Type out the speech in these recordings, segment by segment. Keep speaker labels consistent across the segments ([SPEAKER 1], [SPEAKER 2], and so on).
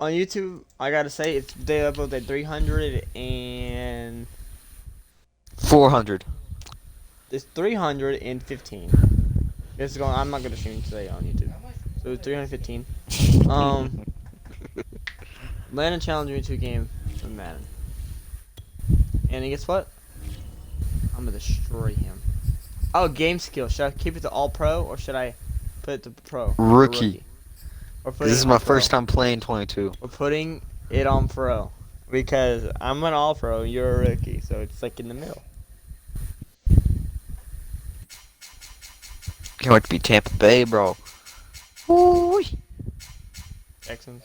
[SPEAKER 1] On YouTube, I gotta say, they upload at 300 and
[SPEAKER 2] 400.
[SPEAKER 1] it's 315. This is going. I'm not gonna stream today on YouTube. So 315. Landon challenged me to a game of Madden, and guess what? I'm gonna destroy him. Oh, game skill. Should I keep it to all pro or should I put it to pro?
[SPEAKER 2] Rookie. This is my
[SPEAKER 1] pro.
[SPEAKER 2] first time playing 22.
[SPEAKER 1] We're putting it on pro because I'm an all pro. You're a rookie, so it's like in the middle.
[SPEAKER 2] Can't wait to be Tampa Bay, bro. Ooh.
[SPEAKER 1] Texans.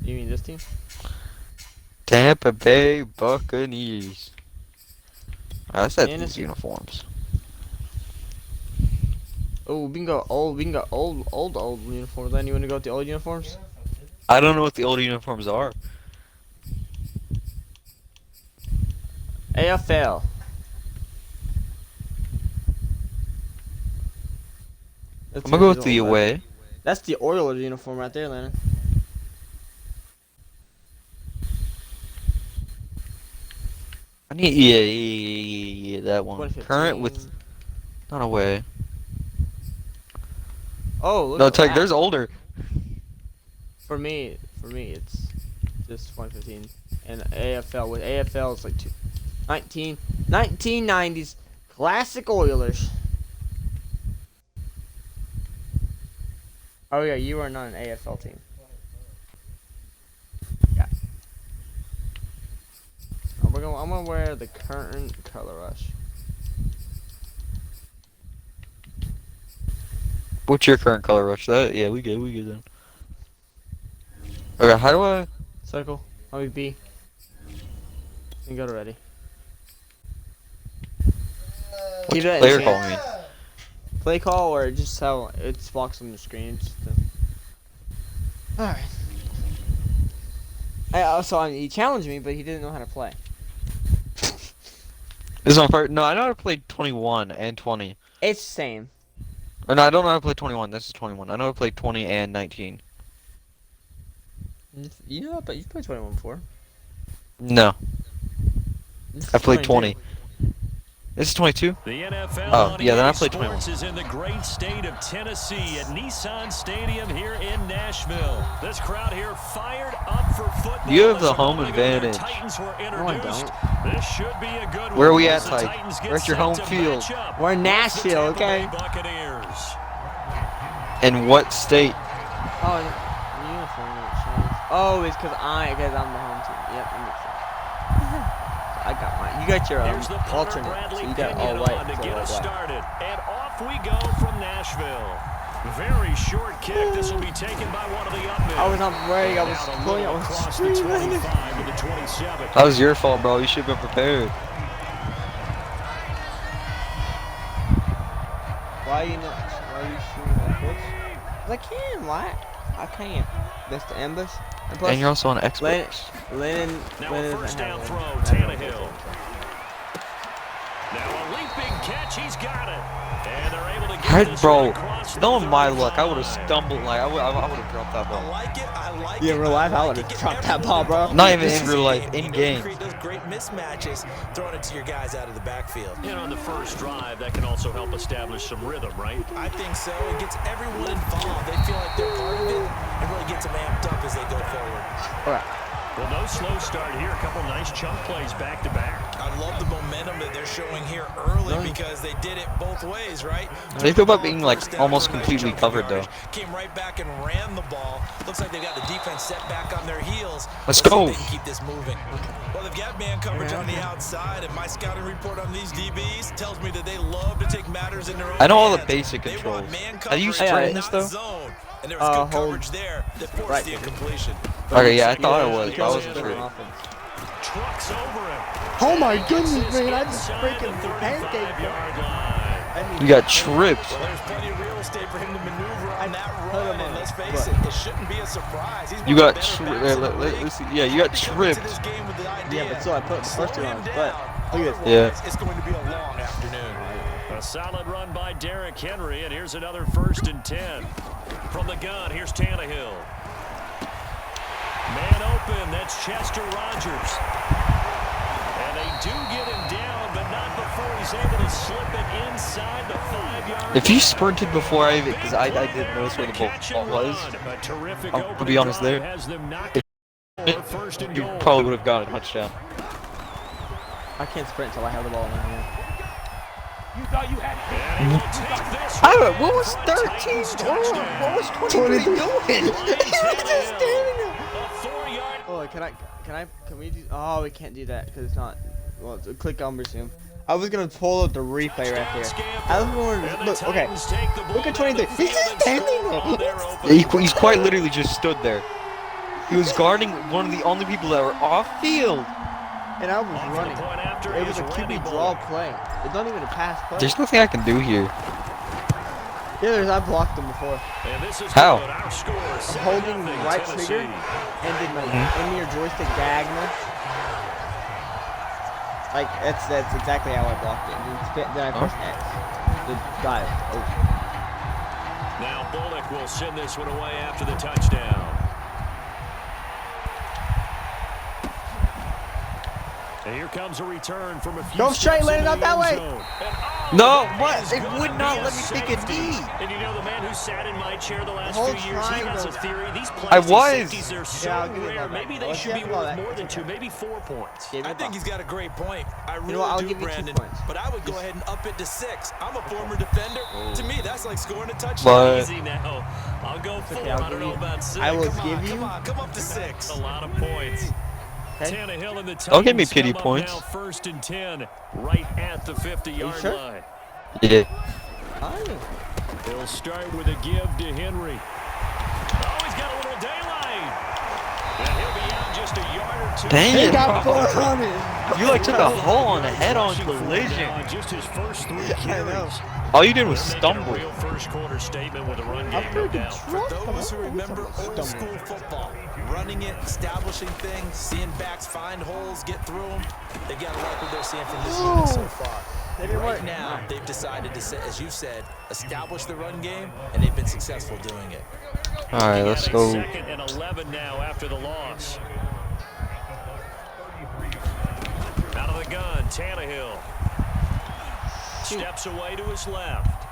[SPEAKER 1] You mean this team?
[SPEAKER 2] Tampa Bay Buccaneers. I said
[SPEAKER 1] And
[SPEAKER 2] these
[SPEAKER 1] it's-
[SPEAKER 2] uniforms.
[SPEAKER 1] Oh, we can go old. We can go old uniforms. Then you want to go with the old uniforms?
[SPEAKER 2] I don't know what the old uniforms are.
[SPEAKER 1] AFL.
[SPEAKER 2] I'm gonna go with the away.
[SPEAKER 1] That's the Oilers uniform right there, Lennon.
[SPEAKER 2] I need yeah, that one.
[SPEAKER 1] 2015.
[SPEAKER 2] Current with not away.
[SPEAKER 1] Oh, look
[SPEAKER 2] No,
[SPEAKER 1] at
[SPEAKER 2] Tech,
[SPEAKER 1] that.
[SPEAKER 2] there's older.
[SPEAKER 1] For me, it's just 2015. And AFL with AFL it's like 1990s classic Oilers. Oh yeah, you are not an AFL team. Yeah. I'm gonna wear the current color rush.
[SPEAKER 2] What's your current color rush? That yeah, we good then. Okay, how do I?
[SPEAKER 1] Circle. I'll be B. And go to ready.
[SPEAKER 2] What's
[SPEAKER 1] Keep that
[SPEAKER 2] player
[SPEAKER 1] in
[SPEAKER 2] call mean?
[SPEAKER 1] Play call or just how it blocks on the screen. Alright. He challenged me, but he didn't know how to play.
[SPEAKER 2] This is my first. No, I know how to play 21 and 20.
[SPEAKER 1] It's the same.
[SPEAKER 2] Or no, I don't know how to play 21. This is 21. I know how to play 20 and 19.
[SPEAKER 1] You know, but you've played 21 before.
[SPEAKER 2] No,
[SPEAKER 1] This
[SPEAKER 2] I
[SPEAKER 1] is
[SPEAKER 2] played
[SPEAKER 1] 22.
[SPEAKER 2] 20. This is 22.
[SPEAKER 3] The NFL
[SPEAKER 2] Oh,
[SPEAKER 3] on
[SPEAKER 2] yeah, then I
[SPEAKER 3] EA
[SPEAKER 2] played 21.
[SPEAKER 3] Sports is in the great state of Tennessee at Nissan Stadium here in Nashville. This crowd here fired up for football.
[SPEAKER 2] You have the
[SPEAKER 3] as
[SPEAKER 2] home
[SPEAKER 3] a moment ago, their
[SPEAKER 2] advantage.
[SPEAKER 3] Titans were
[SPEAKER 1] I
[SPEAKER 3] introduced. This should be a good
[SPEAKER 2] Where are
[SPEAKER 3] one
[SPEAKER 2] we
[SPEAKER 3] as
[SPEAKER 2] at,
[SPEAKER 3] the
[SPEAKER 2] Ty?
[SPEAKER 3] Titans get
[SPEAKER 2] We're at your
[SPEAKER 3] set
[SPEAKER 2] home
[SPEAKER 3] to
[SPEAKER 2] field.
[SPEAKER 3] match up
[SPEAKER 1] We're in
[SPEAKER 3] with the
[SPEAKER 1] Nashville,
[SPEAKER 3] Tampa
[SPEAKER 1] okay?
[SPEAKER 3] Bay Buccaneers.
[SPEAKER 2] And what state?
[SPEAKER 1] Oh, uniform. Oh, it's because I'm the home team. Yep, that makes sense. I got mine. You got your
[SPEAKER 3] Here's the punter,
[SPEAKER 1] alternate.
[SPEAKER 3] Bradley
[SPEAKER 1] So you got all
[SPEAKER 3] Pinion
[SPEAKER 1] white.
[SPEAKER 3] on to
[SPEAKER 1] so
[SPEAKER 3] get
[SPEAKER 1] all
[SPEAKER 3] us
[SPEAKER 1] black.
[SPEAKER 3] started. And off we go from Nashville. Very short kick. This will be taken by one of the up men.
[SPEAKER 1] I was not worried. I was
[SPEAKER 3] Out a
[SPEAKER 1] pulling. I
[SPEAKER 3] little
[SPEAKER 1] was
[SPEAKER 3] across the
[SPEAKER 1] screaming.
[SPEAKER 3] 25 to the 27.
[SPEAKER 2] That was your fault, bro. You should have been prepared.
[SPEAKER 1] Why are you shooting like this? I can. Why? I can't. That's the ambush. Plus,
[SPEAKER 2] And you're also on Xbox.
[SPEAKER 1] Lennon.
[SPEAKER 3] Now
[SPEAKER 1] Lennon
[SPEAKER 3] a first
[SPEAKER 1] doesn't
[SPEAKER 3] down
[SPEAKER 1] have
[SPEAKER 3] throw,
[SPEAKER 1] one.
[SPEAKER 3] Tannehill. Now a leaping catch, he's got it. And they're able to get this
[SPEAKER 2] Bro,
[SPEAKER 3] one across the
[SPEAKER 2] knowing my
[SPEAKER 3] 35.
[SPEAKER 2] luck, I would have stumbled. Like I would have dropped that
[SPEAKER 4] I
[SPEAKER 2] ball.
[SPEAKER 4] like it. I like
[SPEAKER 1] Yeah,
[SPEAKER 4] it.
[SPEAKER 1] in real life, I
[SPEAKER 4] like
[SPEAKER 1] would've
[SPEAKER 4] it. Get
[SPEAKER 1] dropped that
[SPEAKER 4] everyone
[SPEAKER 1] ball, bro.
[SPEAKER 4] involved.
[SPEAKER 2] Not even
[SPEAKER 4] This
[SPEAKER 2] in
[SPEAKER 4] is
[SPEAKER 2] real
[SPEAKER 4] a
[SPEAKER 2] life,
[SPEAKER 4] game.
[SPEAKER 2] in
[SPEAKER 4] You
[SPEAKER 2] game.
[SPEAKER 4] create those great mismatches, throwing it to your guys out of the backfield.
[SPEAKER 3] And on the first drive, that can also help establish some rhythm, right?
[SPEAKER 4] I think so. It gets everyone involved. They feel like they're part of it and really gets them amped up as they go forward.
[SPEAKER 1] All right.
[SPEAKER 3] Well, no slow start here. A couple nice chunk plays back to back.
[SPEAKER 4] I love the momentum that they're showing here early because they did it both ways, right?
[SPEAKER 2] They feel about being like almost completely covered though.
[SPEAKER 4] Came right back and ran the ball. Looks like they've got the defense set back on their heels.
[SPEAKER 2] Let's
[SPEAKER 4] see if
[SPEAKER 2] go.
[SPEAKER 4] They can keep this moving. Well, they've got man coverage on the outside, and my scouting report on these DBs tells me that they love to take matters in their own
[SPEAKER 2] I know all the
[SPEAKER 4] hands.
[SPEAKER 2] basic
[SPEAKER 4] They
[SPEAKER 2] controls.
[SPEAKER 4] want man
[SPEAKER 2] Are you
[SPEAKER 4] coverage,
[SPEAKER 2] straight in
[SPEAKER 4] not
[SPEAKER 2] this though?
[SPEAKER 4] zone. And there was good
[SPEAKER 1] Hold
[SPEAKER 4] coverage there that forced
[SPEAKER 1] right
[SPEAKER 4] the
[SPEAKER 1] click.
[SPEAKER 4] incompletion.
[SPEAKER 2] Okay, yeah, I thought it was, but I
[SPEAKER 1] Because
[SPEAKER 2] wasn't
[SPEAKER 1] it's
[SPEAKER 2] sure.
[SPEAKER 1] an offense.
[SPEAKER 3] Trucks over him.
[SPEAKER 1] Oh my goodness,
[SPEAKER 3] Gets
[SPEAKER 1] man! I
[SPEAKER 3] this
[SPEAKER 1] just
[SPEAKER 3] inside
[SPEAKER 1] freaking
[SPEAKER 3] the
[SPEAKER 1] pancaked.
[SPEAKER 3] 35-yard line.
[SPEAKER 2] You got tripped.
[SPEAKER 4] Well, there's plenty of real estate for him to maneuver on that
[SPEAKER 1] put him
[SPEAKER 4] run,
[SPEAKER 1] on
[SPEAKER 4] and let's
[SPEAKER 1] it,
[SPEAKER 4] face
[SPEAKER 1] but-
[SPEAKER 4] it shouldn't be a surprise. He's
[SPEAKER 2] You
[SPEAKER 4] one of
[SPEAKER 2] got
[SPEAKER 4] the better
[SPEAKER 2] tripped.
[SPEAKER 4] backs in the league.
[SPEAKER 2] Let's see. Yeah, you got
[SPEAKER 4] He came into
[SPEAKER 2] tripped.
[SPEAKER 4] this game with the idea,
[SPEAKER 1] Yeah, but still, I put the first two
[SPEAKER 4] slow
[SPEAKER 1] on.
[SPEAKER 4] him
[SPEAKER 1] But
[SPEAKER 4] down.
[SPEAKER 1] look at this.
[SPEAKER 2] Yeah.
[SPEAKER 4] Otherwise, it's going to be a long afternoon.
[SPEAKER 3] A solid run by Derrick Henry, and here's another 1st and 10. From From the gun, here's Tannehill. Man open, that's Chester Rogers. And they do get him down, but not before he's able to slip it inside the 5-yard line.
[SPEAKER 2] If you sprinted before I even, because I didn't notice where the ball was. To be honest there. You probably would have gotten a touchdown.
[SPEAKER 1] I can't sprint until I have the ball in my hand.
[SPEAKER 2] What was 13? What was 23 doing?
[SPEAKER 1] Oh, can we do? Oh, we can't do that because it's not. Well, click on resume. I was gonna pull up the replay right there. I was going to look. Okay, look at 23. He's just standing there.
[SPEAKER 2] He's quite literally just stood there. He was guarding one of the only people that were off field.
[SPEAKER 1] And I was running. It was a QB draw play. It's not even a pass play.
[SPEAKER 2] There's nothing I can do here.
[SPEAKER 1] Yeah, I blocked them before.
[SPEAKER 2] How?
[SPEAKER 1] Holding the right trigger and did my in your joystick diagonal. Like that's exactly how I blocked it. And then I pressed X. The dive. Oh.
[SPEAKER 3] Now Bullock will send this one away after the touchdown. And here comes a return from a few.
[SPEAKER 1] Go straight, Landon, not that way.
[SPEAKER 2] No, what? It would not let me pick a D.
[SPEAKER 3] And you know the man who sat in my chair the last few years, he has a theory. These safeties are so rare. Maybe they should be worth more than 2, maybe 4 points.
[SPEAKER 4] I think he's got a great point. I really
[SPEAKER 1] I'll
[SPEAKER 4] do,
[SPEAKER 1] give you 2
[SPEAKER 4] Brandon.
[SPEAKER 1] points.
[SPEAKER 4] But I would go ahead and up it to 6. I'm a former defender. To me, that's like scoring a touchdown.
[SPEAKER 3] Easy now. I'll go 4.
[SPEAKER 1] Okay,
[SPEAKER 3] I don't know about 6.
[SPEAKER 1] I will give you.
[SPEAKER 4] Come up to 6.
[SPEAKER 3] A lot of points.
[SPEAKER 1] Okay.
[SPEAKER 3] Tannehill and the
[SPEAKER 2] Don't give me
[SPEAKER 3] Titans
[SPEAKER 2] pity
[SPEAKER 3] come up
[SPEAKER 2] points.
[SPEAKER 3] now, 1st and 10, right at the 50-yard
[SPEAKER 1] sure?
[SPEAKER 3] line.
[SPEAKER 2] Yeah.
[SPEAKER 3] He'll start with a give to Henry. Oh, he's got a little daylight. And he'll be out just a yard or 2.
[SPEAKER 2] Dang
[SPEAKER 1] He
[SPEAKER 2] it,
[SPEAKER 1] got
[SPEAKER 2] bro.
[SPEAKER 1] 400.
[SPEAKER 2] You like took a hole on a head-on collision.
[SPEAKER 3] Just his first 3
[SPEAKER 1] I know.
[SPEAKER 3] carries.
[SPEAKER 2] All you did was stumble.
[SPEAKER 3] Real first quarter statement with a run game no
[SPEAKER 1] freaking
[SPEAKER 3] doubt.
[SPEAKER 4] For those who remember old school football, running it, establishing things, seeing backs find holes, get through them, they got to like what they're seeing from this unit so far. Right now, they've decided to, as you said, establish the run game, and they've been successful doing it.
[SPEAKER 2] All right, let's go.
[SPEAKER 3] 2nd and 11 now after the loss. Out of the gun, Tannehill. Steps away to his left.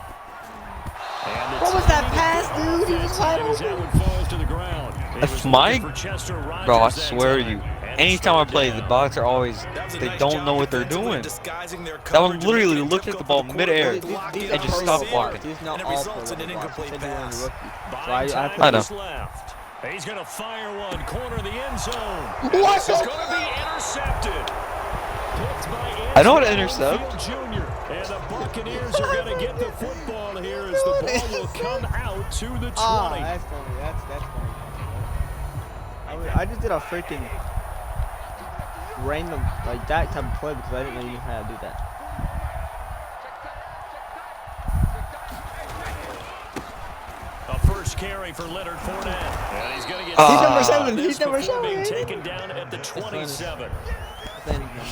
[SPEAKER 1] What was that pass, dude? He was wide open.
[SPEAKER 3] That one falls to the ground.
[SPEAKER 2] If my, bro, I swear to you, anytime I play, the bots are always, they don't know what they're doing. That one literally looked at the ball midair and just stopped walking.
[SPEAKER 1] He's not all pro level blocks. He said he wanted a rookie. So
[SPEAKER 2] I know.
[SPEAKER 3] He's going to fire one, corner of the end zone.
[SPEAKER 1] What?
[SPEAKER 3] This is going to be intercepted.
[SPEAKER 2] I know how to intercept.
[SPEAKER 3] And the Buccaneers are going to get the football here as the ball will come out to the 20.
[SPEAKER 1] Oh, that's funny. That's funny. I just did a freaking random, like that type of play because I didn't know you knew how to do that.
[SPEAKER 3] A first carry for Leonard Fournette. And he's going to get
[SPEAKER 1] he's number 7. He's number 7.
[SPEAKER 3] being taken down at the 27.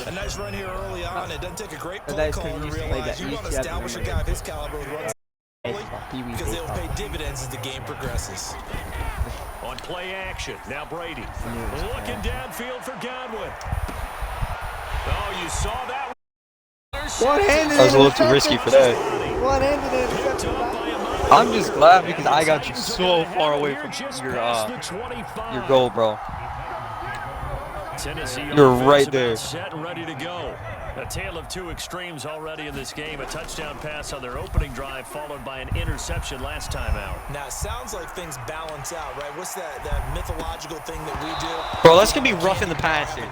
[SPEAKER 4] A nice run here early on. It doesn't take a great play call to realize you want to establish a guy of his caliber who runs because they'll pay dividends as the game progresses.
[SPEAKER 3] On play action, now Brady looking downfield for Godwin. Oh, you saw that?
[SPEAKER 1] One-handed.
[SPEAKER 2] That was a little too risky for that.
[SPEAKER 1] One-handed.
[SPEAKER 2] I'm just glad because I got you so far away from your goal, bro. You're right there.
[SPEAKER 3] Set and ready to go. A tale of 2 extremes already in this game. A touchdown pass on their opening drive, followed by an interception last time out.
[SPEAKER 4] Now, it sounds like things balance out, right? What's that mythological thing that we do?
[SPEAKER 2] Bro, that's gonna be rough in the passer.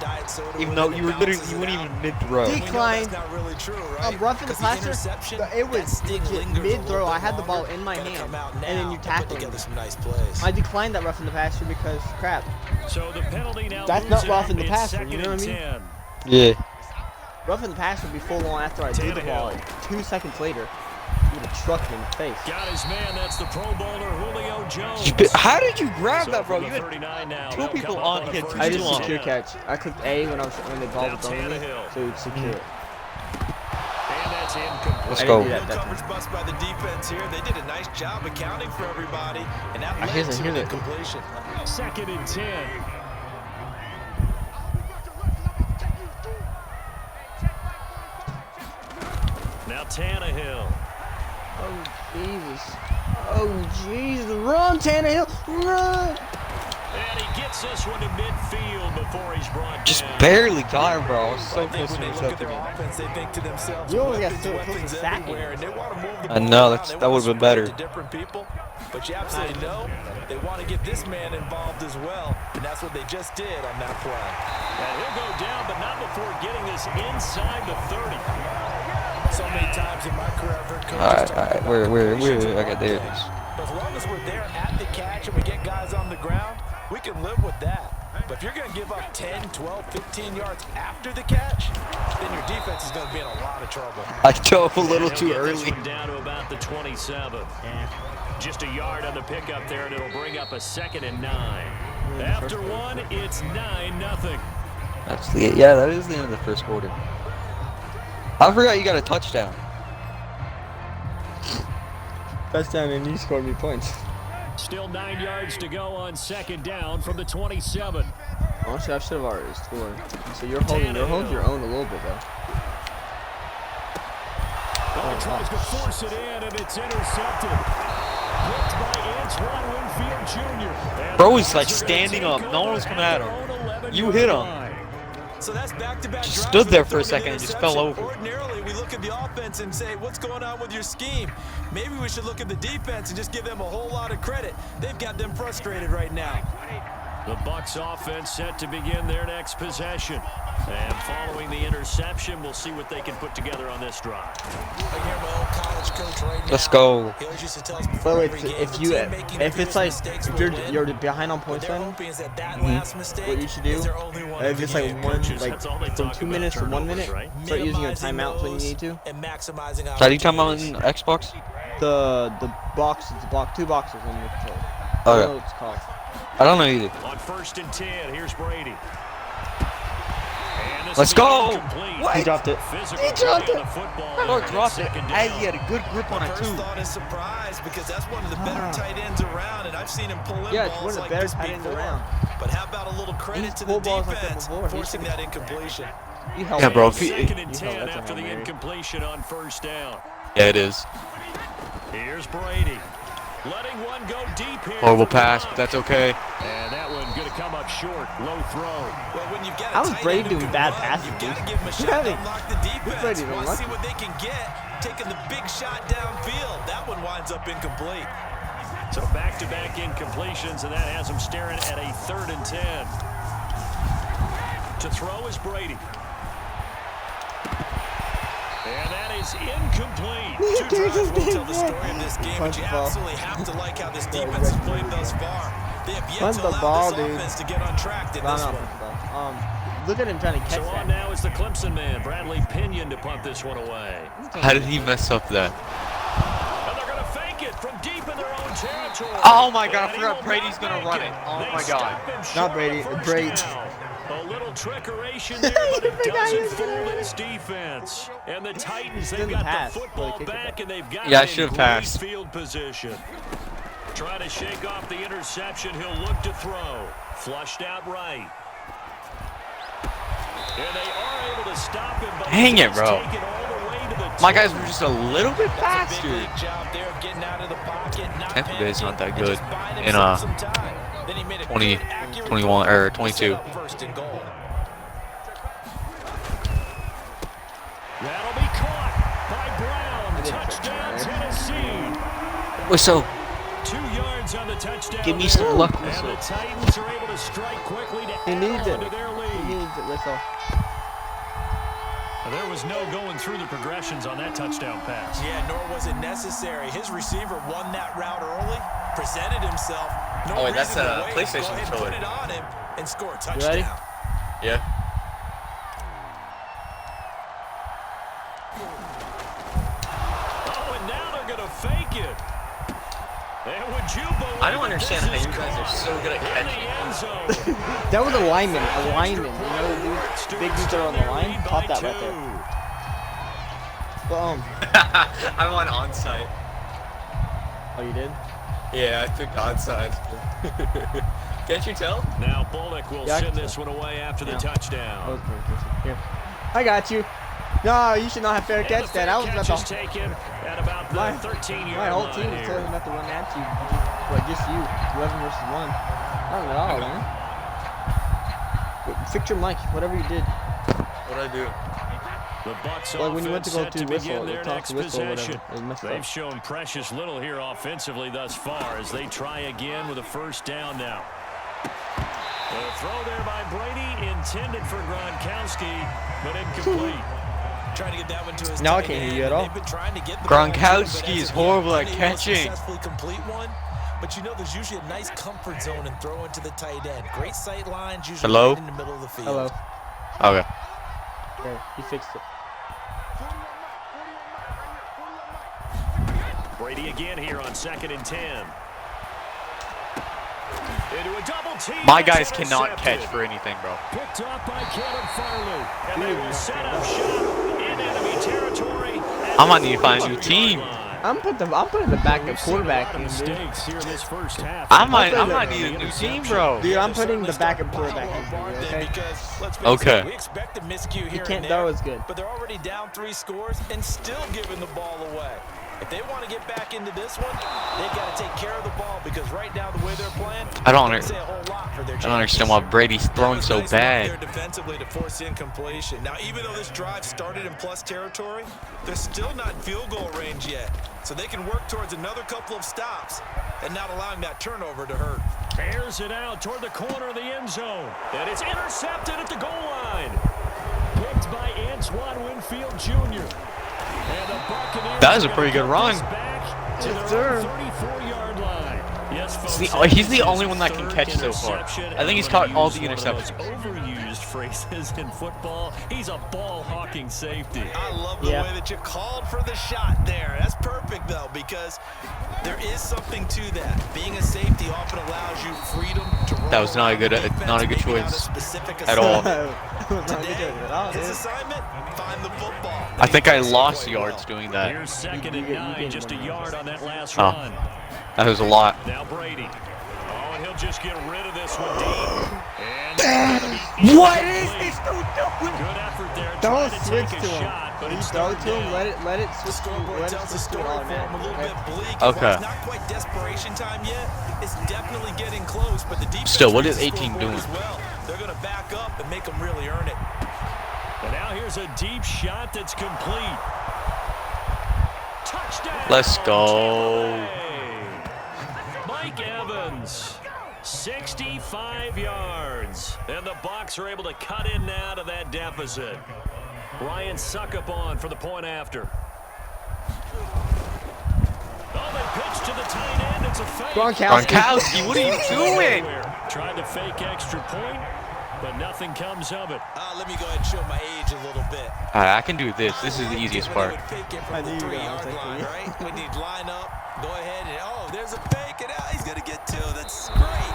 [SPEAKER 2] Even though you wouldn't even mid-throw.
[SPEAKER 1] Decline.
[SPEAKER 4] That's not really true, right?
[SPEAKER 1] Rough in the passer. It was legit mid-throw. I had the ball in my hand, and then you tackled me. I declined that rough in the passer because crap.
[SPEAKER 3] So the penalty now.
[SPEAKER 1] That's not rough in the passer. You know what I mean?
[SPEAKER 3] 10.
[SPEAKER 2] Yeah.
[SPEAKER 1] Rough in the pass would be full on after I threw the ball. Like 2 seconds later, he would have trucked me in the face.
[SPEAKER 3] Got his man. That's the Pro Bowler Julio Jones.
[SPEAKER 2] How did you grab that, bro? You had
[SPEAKER 3] 39 now.
[SPEAKER 2] 2 people on. He had 2
[SPEAKER 1] I
[SPEAKER 2] people
[SPEAKER 1] just
[SPEAKER 2] on.
[SPEAKER 1] secure catch. I clicked A when the ball was on me, so it would secure it.
[SPEAKER 3] And that's incomplete.
[SPEAKER 2] Let's
[SPEAKER 1] I
[SPEAKER 2] go.
[SPEAKER 1] didn't do that
[SPEAKER 4] Coverage bust by the defense here. They did a nice job accounting for everybody, and that led
[SPEAKER 1] here's
[SPEAKER 4] to an
[SPEAKER 1] it.
[SPEAKER 4] incompletion.
[SPEAKER 3] 2nd and 10. Now Tannehill.
[SPEAKER 1] Oh, Jesus. Oh, Jesus. Run, Tannehill. Run.
[SPEAKER 3] And he gets this one to midfield before he's brought
[SPEAKER 2] Just
[SPEAKER 3] down.
[SPEAKER 2] barely got him, bro. I was so
[SPEAKER 4] I think
[SPEAKER 2] close
[SPEAKER 4] when
[SPEAKER 2] to
[SPEAKER 4] they look at
[SPEAKER 2] intercepting
[SPEAKER 4] their
[SPEAKER 2] him.
[SPEAKER 4] offense, they think to themselves,
[SPEAKER 1] You only got
[SPEAKER 4] weapons,
[SPEAKER 1] so
[SPEAKER 4] weapons
[SPEAKER 1] close to sacking.
[SPEAKER 4] everywhere, and they want to move the
[SPEAKER 2] I
[SPEAKER 4] ball
[SPEAKER 2] know,
[SPEAKER 4] around.
[SPEAKER 2] that
[SPEAKER 4] They
[SPEAKER 2] would've
[SPEAKER 4] want
[SPEAKER 2] been
[SPEAKER 4] to spread
[SPEAKER 2] better.
[SPEAKER 4] it to different people, but you absolutely know they want to get this man involved as well, and that's what they just did on that play.
[SPEAKER 3] And he'll go down, but not before getting this inside the 30.
[SPEAKER 4] So many times in my career, I've heard
[SPEAKER 2] Alright,
[SPEAKER 4] coaches talk about
[SPEAKER 2] where,
[SPEAKER 4] completions and
[SPEAKER 2] okay, there it
[SPEAKER 4] long
[SPEAKER 2] is.
[SPEAKER 4] plays. But as long as we're there at the catch and we get guys on the ground, we can live with that. But if you're going to give up 10, 12, 15 yards after the catch, then your defense is going to be in a lot of trouble.
[SPEAKER 2] I dove a little
[SPEAKER 3] And
[SPEAKER 2] too
[SPEAKER 3] he'll get this
[SPEAKER 2] early.
[SPEAKER 3] one down to about the 27. Just a yard on the pickup there, and it'll bring up a 2nd and 9. After one, it's 9-0.
[SPEAKER 2] That's the, yeah, that is the end of the first quarter. I forgot you got a touchdown.
[SPEAKER 1] Touchdown, and you scored me points.
[SPEAKER 3] Still 9 yards to go on 2nd down from the 27.
[SPEAKER 1] Honestly, I should have already scored. So you're holding your own a little bit, though.
[SPEAKER 3] He tries to force it in, and it's intercepted. Picked by Antoine Winfield Jr.
[SPEAKER 2] Bro, he's like standing up. No one was coming at him. You hit him.
[SPEAKER 4] So that's back-to-back
[SPEAKER 2] Just
[SPEAKER 4] drives
[SPEAKER 2] stood there
[SPEAKER 4] with
[SPEAKER 2] for a
[SPEAKER 4] 30
[SPEAKER 2] second and just fell
[SPEAKER 4] interception.
[SPEAKER 2] over.
[SPEAKER 4] Ordinarily, we look at the offense and say, what's going on with your scheme? Maybe we should look at the defense and just give them a whole lot of credit. They've got them frustrated right now.
[SPEAKER 3] The Bucs offense set to begin their next possession. And following the interception, we'll see what they can put together on this drive.
[SPEAKER 4] I hear my old college coach right now.
[SPEAKER 2] Let's go.
[SPEAKER 4] He always used to tell us before
[SPEAKER 1] But
[SPEAKER 4] every game,
[SPEAKER 1] if
[SPEAKER 4] the
[SPEAKER 1] you,
[SPEAKER 4] team making the
[SPEAKER 1] if it's
[SPEAKER 4] fewest
[SPEAKER 1] like,
[SPEAKER 4] mistakes
[SPEAKER 1] if
[SPEAKER 4] will win.
[SPEAKER 1] you're behind on
[SPEAKER 4] What
[SPEAKER 1] points,
[SPEAKER 4] they're
[SPEAKER 1] then
[SPEAKER 4] hoping is that last mistake
[SPEAKER 1] what you should do,
[SPEAKER 4] is their only one
[SPEAKER 1] if
[SPEAKER 4] of
[SPEAKER 1] it's
[SPEAKER 4] the
[SPEAKER 1] like
[SPEAKER 4] game.
[SPEAKER 1] one,
[SPEAKER 3] Coaches,
[SPEAKER 1] like
[SPEAKER 3] that's all they
[SPEAKER 1] from
[SPEAKER 3] talk
[SPEAKER 1] 2
[SPEAKER 3] about,
[SPEAKER 1] minutes to 1
[SPEAKER 3] turnovers,
[SPEAKER 1] minute,
[SPEAKER 3] right?
[SPEAKER 1] start using your
[SPEAKER 4] Minimizing
[SPEAKER 1] timeouts when you
[SPEAKER 4] those
[SPEAKER 1] need to.
[SPEAKER 4] and maximizing
[SPEAKER 2] So, are you talking about
[SPEAKER 4] opportunities.
[SPEAKER 2] in Xbox?
[SPEAKER 1] The boxes, two boxes on the control. I
[SPEAKER 2] Okay.
[SPEAKER 1] don't know what it's called.
[SPEAKER 2] I don't know either.
[SPEAKER 3] On 1st and 10, here's Brady. And this
[SPEAKER 2] Let's
[SPEAKER 3] will be
[SPEAKER 2] go.
[SPEAKER 3] incomplete.
[SPEAKER 2] What?
[SPEAKER 1] He dropped it.
[SPEAKER 3] Physical
[SPEAKER 1] He dropped
[SPEAKER 3] play on
[SPEAKER 1] it.
[SPEAKER 3] the football
[SPEAKER 2] I
[SPEAKER 3] there
[SPEAKER 2] don't drop it.
[SPEAKER 3] 2nd
[SPEAKER 2] As
[SPEAKER 3] down.
[SPEAKER 2] he had a good grip on it
[SPEAKER 4] First
[SPEAKER 2] too.
[SPEAKER 4] thought is surprise because that's one of the better tight ends around, and I've seen him pull in
[SPEAKER 1] Yeah, it's
[SPEAKER 4] balls
[SPEAKER 1] one of the
[SPEAKER 4] like
[SPEAKER 1] better
[SPEAKER 4] this
[SPEAKER 1] tight ends
[SPEAKER 4] before.
[SPEAKER 1] around.
[SPEAKER 4] But how about a little credit
[SPEAKER 1] He's
[SPEAKER 4] to the
[SPEAKER 1] pulled balls like that
[SPEAKER 4] defense
[SPEAKER 1] before.
[SPEAKER 4] forcing that incompletion?
[SPEAKER 1] You helped
[SPEAKER 2] Yeah,
[SPEAKER 1] me.
[SPEAKER 2] bro, if he-
[SPEAKER 3] 2nd and
[SPEAKER 1] You
[SPEAKER 3] 10
[SPEAKER 1] held that
[SPEAKER 3] after
[SPEAKER 1] to
[SPEAKER 3] the
[SPEAKER 1] him, Mary.
[SPEAKER 3] incompletion on 1st down.
[SPEAKER 2] Yeah, it is.
[SPEAKER 3] Here's Brady. Letting one go deep here.
[SPEAKER 2] Horrible
[SPEAKER 3] from the
[SPEAKER 2] pass,
[SPEAKER 3] line.
[SPEAKER 2] but that's okay.
[SPEAKER 3] And that one going to come up short. Low throw.
[SPEAKER 4] Well, when you've got a
[SPEAKER 1] How is
[SPEAKER 4] tight
[SPEAKER 1] Brady
[SPEAKER 4] end who
[SPEAKER 1] doing
[SPEAKER 4] can
[SPEAKER 1] bad
[SPEAKER 4] run,
[SPEAKER 1] passes,
[SPEAKER 4] you've
[SPEAKER 1] dude?
[SPEAKER 4] got to give him a shot
[SPEAKER 1] Brady.
[SPEAKER 4] to unlock the defense.
[SPEAKER 1] Brady
[SPEAKER 4] Want to
[SPEAKER 1] unlucky.
[SPEAKER 4] see what they can get. Taking the big shot downfield. That one winds up incomplete.
[SPEAKER 3] So back-to-back incompletions, and that has him staring at a 3rd and 10. To throw is Brady. And that is incomplete.
[SPEAKER 4] Two drives won't tell the story of this game, but you absolutely have to like how this defense has played thus far. They have yet
[SPEAKER 1] Punt
[SPEAKER 4] to
[SPEAKER 1] the
[SPEAKER 4] allow
[SPEAKER 1] ball,
[SPEAKER 4] this
[SPEAKER 1] dude.
[SPEAKER 4] offense to get on track in
[SPEAKER 1] No,
[SPEAKER 4] this
[SPEAKER 1] no,
[SPEAKER 4] one.
[SPEAKER 1] look at him trying to catch
[SPEAKER 3] So on
[SPEAKER 1] that.
[SPEAKER 3] now is the Clemson man, Bradley Pinion, to punt this one away.
[SPEAKER 2] How did he mess up that?
[SPEAKER 3] And they're going to fake it from deep in their own territory.
[SPEAKER 2] Oh my God, I
[SPEAKER 3] And he
[SPEAKER 2] forgot
[SPEAKER 3] will
[SPEAKER 2] Brady's
[SPEAKER 3] not
[SPEAKER 2] gonna
[SPEAKER 3] make
[SPEAKER 2] run it. Oh
[SPEAKER 3] They
[SPEAKER 2] my
[SPEAKER 3] stop
[SPEAKER 2] God.
[SPEAKER 3] him
[SPEAKER 1] Not
[SPEAKER 3] short of
[SPEAKER 1] Brady,
[SPEAKER 3] first
[SPEAKER 1] Brady.
[SPEAKER 3] down. A little trickeration there, but it
[SPEAKER 1] forgot he
[SPEAKER 3] doesn't
[SPEAKER 1] was gonna
[SPEAKER 3] fool
[SPEAKER 1] run
[SPEAKER 3] this defense. And the Titans,
[SPEAKER 1] He
[SPEAKER 3] they've
[SPEAKER 1] didn't
[SPEAKER 3] got
[SPEAKER 1] pass
[SPEAKER 3] the
[SPEAKER 1] before
[SPEAKER 3] football
[SPEAKER 1] they kicked it
[SPEAKER 3] back,
[SPEAKER 1] back.
[SPEAKER 3] and they've got
[SPEAKER 2] Yeah, I
[SPEAKER 3] it in
[SPEAKER 2] should've
[SPEAKER 3] great
[SPEAKER 2] passed.
[SPEAKER 3] field position. Try to shake off the interception. He'll look to throw. Flushed out right. And they are able to stop him, but
[SPEAKER 2] Dang
[SPEAKER 3] he
[SPEAKER 2] it,
[SPEAKER 3] does
[SPEAKER 2] bro.
[SPEAKER 3] take it all the way to the
[SPEAKER 2] My
[SPEAKER 3] 10.
[SPEAKER 2] guys were just a little bit
[SPEAKER 4] That's a big
[SPEAKER 2] faster.
[SPEAKER 4] league job there of getting out of the pocket, not
[SPEAKER 2] Tampa Bay's not
[SPEAKER 4] panicking,
[SPEAKER 2] that
[SPEAKER 4] and
[SPEAKER 2] good
[SPEAKER 4] just buying
[SPEAKER 2] in,
[SPEAKER 4] himself some time. Then he made a
[SPEAKER 2] 20,
[SPEAKER 4] good, accurate
[SPEAKER 2] 21
[SPEAKER 4] throw
[SPEAKER 2] or
[SPEAKER 4] to
[SPEAKER 2] 22.
[SPEAKER 4] set up 1st and goal.
[SPEAKER 3] That'll be caught by Brown. Touchdown, Tennessee.
[SPEAKER 2] Whistle.
[SPEAKER 3] 2 yards on the touchdown.
[SPEAKER 2] Give me
[SPEAKER 3] there.
[SPEAKER 2] some luck,
[SPEAKER 3] And
[SPEAKER 2] whistle.
[SPEAKER 3] the Titans are able to strike quickly to
[SPEAKER 1] He
[SPEAKER 3] add
[SPEAKER 1] needs
[SPEAKER 3] on
[SPEAKER 1] it.
[SPEAKER 3] to their
[SPEAKER 1] He
[SPEAKER 3] lead.
[SPEAKER 1] needs it, whistle.
[SPEAKER 3] There was no going through the progressions on that touchdown pass.
[SPEAKER 4] Yeah, nor was it necessary. His receiver won that route early, presented himself. No
[SPEAKER 2] Oh, wait, that's
[SPEAKER 4] reason to
[SPEAKER 2] a
[SPEAKER 4] wait.
[SPEAKER 2] PlayStation
[SPEAKER 4] Go ahead and
[SPEAKER 2] controller.
[SPEAKER 4] put it on him and score a touchdown.
[SPEAKER 1] You ready?
[SPEAKER 2] Yeah.
[SPEAKER 3] Oh, and now they're going to fake it. And would you believe
[SPEAKER 2] I don't
[SPEAKER 3] it,
[SPEAKER 2] understand
[SPEAKER 3] this
[SPEAKER 2] how
[SPEAKER 3] is
[SPEAKER 2] you guys are
[SPEAKER 3] caught
[SPEAKER 2] so good at
[SPEAKER 3] in
[SPEAKER 2] catching.
[SPEAKER 3] the end zone.
[SPEAKER 1] That was a lineman. You know, the dude, big dudes that are on the line, caught that right there. Boom.
[SPEAKER 5] I'm on onside.
[SPEAKER 1] Oh, you did?
[SPEAKER 5] Yeah, I picked onside. Can't you tell?
[SPEAKER 3] Now Bullock will
[SPEAKER 1] Yeah, I
[SPEAKER 3] send
[SPEAKER 1] can
[SPEAKER 3] this one away after the
[SPEAKER 1] Yeah.
[SPEAKER 3] touchdown.
[SPEAKER 1] Okay. Here. I got you. No, you should not have fair
[SPEAKER 3] And
[SPEAKER 1] catch
[SPEAKER 3] the
[SPEAKER 1] that.
[SPEAKER 3] fair
[SPEAKER 1] I was
[SPEAKER 3] catch
[SPEAKER 1] about
[SPEAKER 3] is
[SPEAKER 1] to.
[SPEAKER 3] taken at about the 13-yard
[SPEAKER 1] My whole
[SPEAKER 3] line
[SPEAKER 1] team was
[SPEAKER 3] here.
[SPEAKER 1] telling him not to run at you. Well, just you. 11 versus 1. Not at all, man. Fix your mic, whatever you did.
[SPEAKER 5] What'd I do?
[SPEAKER 3] The Bucks
[SPEAKER 1] Like when you went to go
[SPEAKER 3] offense
[SPEAKER 1] to
[SPEAKER 3] set
[SPEAKER 1] whistle,
[SPEAKER 3] begin their
[SPEAKER 1] talk
[SPEAKER 3] next
[SPEAKER 1] to whistle or
[SPEAKER 3] possession.
[SPEAKER 1] whatever. It messed
[SPEAKER 3] They've
[SPEAKER 1] up.
[SPEAKER 3] shown precious little here offensively thus far as they try again with a first down now. The throw there by Brady intended for Gronkowski, but incomplete.
[SPEAKER 4] Trying to get that one to his
[SPEAKER 1] Now I
[SPEAKER 4] tight
[SPEAKER 1] can't hear
[SPEAKER 4] end,
[SPEAKER 1] you at
[SPEAKER 4] and
[SPEAKER 1] all.
[SPEAKER 4] they've been trying to get the ball to him, but
[SPEAKER 2] Gronkowski
[SPEAKER 4] as
[SPEAKER 2] is
[SPEAKER 4] of
[SPEAKER 2] horrible
[SPEAKER 4] yet,
[SPEAKER 2] at
[SPEAKER 4] unable to
[SPEAKER 2] catching.
[SPEAKER 4] successfully complete one. But you know, there's usually a nice comfort zone in throwing to the tight end. Great sight lines, usually
[SPEAKER 2] Hello?
[SPEAKER 4] right in the middle of the field.
[SPEAKER 1] Hello.
[SPEAKER 2] Okay.
[SPEAKER 1] There, he fixed it.
[SPEAKER 3] Brady again here on 2nd and 10. Into a double team.
[SPEAKER 2] My
[SPEAKER 3] That's
[SPEAKER 2] guys cannot
[SPEAKER 3] intercepted.
[SPEAKER 2] catch for anything, bro.
[SPEAKER 3] Picked up by Kevin Farley. And they will set up shop in enemy territory.
[SPEAKER 2] I might need to find a new team.
[SPEAKER 1] I'm putting the backup quarterback in, dude.
[SPEAKER 3] Mistakes here in this first half.
[SPEAKER 2] I might need a new team, bro.
[SPEAKER 1] Dude, I'm putting the backup quarterback in, dude, okay?
[SPEAKER 4] Because, let's face
[SPEAKER 2] Okay.
[SPEAKER 4] it, we expect a miscue here
[SPEAKER 1] can't
[SPEAKER 4] and
[SPEAKER 1] throw
[SPEAKER 4] there,
[SPEAKER 1] as good.
[SPEAKER 4] but they're already down 3 scores and still giving the ball away. If they want to get back into this one, they've got to take care of the ball because right now the way they're playing,
[SPEAKER 2] I don't
[SPEAKER 4] doesn't say a whole lot for their
[SPEAKER 2] I don't understand why Brady's throwing so
[SPEAKER 4] Nice work there
[SPEAKER 2] bad.
[SPEAKER 4] defensively to force incompletion. Now, even though this drive started in plus territory, they're still not in field goal range yet. So they can work towards another couple of stops and not allowing that turnover to hurt.
[SPEAKER 3] Airs it out toward the corner of the end zone. And it's intercepted at the goal line. Picked by Antoine Winfield Jr. And the Buccaneers
[SPEAKER 2] That was a pretty good run.
[SPEAKER 3] back to
[SPEAKER 1] Yes,
[SPEAKER 3] their
[SPEAKER 1] sir.
[SPEAKER 3] 34-yard line. Yes, folks,
[SPEAKER 2] He's the only one that can catch so far.
[SPEAKER 3] interception,
[SPEAKER 2] I think he's
[SPEAKER 3] and I'm
[SPEAKER 2] caught all
[SPEAKER 3] gonna
[SPEAKER 2] the
[SPEAKER 3] use one of those
[SPEAKER 2] interceptions.
[SPEAKER 3] Overused phrases in football. He's a ball-hawking safety.
[SPEAKER 4] I love the way that you called for the shot there. That's perfect, though, because there is something to that. Being a safety often allows you freedom to roll
[SPEAKER 2] That was not a good-
[SPEAKER 4] around the defense,
[SPEAKER 2] not a good
[SPEAKER 4] maybe not
[SPEAKER 2] choice
[SPEAKER 4] specific
[SPEAKER 2] at all.
[SPEAKER 4] Today, his assignment, find the football.
[SPEAKER 2] I think I
[SPEAKER 4] He does it
[SPEAKER 2] lost
[SPEAKER 4] quite
[SPEAKER 2] yards
[SPEAKER 4] well.
[SPEAKER 2] doing that.
[SPEAKER 3] Here's 2nd and 9, just a yard on that last
[SPEAKER 2] Oh.
[SPEAKER 3] run.
[SPEAKER 2] That was a lot.
[SPEAKER 3] Now Brady. Oh, and he'll just get rid of this one deep. And
[SPEAKER 2] What is this dude doing?
[SPEAKER 3] good effort there.
[SPEAKER 1] Don't
[SPEAKER 3] trying to
[SPEAKER 1] switch
[SPEAKER 3] take
[SPEAKER 1] to
[SPEAKER 3] a
[SPEAKER 1] him.
[SPEAKER 3] shot, but
[SPEAKER 1] You
[SPEAKER 3] it's
[SPEAKER 1] throw it
[SPEAKER 3] third
[SPEAKER 1] to him,
[SPEAKER 3] down.
[SPEAKER 1] let it
[SPEAKER 4] The
[SPEAKER 1] switch to
[SPEAKER 4] scoreboard
[SPEAKER 1] let it
[SPEAKER 4] tells the
[SPEAKER 1] switch to
[SPEAKER 4] story
[SPEAKER 1] it
[SPEAKER 4] for him a little
[SPEAKER 1] automatic,
[SPEAKER 4] bit bleak.
[SPEAKER 2] Okay.
[SPEAKER 4] While it's not quite desperation time yet, it's definitely getting close, but the defense
[SPEAKER 2] Still, what
[SPEAKER 4] reads
[SPEAKER 2] is
[SPEAKER 4] the
[SPEAKER 2] 18
[SPEAKER 4] scoreboard
[SPEAKER 2] doing?
[SPEAKER 4] as well. They're going to back up and make them really earn it.
[SPEAKER 3] And now here's a deep shot that's complete. Touchdown.
[SPEAKER 2] Let's go.
[SPEAKER 3] Tampa Bay. Mike Evans, 65 yards. And the Bucs are able to cut in now to that deficit. Ryan Succop for the point after. Oh, they pitch to the tight end. It's a fake.
[SPEAKER 2] Gronkowski, what are you doing?
[SPEAKER 3] Tried to fake extra point, but nothing comes of it.
[SPEAKER 4] Let me go ahead and show my age a little bit.
[SPEAKER 2] Alright, I can do this. This is the easiest
[SPEAKER 4] When they
[SPEAKER 2] part.
[SPEAKER 4] would fake it from
[SPEAKER 1] I
[SPEAKER 4] the
[SPEAKER 1] knew you were
[SPEAKER 4] 3-yard
[SPEAKER 1] gonna
[SPEAKER 4] line,
[SPEAKER 1] take
[SPEAKER 4] right? When he'd line up, go ahead and, oh, there's a fake, and he's going to get 2. That's great.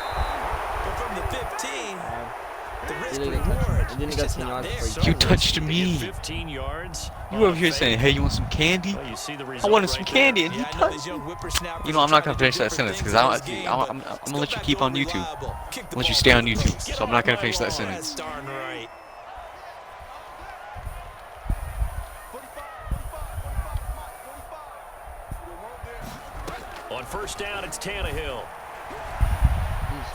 [SPEAKER 4] But from the 15, the risk
[SPEAKER 1] Didn't get touched.
[SPEAKER 4] reward
[SPEAKER 1] It didn't
[SPEAKER 4] is
[SPEAKER 1] get
[SPEAKER 4] just
[SPEAKER 1] 10
[SPEAKER 4] not
[SPEAKER 1] yards
[SPEAKER 4] there.
[SPEAKER 1] before
[SPEAKER 2] You
[SPEAKER 1] you
[SPEAKER 2] touched
[SPEAKER 3] They get
[SPEAKER 2] me.
[SPEAKER 3] 15 yards.
[SPEAKER 2] You over here saying, hey, you want some candy?
[SPEAKER 3] Well, you see the
[SPEAKER 2] I
[SPEAKER 3] result
[SPEAKER 2] wanted some
[SPEAKER 3] right
[SPEAKER 2] candy, and
[SPEAKER 4] Yeah,
[SPEAKER 2] he
[SPEAKER 4] I know
[SPEAKER 2] touched
[SPEAKER 4] these
[SPEAKER 2] me.
[SPEAKER 4] young whippersnappers
[SPEAKER 2] You know, I'm not
[SPEAKER 4] are
[SPEAKER 2] gonna
[SPEAKER 4] trying
[SPEAKER 2] finish
[SPEAKER 4] to
[SPEAKER 2] that
[SPEAKER 4] do
[SPEAKER 2] sentence
[SPEAKER 4] different
[SPEAKER 2] because
[SPEAKER 4] things in this game,
[SPEAKER 2] I'm
[SPEAKER 4] but
[SPEAKER 2] gonna
[SPEAKER 4] let's go
[SPEAKER 2] let you
[SPEAKER 4] back
[SPEAKER 2] keep
[SPEAKER 4] to
[SPEAKER 2] on
[SPEAKER 4] a
[SPEAKER 2] YouTube.
[SPEAKER 4] reliable. Kick the
[SPEAKER 2] Let you
[SPEAKER 4] ball
[SPEAKER 2] stay on
[SPEAKER 4] to the
[SPEAKER 2] YouTube,
[SPEAKER 4] post.
[SPEAKER 2] so I'm not gonna finish that
[SPEAKER 4] That's
[SPEAKER 2] sentence.
[SPEAKER 4] darn right.
[SPEAKER 3] On first down, it's Tannehill.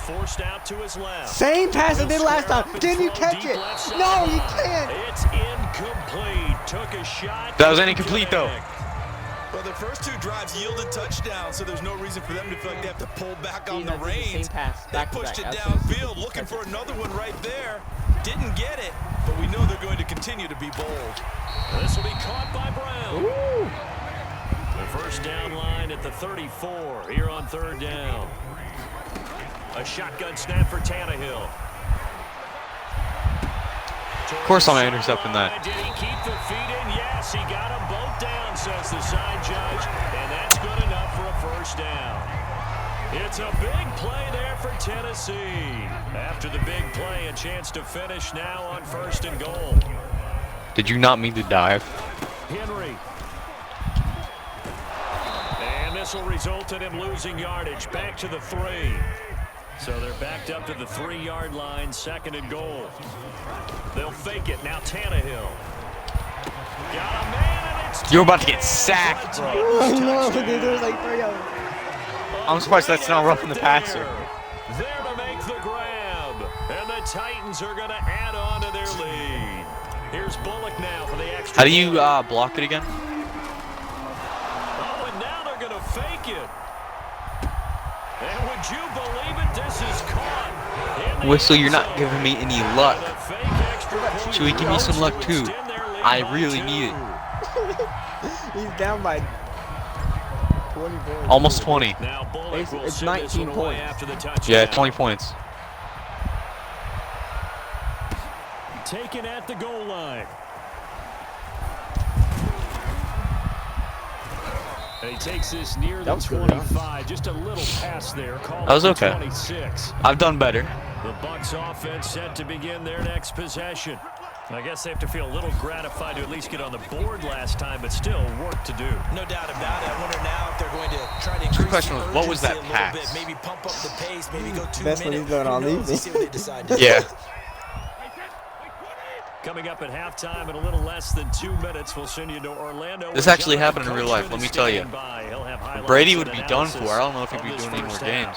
[SPEAKER 3] Forced out to his left.
[SPEAKER 1] Same pass I did last time.
[SPEAKER 3] Square up
[SPEAKER 1] Can you
[SPEAKER 3] and throw
[SPEAKER 1] catch
[SPEAKER 3] deep
[SPEAKER 1] it?
[SPEAKER 3] left side.
[SPEAKER 1] No, you can't.
[SPEAKER 3] It's incomplete. Took a shot.
[SPEAKER 2] That was
[SPEAKER 3] couldn't
[SPEAKER 2] incomplete, though.
[SPEAKER 3] connect.
[SPEAKER 4] Well, their first 2 drives yielded touchdowns, so there's no reason for them to feel like they have to pull back on the reins. They pushed it downfield, looking for another one right there. Didn't get it, but we know they're going to continue to be bold.
[SPEAKER 3] This will be caught by Brown.
[SPEAKER 1] Ooh.
[SPEAKER 3] The first down line at the 34 here on third down. A shotgun snap for Tannehill.
[SPEAKER 2] Of course I'm intercepting that.
[SPEAKER 3] Did he keep the feet in? Yes, he got them both down, says the side judge, and that's good enough for a first down. It's a big play there for Tennessee. After the big play, a chance to finish now on 1st and goal.
[SPEAKER 2] Did you not mean to dive?
[SPEAKER 3] Henry this will result in him losing yardage. Back to the 3. So they're backed up to the 3-yard line, 2nd and goal. They'll fake it. Now Tannehill. Got a man, and it's
[SPEAKER 2] You're about to get sacked, bro.
[SPEAKER 1] I know, dude. There's like 3 of them.
[SPEAKER 2] I'm surprised that's not roughing the passer.
[SPEAKER 3] There to make the grab. And the Titans are going to add on to their lead. Here's Bullock now for the extra.
[SPEAKER 2] How do you block it again?
[SPEAKER 3] Oh, and now they're going to fake it. And would you believe it? This is caught.
[SPEAKER 2] Whistle, you're not giving me any luck. Should we give me some luck too? I really need it.
[SPEAKER 1] He's down by 20 points.
[SPEAKER 2] Almost 20.
[SPEAKER 1] It's 19 points.
[SPEAKER 2] Yeah, 20 points.
[SPEAKER 3] Taken at the goal line. And he takes this near the 25. Just a little pass there.
[SPEAKER 2] That was okay.
[SPEAKER 3] 26.
[SPEAKER 2] I've done better.
[SPEAKER 3] The Bucs offense set to begin their next possession. I guess they have to feel a little gratified to at least get on the board last time, but still work to do.
[SPEAKER 4] No doubt about it. I wonder now if they're going to try to increase
[SPEAKER 2] The question was, what was that
[SPEAKER 4] a little
[SPEAKER 2] pass?
[SPEAKER 4] bit, maybe pump up the pace, maybe go 2
[SPEAKER 1] That's what
[SPEAKER 4] minutes.
[SPEAKER 1] he's doing on
[SPEAKER 4] Who knows?
[SPEAKER 1] these.
[SPEAKER 4] See what they decide to do.
[SPEAKER 2] Yeah.
[SPEAKER 3] Coming up at halftime in a little less than 2 minutes, we'll send you to Orlando.
[SPEAKER 2] This actually happened in real life, let me tell you. Brady would be done for. I don't know if he'd be doing any more games.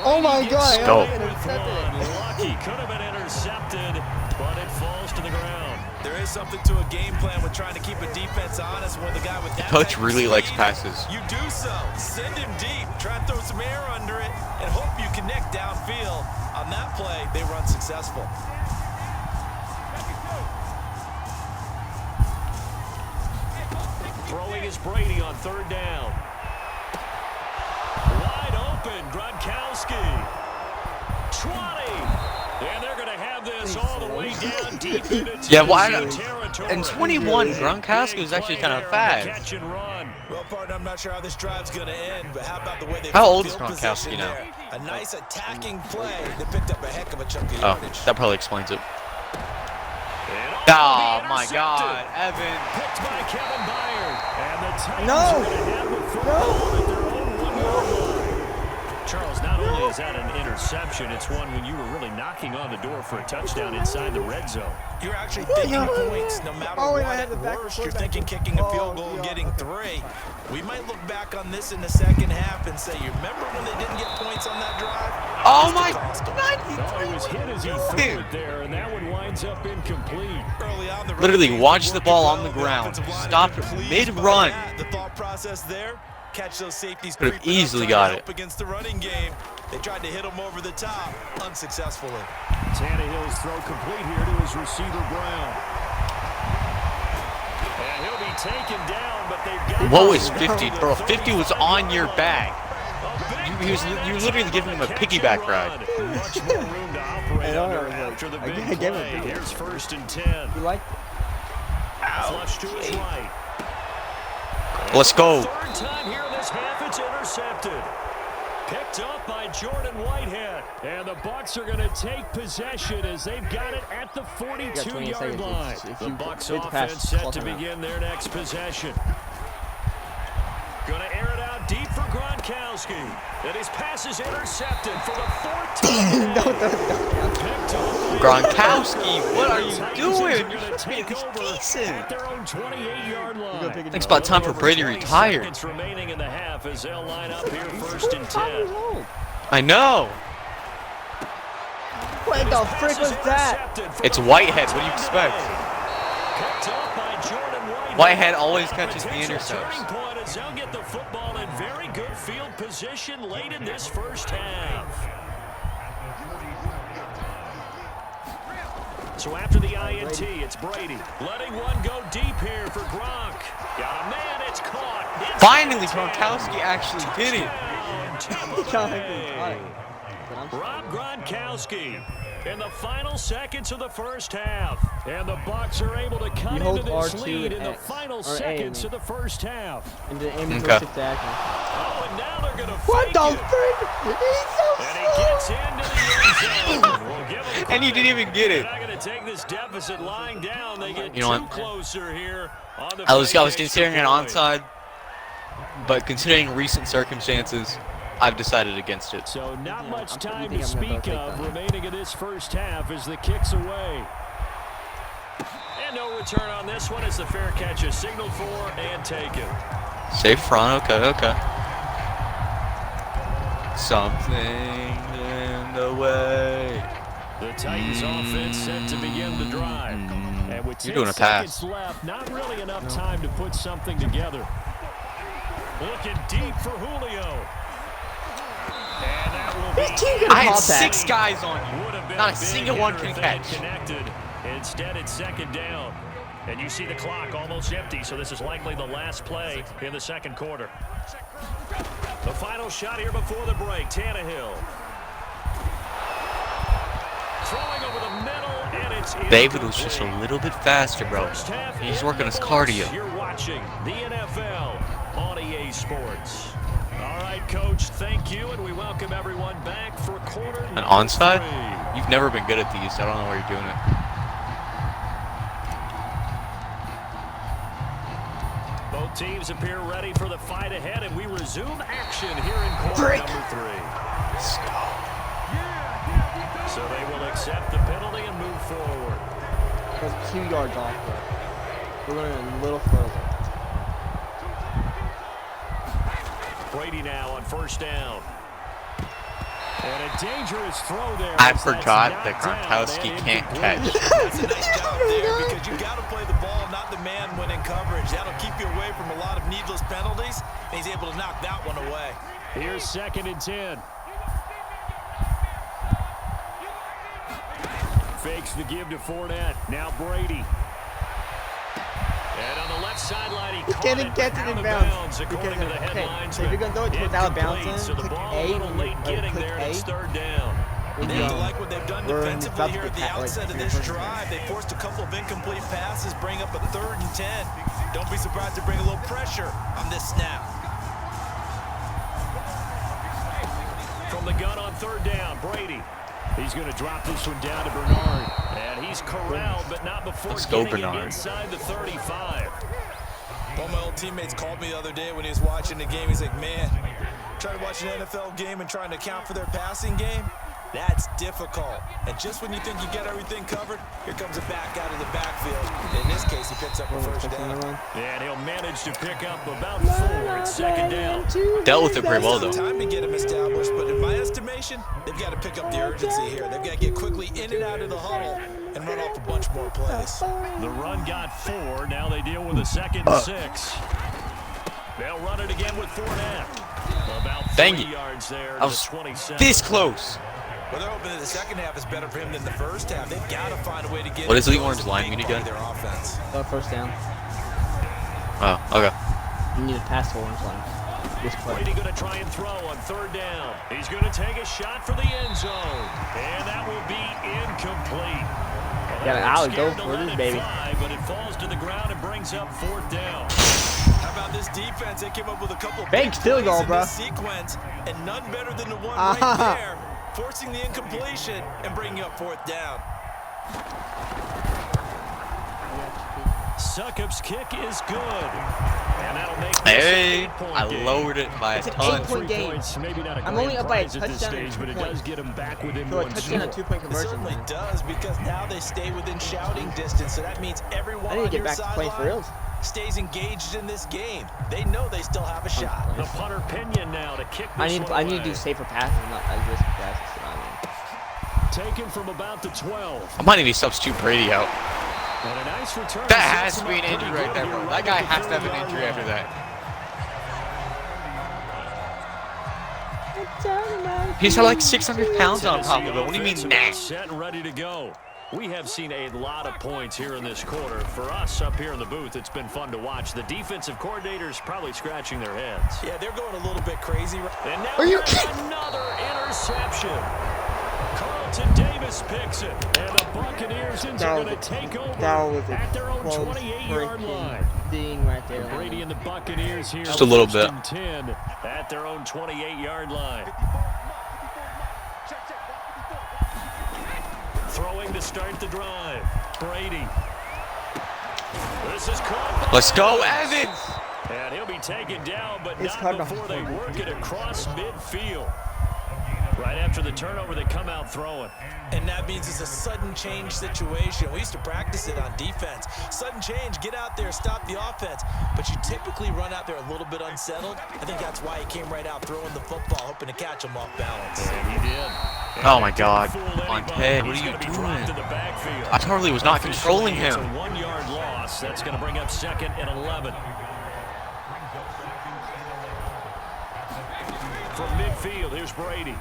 [SPEAKER 1] Oh my God!
[SPEAKER 2] Go.
[SPEAKER 3] Lucky could have been intercepted, but it falls to the ground.
[SPEAKER 4] There is something to a game plan with trying to keep a defense honest when the guy with that
[SPEAKER 2] Coach
[SPEAKER 4] type of
[SPEAKER 2] really
[SPEAKER 4] speed,
[SPEAKER 2] likes passes.
[SPEAKER 4] You do so. Send him deep. Try and throw some air under it and hope you connect downfield. On that play, they run successful.
[SPEAKER 3] Throwing is Brady on 3rd down. Wide open, Gronkowski. 20. And they're going to have this all the way down deep into
[SPEAKER 2] Yeah, why?
[SPEAKER 3] territory.
[SPEAKER 2] And 21, Gronkowski was actually kind of fast.
[SPEAKER 3] Catch and run.
[SPEAKER 4] Well, partner, I'm not sure how this drive's going to end, but how about the way they
[SPEAKER 2] How old is
[SPEAKER 4] field
[SPEAKER 2] Gronkowski
[SPEAKER 4] position
[SPEAKER 2] now?
[SPEAKER 4] there? A nice attacking play that picked up a heck of a chunk of
[SPEAKER 2] Oh,
[SPEAKER 4] yardage.
[SPEAKER 2] that probably explains it.
[SPEAKER 3] And
[SPEAKER 2] Oh
[SPEAKER 3] be
[SPEAKER 2] my
[SPEAKER 3] intercepted.
[SPEAKER 2] God, Evan.
[SPEAKER 3] Picked by Kevin Byard. And the Titans
[SPEAKER 1] No.
[SPEAKER 3] are going to have the football at their own 1-yard line. Charles, not only is that an interception, it's one when you were really knocking on the door for a touchdown inside the red zone.
[SPEAKER 4] You're actually thinking points no matter
[SPEAKER 1] Oh, and I
[SPEAKER 4] what.
[SPEAKER 1] had the
[SPEAKER 4] At
[SPEAKER 1] back
[SPEAKER 4] worst,
[SPEAKER 1] foot
[SPEAKER 4] you're
[SPEAKER 1] back
[SPEAKER 4] thinking
[SPEAKER 1] in.
[SPEAKER 4] kicking a field goal
[SPEAKER 1] Oh,
[SPEAKER 4] and
[SPEAKER 1] yeah.
[SPEAKER 4] getting 3. We might look back on this in the second half and say, you remember when they didn't get points on that drive?
[SPEAKER 2] Oh my
[SPEAKER 3] Oh, he was hit as he threw
[SPEAKER 2] Dude.
[SPEAKER 3] it there, and that one winds up incomplete.
[SPEAKER 4] Early on, the
[SPEAKER 2] Literally,
[SPEAKER 4] run
[SPEAKER 2] watch
[SPEAKER 4] game
[SPEAKER 2] the
[SPEAKER 4] was
[SPEAKER 2] ball
[SPEAKER 4] working
[SPEAKER 2] on the
[SPEAKER 4] well.
[SPEAKER 2] ground.
[SPEAKER 4] offensive line
[SPEAKER 2] Stop
[SPEAKER 4] was
[SPEAKER 2] it
[SPEAKER 4] pleased
[SPEAKER 2] mid-run.
[SPEAKER 4] by that. The thought process there, catch those safeties.
[SPEAKER 2] Could have
[SPEAKER 4] creeping up,
[SPEAKER 2] easily
[SPEAKER 4] trying to
[SPEAKER 2] got
[SPEAKER 4] help
[SPEAKER 2] it.
[SPEAKER 4] against the running game. They tried to hit him over the top, unsuccessfully.
[SPEAKER 3] Tannehill's throw complete here to his receiver, Brown. And he'll be taken down, but they've got
[SPEAKER 2] What was 50, bro? 50 was on your back. You were literally giving him a piggyback ride.
[SPEAKER 3] Much more room to operate
[SPEAKER 1] I know,
[SPEAKER 3] under
[SPEAKER 1] I was like,
[SPEAKER 3] after the
[SPEAKER 1] I
[SPEAKER 3] big
[SPEAKER 1] gave him a
[SPEAKER 3] play.
[SPEAKER 1] big
[SPEAKER 3] Here's 1st and 10.
[SPEAKER 1] You like?
[SPEAKER 3] Flush to his right.
[SPEAKER 2] Let's go.
[SPEAKER 3] Third time here in this half, it's intercepted. Picked up by Jordan Whitehead. And the Bucs are going to take possession as they've got it at the 42-yard line. The Bucs offense set to begin their next possession. Going to air it out deep for Gronkowski. And his pass is intercepted for the 14th.
[SPEAKER 2] Gronkowski, what are you doing?
[SPEAKER 3] You're going to take over
[SPEAKER 2] decent.
[SPEAKER 3] at their own 28-yard line.
[SPEAKER 2] I think it's about time for Brady to retire.
[SPEAKER 3] Seconds remaining in the half as they'll line up here 1st and 10.
[SPEAKER 2] I know.
[SPEAKER 1] What the frick was that?
[SPEAKER 2] It's Whitehead. What do you expect? Whitehead always catches the intercepts.
[SPEAKER 3] Turning point as they'll get the football in very good field position late in this first half. So after the INT, it's Brady letting one go deep here for Gronk. Got a man, it's caught.
[SPEAKER 2] Finally, Gronkowski actually did it.
[SPEAKER 3] Rob Gronkowski in the final seconds of the first half. And the Bucs are able to cut into this lead in the final seconds of the first half.
[SPEAKER 1] And then aim
[SPEAKER 2] Okay.
[SPEAKER 1] shift action.
[SPEAKER 3] Oh, and now they're going to
[SPEAKER 1] What
[SPEAKER 3] fake
[SPEAKER 1] the
[SPEAKER 3] it.
[SPEAKER 1] frick? He's so
[SPEAKER 3] And he gets into the end zone. We'll give him
[SPEAKER 2] And he didn't even get it.
[SPEAKER 3] They're not going to take this deficit lying down. They get
[SPEAKER 2] You know
[SPEAKER 3] too
[SPEAKER 2] what?
[SPEAKER 3] closer here on the
[SPEAKER 2] I was
[SPEAKER 3] fake
[SPEAKER 2] considering an
[SPEAKER 3] extra point.
[SPEAKER 2] onside. but considering recent circumstances, I've decided against it.
[SPEAKER 3] So not much time
[SPEAKER 1] you
[SPEAKER 3] to
[SPEAKER 1] think I'm gonna
[SPEAKER 3] speak
[SPEAKER 1] take
[SPEAKER 3] of
[SPEAKER 1] that?
[SPEAKER 3] remaining in this first half as the kick's away. And no return on this one as the fair catch is signaled for and taken.
[SPEAKER 2] Safe front, okay. Something in the way.
[SPEAKER 3] The Titans offense set to begin the drive. And with 10
[SPEAKER 2] You're doing a
[SPEAKER 3] seconds
[SPEAKER 2] pass.
[SPEAKER 3] left, not really enough time to put something together. Looking deep for Julio. And that will be
[SPEAKER 2] I had 6 guys on you.
[SPEAKER 3] Would have been
[SPEAKER 2] Not a
[SPEAKER 3] big
[SPEAKER 2] single one
[SPEAKER 3] hitter
[SPEAKER 2] can
[SPEAKER 3] if they had
[SPEAKER 2] catch.
[SPEAKER 3] Connected. Instead, it's second down. And you see the clock almost empty, so this is likely the last play in the second quarter. The final shot here before the break, Tannehill. Throwing over the middle, and it's
[SPEAKER 2] David was just a
[SPEAKER 3] incomplete.
[SPEAKER 2] little bit faster, bro.
[SPEAKER 3] First half
[SPEAKER 2] He's
[SPEAKER 3] in
[SPEAKER 2] working
[SPEAKER 3] the
[SPEAKER 2] his
[SPEAKER 3] books.
[SPEAKER 2] cardio.
[SPEAKER 3] You're watching the NFL on EA Sports. All right, Coach, thank you, and we welcome everyone back for quarter
[SPEAKER 2] An
[SPEAKER 3] number
[SPEAKER 2] onside?
[SPEAKER 3] 3.
[SPEAKER 2] You've never been good at these. I don't know where you're doing it.
[SPEAKER 3] Both teams appear ready for the fight ahead, and we resume action here in quarter number 3.
[SPEAKER 2] Let's go.
[SPEAKER 3] So they will accept the penalty and move forward.
[SPEAKER 1] That's 2 yards off there. We're going a little further.
[SPEAKER 3] Brady now on first down. And a dangerous throw there.
[SPEAKER 2] I
[SPEAKER 3] as that's
[SPEAKER 2] forgot
[SPEAKER 3] knocked
[SPEAKER 2] that
[SPEAKER 3] down
[SPEAKER 2] Gronkowski
[SPEAKER 3] and
[SPEAKER 2] can't
[SPEAKER 3] incomplete.
[SPEAKER 2] catch.
[SPEAKER 4] That's a nice job there because you got to play the ball, not the man when in coverage. That'll keep you away from a lot of needless penalties. And he's able to knock that one away.
[SPEAKER 3] Here's 2nd and 10. Fakes the give to Fournette. Now Brady. And on the left sideline, he caught
[SPEAKER 1] Can't
[SPEAKER 3] it
[SPEAKER 1] get it
[SPEAKER 3] out
[SPEAKER 1] in
[SPEAKER 3] of
[SPEAKER 1] bounds.
[SPEAKER 3] bounds, according to the headlines.
[SPEAKER 1] So if you're going to throw it without
[SPEAKER 3] Incomplete,
[SPEAKER 1] bouncing,
[SPEAKER 3] so the
[SPEAKER 1] click
[SPEAKER 3] ball
[SPEAKER 1] A,
[SPEAKER 3] a little late getting
[SPEAKER 1] click
[SPEAKER 3] there, and
[SPEAKER 1] A.
[SPEAKER 3] it's 3rd down.
[SPEAKER 4] They have to like what they've done
[SPEAKER 1] We're
[SPEAKER 4] defensively here at the
[SPEAKER 1] about to
[SPEAKER 4] outset of
[SPEAKER 1] like,
[SPEAKER 4] this drive. They forced a couple of incomplete passes, bring up a 3rd and 10. Don't be surprised to bring a little pressure on this snap.
[SPEAKER 3] From the gun on 3rd down, Brady. He's going to drop this one down to Bernard. And he's corralled, but not before
[SPEAKER 2] Let's go,
[SPEAKER 3] getting it
[SPEAKER 2] Bernard.
[SPEAKER 3] inside the 35.
[SPEAKER 4] One of my old teammates called me the other day when he was watching the game. He's like, man, trying to watch an NFL game and trying to account for their passing game, that's difficult. And just when you think you get everything covered, here comes a back out of the backfield. In this case, he picks up a first down.
[SPEAKER 3] And he'll manage to pick up about 4 at 2nd down.
[SPEAKER 2] Dealt with it pretty well, though.
[SPEAKER 4] Time to get him established, but in my estimation, they've got to pick up the urgency here. They've got to get quickly in and out of the huddle and run off a bunch more plays.
[SPEAKER 3] The run got 4. Now they deal with a 2nd and 6. They'll run it again with Fournette. About 3
[SPEAKER 2] Dang it.
[SPEAKER 3] yards there.
[SPEAKER 2] I was
[SPEAKER 3] to 27.
[SPEAKER 2] this close.
[SPEAKER 4] Well, they're hoping that the second half is better for him than the first half. They've got to find a way to get.
[SPEAKER 2] What is the
[SPEAKER 4] him
[SPEAKER 2] orange
[SPEAKER 4] to
[SPEAKER 2] line
[SPEAKER 4] make
[SPEAKER 2] mean
[SPEAKER 4] part of
[SPEAKER 2] again?
[SPEAKER 4] Their offense.
[SPEAKER 1] First down.
[SPEAKER 2] Oh, okay.
[SPEAKER 1] You need to pass the orange line. This play.
[SPEAKER 3] Brady going to try and throw on 3rd down. He's going to take a shot for the end zone. And that will be incomplete.
[SPEAKER 1] Got an alley, go for this, baby.
[SPEAKER 3] But it falls to the ground and brings up 4th down.
[SPEAKER 4] How about this defense? They came up with a couple
[SPEAKER 1] Big
[SPEAKER 4] big
[SPEAKER 1] field
[SPEAKER 4] plays
[SPEAKER 1] goal,
[SPEAKER 4] in
[SPEAKER 1] bro.
[SPEAKER 4] this sequence, and none better than the one
[SPEAKER 1] Ah.
[SPEAKER 4] right there, forcing the incompletion and bringing up 4th down.
[SPEAKER 3] Succop's kick is good. And that'll make this
[SPEAKER 2] Hey,
[SPEAKER 3] an 8-point
[SPEAKER 2] I
[SPEAKER 3] game.
[SPEAKER 2] lowered it by a
[SPEAKER 1] It's an
[SPEAKER 2] ton.
[SPEAKER 1] 8-point game.
[SPEAKER 3] Points, maybe not a
[SPEAKER 1] I'm
[SPEAKER 3] grand
[SPEAKER 1] only up by a
[SPEAKER 3] prize at this
[SPEAKER 1] touchdown and
[SPEAKER 3] stage, but it
[SPEAKER 1] 2
[SPEAKER 3] does
[SPEAKER 1] points.
[SPEAKER 3] get them back within
[SPEAKER 1] So a
[SPEAKER 3] 1
[SPEAKER 1] touchdown
[SPEAKER 3] score.
[SPEAKER 1] and 2-point
[SPEAKER 4] It
[SPEAKER 1] conversion.
[SPEAKER 4] certainly
[SPEAKER 1] Man.
[SPEAKER 4] does, because now they stay within shouting distance, so that means everyone
[SPEAKER 1] I need to
[SPEAKER 4] on
[SPEAKER 1] get
[SPEAKER 4] your
[SPEAKER 1] back to playing for
[SPEAKER 4] sideline
[SPEAKER 1] reals.
[SPEAKER 4] stays engaged in this game. They know they still have a shot.
[SPEAKER 3] The punter Pinion now to kick this
[SPEAKER 1] I need
[SPEAKER 3] one
[SPEAKER 1] to
[SPEAKER 3] away.
[SPEAKER 1] do safer passes, not as risky passes. So I mean.
[SPEAKER 3] Taken from about the 12.
[SPEAKER 2] I might need to substitute Brady out.
[SPEAKER 3] And a nice return.
[SPEAKER 2] That has
[SPEAKER 3] Sets
[SPEAKER 2] to be
[SPEAKER 3] him
[SPEAKER 2] an
[SPEAKER 3] up pretty
[SPEAKER 2] injury right
[SPEAKER 3] good
[SPEAKER 2] there,
[SPEAKER 3] here,
[SPEAKER 2] bro.
[SPEAKER 3] right
[SPEAKER 2] That guy
[SPEAKER 3] at the
[SPEAKER 2] has to have an
[SPEAKER 3] 30-yard
[SPEAKER 2] injury after
[SPEAKER 3] line.
[SPEAKER 2] that. He's had like 600 pounds on top of it. What do you mean, nah?
[SPEAKER 3] Set and ready to go. We have seen a lot of points here in this quarter. For us up here in the booth, it's been fun to watch. The defensive coordinators probably scratching their heads.
[SPEAKER 4] Yeah, they're going a little bit crazy.
[SPEAKER 3] And now
[SPEAKER 1] Are you
[SPEAKER 3] there's
[SPEAKER 1] kidding?
[SPEAKER 3] another interception. Carlton Davis picks it. And the Buccaneers are going to take over
[SPEAKER 1] That was a
[SPEAKER 3] at their own
[SPEAKER 1] close
[SPEAKER 3] 28-yard line.
[SPEAKER 1] freaking thing right there.
[SPEAKER 3] Brady and the Buccaneers here.
[SPEAKER 2] Just a little
[SPEAKER 3] first
[SPEAKER 2] bit.
[SPEAKER 3] and 10 at their own 28-yard line. Throwing to start the drive. Brady. This is caught by
[SPEAKER 2] Let's go,
[SPEAKER 3] Evans.
[SPEAKER 2] Evans!
[SPEAKER 3] And he'll be taken down, but
[SPEAKER 1] It's
[SPEAKER 3] not
[SPEAKER 1] cut off.
[SPEAKER 3] before they work it across midfield. Right after the turnover, they come out throwing.
[SPEAKER 4] And that means it's a sudden change situation. We used to practice it on defense. Sudden change, get out there, stop the offense. But you typically run out there a little bit unsettled. I think that's why he came right out throwing the football, hoping to catch him off balance.
[SPEAKER 3] And he did. And
[SPEAKER 2] Oh my
[SPEAKER 3] that
[SPEAKER 2] God.
[SPEAKER 3] didn't fool
[SPEAKER 2] On
[SPEAKER 3] anybody.
[SPEAKER 2] Ted, what
[SPEAKER 3] He's
[SPEAKER 2] are you
[SPEAKER 3] gonna be
[SPEAKER 2] doing?
[SPEAKER 3] dropped to the backfield.
[SPEAKER 2] I totally was not controlling
[SPEAKER 3] It's
[SPEAKER 2] him.
[SPEAKER 3] a 1-yard loss. That's going to bring up 2nd and 11. From midfield, here's Brady.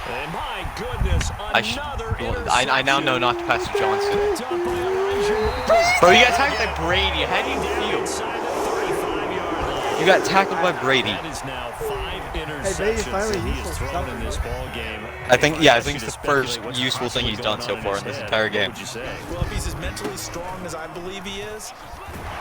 [SPEAKER 3] And my goodness, another interception.
[SPEAKER 2] I now know not to pass to Johnson.
[SPEAKER 3] Picked up by Elijah.
[SPEAKER 2] Bro, you got tackled by Brady. How do you feel?
[SPEAKER 3] Inside the 35-yard line.
[SPEAKER 2] You got tackled by Brady.
[SPEAKER 3] That is now 5 interceptions
[SPEAKER 1] Brady's finally
[SPEAKER 3] that he
[SPEAKER 1] useful
[SPEAKER 3] has
[SPEAKER 1] for
[SPEAKER 3] thrown
[SPEAKER 1] something.
[SPEAKER 3] in this ball game.
[SPEAKER 2] I think
[SPEAKER 3] I
[SPEAKER 2] it's the
[SPEAKER 3] to
[SPEAKER 2] first
[SPEAKER 3] speculate what's
[SPEAKER 2] useful thing he's done so
[SPEAKER 3] possibly
[SPEAKER 2] far
[SPEAKER 3] going
[SPEAKER 2] in this
[SPEAKER 3] on
[SPEAKER 2] entire
[SPEAKER 3] his
[SPEAKER 2] game.
[SPEAKER 3] head. What would you say?
[SPEAKER 4] Well, if he's as mentally strong as I believe he is,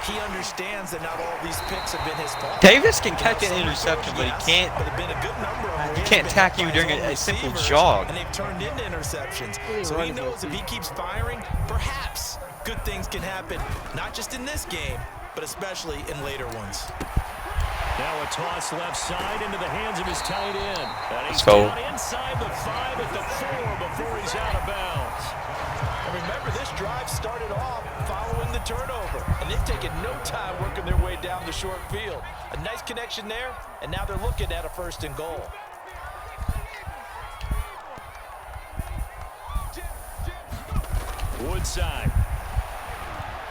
[SPEAKER 4] he understands that not all these picks have been his fault.
[SPEAKER 2] Davis can catch an interception, but he can't.
[SPEAKER 4] But have been a good number of them.
[SPEAKER 2] He can't tackle you during a simple jog.
[SPEAKER 4] And they've turned into interceptions. So he knows if he keeps firing, perhaps good things can happen, not just in this game, but especially in later ones.
[SPEAKER 3] Now a toss left side into the hands of his tight end. And he's
[SPEAKER 2] Let's go.
[SPEAKER 3] down inside the 5 at the 4 before he's out of bounds.
[SPEAKER 4] And remember, this drive started off following the turnover, and they've taken no time working their way down the short field. A nice connection there, and now they're looking at a 1st and goal.
[SPEAKER 3] Woodside.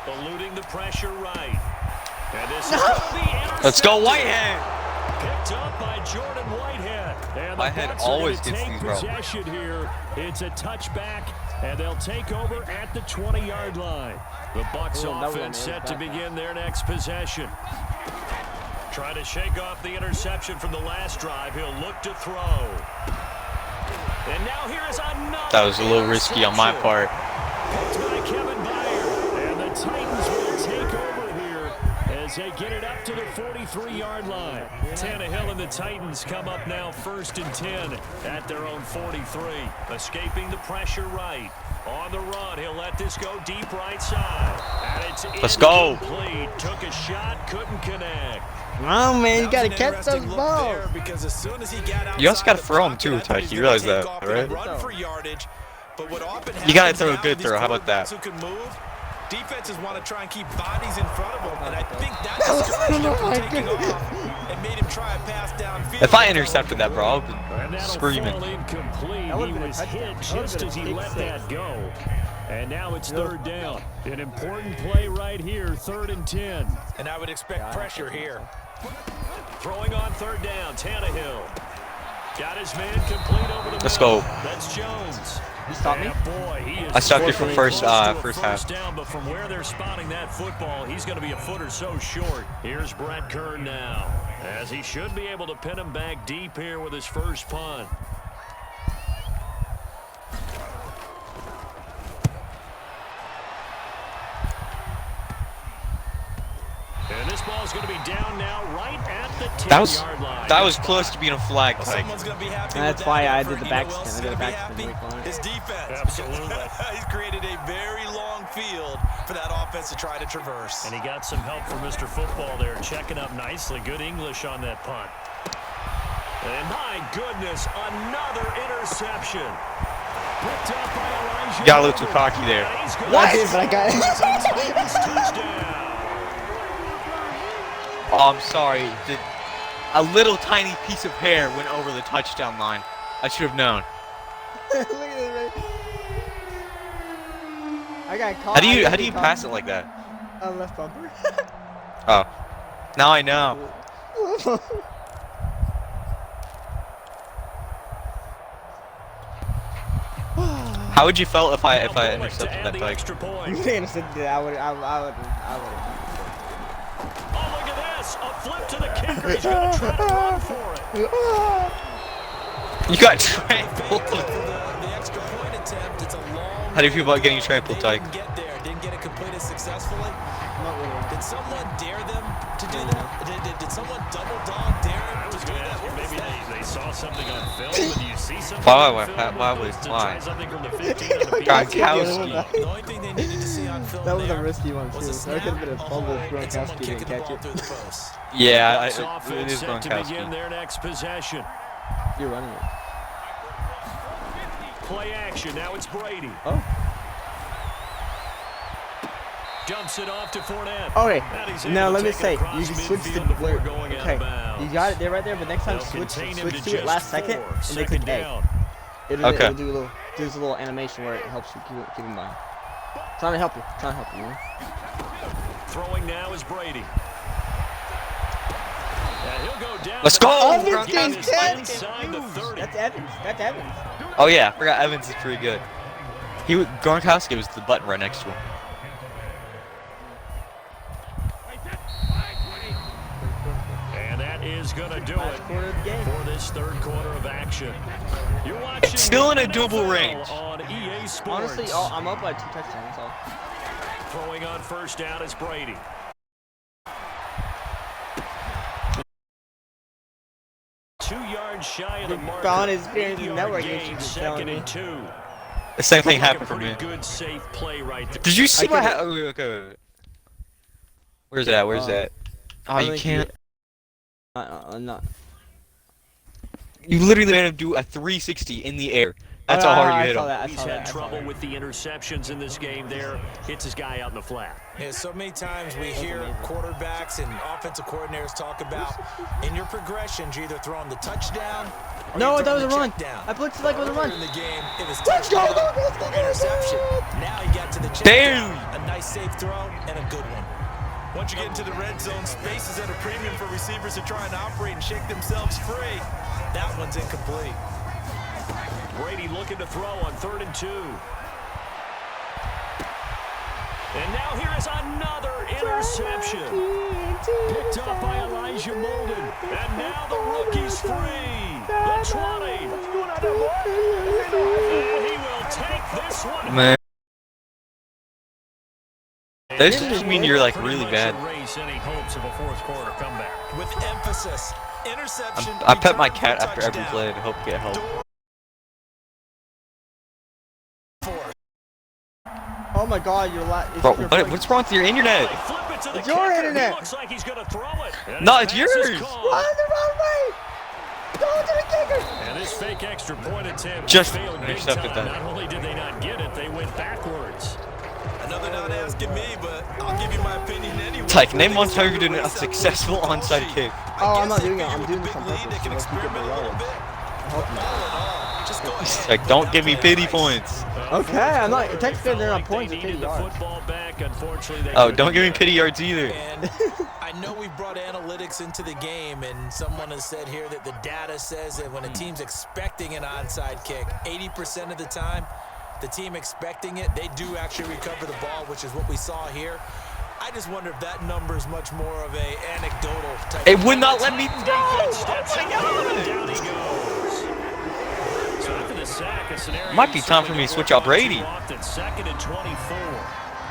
[SPEAKER 3] Eluding the pressure right. And this is going to be intercepted.
[SPEAKER 2] Let's go, Whitehead.
[SPEAKER 3] Picked up by Jordan Whitehead. And the
[SPEAKER 2] Whitehead
[SPEAKER 3] Bucs are
[SPEAKER 2] always
[SPEAKER 3] gonna
[SPEAKER 2] gets
[SPEAKER 3] take
[SPEAKER 2] these, bro.
[SPEAKER 3] possession here. It's a touchback, and they'll take over at the 20-yard line. The Bucs offense set to begin their next possession. Trying to shake off the interception from the last drive. He'll look to throw. And now here is another.
[SPEAKER 2] That was a little risky on my part.
[SPEAKER 3] Picked by Kevin Byard. And the Titans will take over here as they get it up to the 43-yard line. Tannehill and the Titans come up now 1st and 10 at their own 43. Escaping the pressure right. On the run, he'll let this go deep right side. And it's
[SPEAKER 2] Let's go.
[SPEAKER 3] incomplete. Took a shot, couldn't connect.
[SPEAKER 1] Oh man, you gotta
[SPEAKER 4] That was an
[SPEAKER 1] catch those
[SPEAKER 4] interesting look
[SPEAKER 1] balls.
[SPEAKER 4] there, because as soon as he got
[SPEAKER 2] You also
[SPEAKER 4] outside
[SPEAKER 2] gotta
[SPEAKER 4] the
[SPEAKER 2] throw 'em
[SPEAKER 4] pocket,
[SPEAKER 2] too,
[SPEAKER 4] I thought
[SPEAKER 2] Tyke.
[SPEAKER 4] he was
[SPEAKER 2] You
[SPEAKER 4] gonna
[SPEAKER 2] realize
[SPEAKER 4] take
[SPEAKER 2] that,
[SPEAKER 4] off and
[SPEAKER 2] right?
[SPEAKER 4] run for yardage. But what often
[SPEAKER 2] You gotta
[SPEAKER 4] happens
[SPEAKER 2] throw a
[SPEAKER 4] now
[SPEAKER 2] good
[SPEAKER 4] against
[SPEAKER 2] throw. How about that?
[SPEAKER 4] quarterbacks who can move, defenses want to try and keep bodies in front of them, and I think that discouraged him from taking off and made him try a pass downfield.
[SPEAKER 2] If I intercepted that, bro, I would've
[SPEAKER 3] And
[SPEAKER 2] been
[SPEAKER 3] that'll
[SPEAKER 2] screaming.
[SPEAKER 3] fall incomplete.
[SPEAKER 1] That
[SPEAKER 3] He
[SPEAKER 1] would've been a
[SPEAKER 3] was
[SPEAKER 1] touchdown.
[SPEAKER 3] hit
[SPEAKER 1] That would've
[SPEAKER 3] just
[SPEAKER 1] been a
[SPEAKER 3] as he
[SPEAKER 1] pick
[SPEAKER 3] let
[SPEAKER 1] six.
[SPEAKER 3] that go. And now it's 3rd down. An important play right here, 3rd and 10.
[SPEAKER 4] And I would expect pressure here.
[SPEAKER 3] Throwing on 3rd down, Tannehill. Got his man complete over the
[SPEAKER 2] Let's
[SPEAKER 3] middle.
[SPEAKER 2] go.
[SPEAKER 3] That's Jones.
[SPEAKER 1] You stopped me?
[SPEAKER 3] And boy, he is
[SPEAKER 2] I stopped you from
[SPEAKER 3] very
[SPEAKER 2] first
[SPEAKER 3] close to a
[SPEAKER 2] first half.
[SPEAKER 3] down, but from where they're spotting that football, he's going to be a foot or so short. Here's Brett Kern now, as he should be able to pin him back deep here with his first punt. And this ball's going to be down now right at the 10-yard line.
[SPEAKER 2] That was close to being a flag, Tyke.
[SPEAKER 4] Someone's going to be happy
[SPEAKER 1] That's
[SPEAKER 4] with
[SPEAKER 1] why
[SPEAKER 4] that
[SPEAKER 1] I
[SPEAKER 4] effort.
[SPEAKER 1] did the
[SPEAKER 4] You know
[SPEAKER 1] back
[SPEAKER 4] who else
[SPEAKER 1] spin.
[SPEAKER 4] is
[SPEAKER 1] I did the
[SPEAKER 4] gonna be
[SPEAKER 1] back spin
[SPEAKER 4] happy?
[SPEAKER 1] week 1.
[SPEAKER 4] His defense.
[SPEAKER 3] Absolutely.
[SPEAKER 4] He's created a very long field for that offense to try to traverse.
[SPEAKER 3] And he got some help from Mr. Football there, checking up nicely. Good English on that punt. And my goodness, another interception. Picked up by Elijah.
[SPEAKER 2] You got a little too cocky there.
[SPEAKER 3] And he's
[SPEAKER 1] I did, but I got it.
[SPEAKER 3] Titans touchdown.
[SPEAKER 2] Oh, I'm sorry. A little tiny piece of hair went over the touchdown line. I should have known.
[SPEAKER 1] Look at this, man. I got caught.
[SPEAKER 2] How do you pass it like that?
[SPEAKER 1] Left bumper.
[SPEAKER 2] Oh, now I know. How would you felt if I intercepted that,
[SPEAKER 3] the
[SPEAKER 2] Tyke?
[SPEAKER 3] extra point.
[SPEAKER 1] You can't say that. I would.
[SPEAKER 3] Oh, look at this. A flip to the kicker. He's going to try to run for it.
[SPEAKER 2] You got trampled.
[SPEAKER 4] The extra point attempt, it's a long
[SPEAKER 2] How do you feel about getting trampled, Tyke?
[SPEAKER 4] didn't get there, didn't get it completed successfully. Did someone dare them to do that? Did someone double dog dare
[SPEAKER 3] I
[SPEAKER 4] them to
[SPEAKER 3] was
[SPEAKER 4] do
[SPEAKER 3] going to
[SPEAKER 4] that?
[SPEAKER 3] ask you,
[SPEAKER 4] What was
[SPEAKER 3] maybe
[SPEAKER 4] that?
[SPEAKER 3] they saw something on film? Do you see something
[SPEAKER 2] Why
[SPEAKER 3] on
[SPEAKER 2] would
[SPEAKER 3] film?
[SPEAKER 2] why would
[SPEAKER 3] To
[SPEAKER 2] why?
[SPEAKER 3] try something from the 15 on the PK?
[SPEAKER 2] Gronkowski.
[SPEAKER 4] The only thing they needed to see on film
[SPEAKER 1] That was a
[SPEAKER 4] there
[SPEAKER 1] risky one too.
[SPEAKER 4] was a
[SPEAKER 1] That
[SPEAKER 4] snap,
[SPEAKER 1] could have been a
[SPEAKER 4] a
[SPEAKER 1] fumble
[SPEAKER 4] hold,
[SPEAKER 1] if
[SPEAKER 4] and someone
[SPEAKER 1] Gronkowski
[SPEAKER 4] kicking
[SPEAKER 1] didn't
[SPEAKER 4] the
[SPEAKER 1] catch
[SPEAKER 4] ball
[SPEAKER 1] it.
[SPEAKER 4] through the post.
[SPEAKER 2] Yeah,
[SPEAKER 3] Bucks
[SPEAKER 2] it
[SPEAKER 3] offense
[SPEAKER 2] is
[SPEAKER 3] set to begin
[SPEAKER 2] Gronkowski.
[SPEAKER 3] their next possession.
[SPEAKER 1] You're running it.
[SPEAKER 3] Play action. Now it's Brady.
[SPEAKER 1] Oh.
[SPEAKER 3] Jumps it off to Fournette.
[SPEAKER 1] Okay.
[SPEAKER 3] And he's
[SPEAKER 1] Now
[SPEAKER 3] able
[SPEAKER 1] let
[SPEAKER 3] to
[SPEAKER 1] me
[SPEAKER 3] take it
[SPEAKER 1] say,
[SPEAKER 3] across
[SPEAKER 1] you can switch the
[SPEAKER 3] midfield before
[SPEAKER 1] where.
[SPEAKER 3] going out
[SPEAKER 1] Okay.
[SPEAKER 3] of bounds.
[SPEAKER 1] You got it there right there, but next time
[SPEAKER 3] They'll
[SPEAKER 1] switch
[SPEAKER 3] contain him
[SPEAKER 1] to
[SPEAKER 3] to
[SPEAKER 1] it last
[SPEAKER 3] just
[SPEAKER 1] second
[SPEAKER 3] four.
[SPEAKER 1] and they
[SPEAKER 3] Second
[SPEAKER 1] click A.
[SPEAKER 3] down.
[SPEAKER 1] It'll
[SPEAKER 2] Okay.
[SPEAKER 1] do a little animation where it helps you keep in mind. Trying to help you. You know?
[SPEAKER 3] Throwing now is Brady. And he'll go down.
[SPEAKER 2] Let's go!
[SPEAKER 1] Evans getting
[SPEAKER 3] Inside
[SPEAKER 1] catch.
[SPEAKER 3] the 30.
[SPEAKER 1] That's Evans. That's Evans.
[SPEAKER 2] Oh yeah, I forgot Evans is pretty good. Gronkowski was the button right next to him.
[SPEAKER 3] And that is going to do
[SPEAKER 1] Last
[SPEAKER 3] it
[SPEAKER 1] quarter of the game.
[SPEAKER 3] for this third quarter of action. You're watching
[SPEAKER 2] Still in a
[SPEAKER 3] NFL
[SPEAKER 2] double range.
[SPEAKER 3] on EA Sports.
[SPEAKER 1] Honestly, I'm up by 2 touchdowns. So.
[SPEAKER 3] Throwing on first down is Brady. Two yards shy of the marker.
[SPEAKER 1] Gone experience in
[SPEAKER 3] 8-yard
[SPEAKER 1] network
[SPEAKER 3] gain,
[SPEAKER 1] issues, you're
[SPEAKER 3] second
[SPEAKER 1] telling
[SPEAKER 3] and 2.
[SPEAKER 2] The same thing
[SPEAKER 3] Like a
[SPEAKER 2] happened for
[SPEAKER 3] pretty
[SPEAKER 2] me.
[SPEAKER 3] good, safe play right there.
[SPEAKER 2] Did you see
[SPEAKER 1] I
[SPEAKER 2] what
[SPEAKER 1] could've-
[SPEAKER 2] happened? Okay. Where's that? Where's that? Oh, you can't.
[SPEAKER 1] I'm not.
[SPEAKER 2] You literally made him do a 360 in the air. That's how hard you hit him.
[SPEAKER 3] He's had trouble with the interceptions in this game there. Hits his guy out in the flat.
[SPEAKER 4] Yeah, so many times we hear quarterbacks and offensive coordinators talk about in your progressions, you're either throwing the touchdown or
[SPEAKER 1] No,
[SPEAKER 4] you're
[SPEAKER 1] that was a
[SPEAKER 4] throwing
[SPEAKER 1] run.
[SPEAKER 4] the check down.
[SPEAKER 1] I blitzed like it was a run.
[SPEAKER 4] Earlier in the game, it was
[SPEAKER 1] Let's go,
[SPEAKER 4] touchdown
[SPEAKER 1] let's go,
[SPEAKER 4] or
[SPEAKER 1] let's go.
[SPEAKER 4] interception. Now he got to the check
[SPEAKER 2] Damn.
[SPEAKER 4] down, a nice safe throw and a good one.
[SPEAKER 6] Once you get into the red zone, space is at a premium for receivers to try and operate and shake themselves free.
[SPEAKER 4] That one's incomplete.
[SPEAKER 3] Brady looking to throw on 3rd and 2. And now here is another interception. Picked up by Elijah Molden. And now the rookie's free. The 20. And he will take this one.
[SPEAKER 2] Man. This just mean you're like
[SPEAKER 3] Pretty
[SPEAKER 2] really
[SPEAKER 3] much
[SPEAKER 2] bad.
[SPEAKER 3] erase any hopes of a fourth quarter comeback.
[SPEAKER 6] With emphasis, interception.
[SPEAKER 2] I pet my
[SPEAKER 6] return
[SPEAKER 2] cat
[SPEAKER 6] for
[SPEAKER 2] after every
[SPEAKER 6] touchdown.
[SPEAKER 2] play to help get help.
[SPEAKER 1] Oh my God,
[SPEAKER 2] Bro, what's wrong with your internet?
[SPEAKER 3] They flip it to the
[SPEAKER 1] It's your
[SPEAKER 3] kicker.
[SPEAKER 1] internet.
[SPEAKER 3] He looks like he's going to throw it. And
[SPEAKER 2] No,
[SPEAKER 3] his
[SPEAKER 2] it's
[SPEAKER 3] pass is
[SPEAKER 2] yours.
[SPEAKER 3] caught.
[SPEAKER 1] Run the wrong way. Go to the kicker.
[SPEAKER 3] And this fake extra point attempt
[SPEAKER 2] Just
[SPEAKER 3] failed big
[SPEAKER 2] intercepted
[SPEAKER 3] time.
[SPEAKER 2] that.
[SPEAKER 3] Not only did they not get it, they went backwards.
[SPEAKER 6] Another not asking me, but I'll give you my opinion anyway.
[SPEAKER 2] Like, name one time you did a successful onside kick.
[SPEAKER 1] Oh, I'm not doing it. I'm doing this on purpose.
[SPEAKER 6] They can
[SPEAKER 1] So I can get
[SPEAKER 6] experiment
[SPEAKER 1] the
[SPEAKER 6] a little
[SPEAKER 1] yards.
[SPEAKER 6] bit.
[SPEAKER 1] I hope not.
[SPEAKER 6] Just go
[SPEAKER 2] It's
[SPEAKER 6] ahead.
[SPEAKER 2] like, don't give me pity points.
[SPEAKER 1] Okay, I'm not. Technically, they're not
[SPEAKER 3] Like
[SPEAKER 1] points.
[SPEAKER 3] they
[SPEAKER 1] They're 50
[SPEAKER 3] needed the
[SPEAKER 1] yards.
[SPEAKER 3] football back. Unfortunately, they
[SPEAKER 2] Oh,
[SPEAKER 3] couldn't
[SPEAKER 2] don't give me
[SPEAKER 3] get it.
[SPEAKER 2] pity yards either.
[SPEAKER 4] And I know we brought analytics into the game, and someone has said here that the data says that when a team's expecting an onside kick, 80% of the time, the team expecting it, they do actually recover the ball, which is what we saw here. I just wonder if that number is much more of a anecdotal type.
[SPEAKER 2] It would not let me throw.
[SPEAKER 3] Defense
[SPEAKER 2] Oh
[SPEAKER 3] steps
[SPEAKER 2] my
[SPEAKER 3] in,
[SPEAKER 2] God.
[SPEAKER 3] and down he goes. So after the sack, a scenario
[SPEAKER 2] Might be
[SPEAKER 3] you
[SPEAKER 2] time
[SPEAKER 3] saw
[SPEAKER 2] for me to
[SPEAKER 3] they
[SPEAKER 2] switch
[SPEAKER 3] go
[SPEAKER 2] out Brady.
[SPEAKER 3] off at 2nd and 24.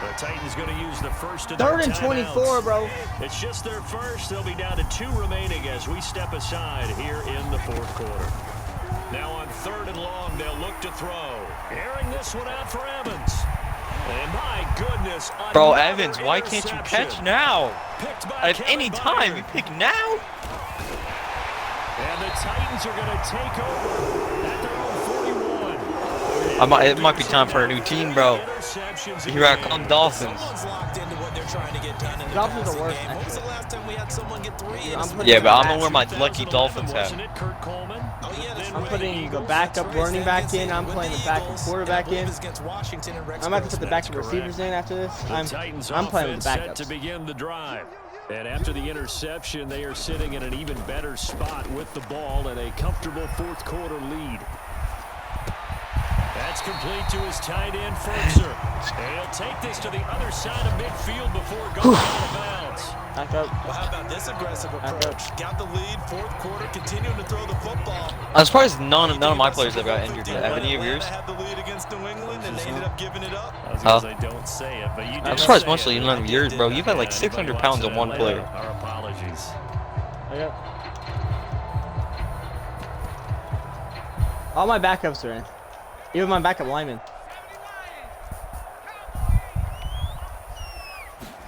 [SPEAKER 3] The Titans going to use the first of
[SPEAKER 1] 3rd
[SPEAKER 3] their
[SPEAKER 1] and 24,
[SPEAKER 3] timeouts.
[SPEAKER 1] bro.
[SPEAKER 3] It's just their first. They'll be down to 2 remaining as we step aside here in the 4th quarter. Now on 3rd and long, they'll look to throw. Airing this one out for Evans. And my goodness,
[SPEAKER 2] Bro,
[SPEAKER 3] another
[SPEAKER 2] Evans, why can't you
[SPEAKER 3] interception.
[SPEAKER 2] catch now?
[SPEAKER 3] Picked by
[SPEAKER 2] At
[SPEAKER 3] Kevin
[SPEAKER 2] any
[SPEAKER 3] Byard.
[SPEAKER 2] time, you pick now?
[SPEAKER 3] And the Titans are going to take over at their own 41.
[SPEAKER 2] It might be time for a new team, bro. Here I come, Dolphins.
[SPEAKER 4] Someone's locked into what they're trying to get done in the
[SPEAKER 1] Dolphins are
[SPEAKER 4] passing
[SPEAKER 1] worse,
[SPEAKER 4] game. When was the
[SPEAKER 1] actually.
[SPEAKER 4] last time we had someone get 3
[SPEAKER 1] I'm
[SPEAKER 4] in?
[SPEAKER 1] putting
[SPEAKER 2] Yeah,
[SPEAKER 1] the
[SPEAKER 2] but I'm
[SPEAKER 1] back-
[SPEAKER 2] gonna wear my lucky Dolphins
[SPEAKER 3] Wasn't
[SPEAKER 2] hat.
[SPEAKER 3] it, Kurt Coleman?
[SPEAKER 4] Oh, yeah, that's
[SPEAKER 3] Then
[SPEAKER 1] I'm
[SPEAKER 3] with
[SPEAKER 1] putting
[SPEAKER 3] the
[SPEAKER 1] the
[SPEAKER 3] Eagles,
[SPEAKER 1] backup running back in. I'm playing the backup quarterback in.
[SPEAKER 4] Against Washington and Rex
[SPEAKER 1] I'm about to put the
[SPEAKER 3] That's
[SPEAKER 1] backup receivers in after this.
[SPEAKER 3] The Titans
[SPEAKER 1] I'm playing with the
[SPEAKER 3] offense set to
[SPEAKER 1] backups.
[SPEAKER 3] begin the drive. And after the interception, they are sitting in an even better spot with the ball and a comfortable 4th quarter lead. That's complete to his tight end, Ferguson. And he'll take this to the other side of midfield before going out of bounds.
[SPEAKER 1] Back up.
[SPEAKER 6] Well, how about this aggressive approach? Got the lead, 4th quarter, continuing to throw the football.
[SPEAKER 2] I'm surprised none of my players have got injured yet. Have any of yours?
[SPEAKER 6] Atlanta had the lead against New England, and they ended up giving it up.
[SPEAKER 3] I was going to say, don't say it, but you did.
[SPEAKER 2] I'm surprised
[SPEAKER 3] say
[SPEAKER 2] mostly
[SPEAKER 3] it.
[SPEAKER 2] none of yours, bro. You've had like
[SPEAKER 3] Yeah,
[SPEAKER 2] 600
[SPEAKER 3] anybody
[SPEAKER 2] pounds on
[SPEAKER 3] watching
[SPEAKER 2] one
[SPEAKER 3] Atlanta,
[SPEAKER 2] player.
[SPEAKER 3] Our apologies.
[SPEAKER 1] Back up. All my backups are in. Even my backup lineman.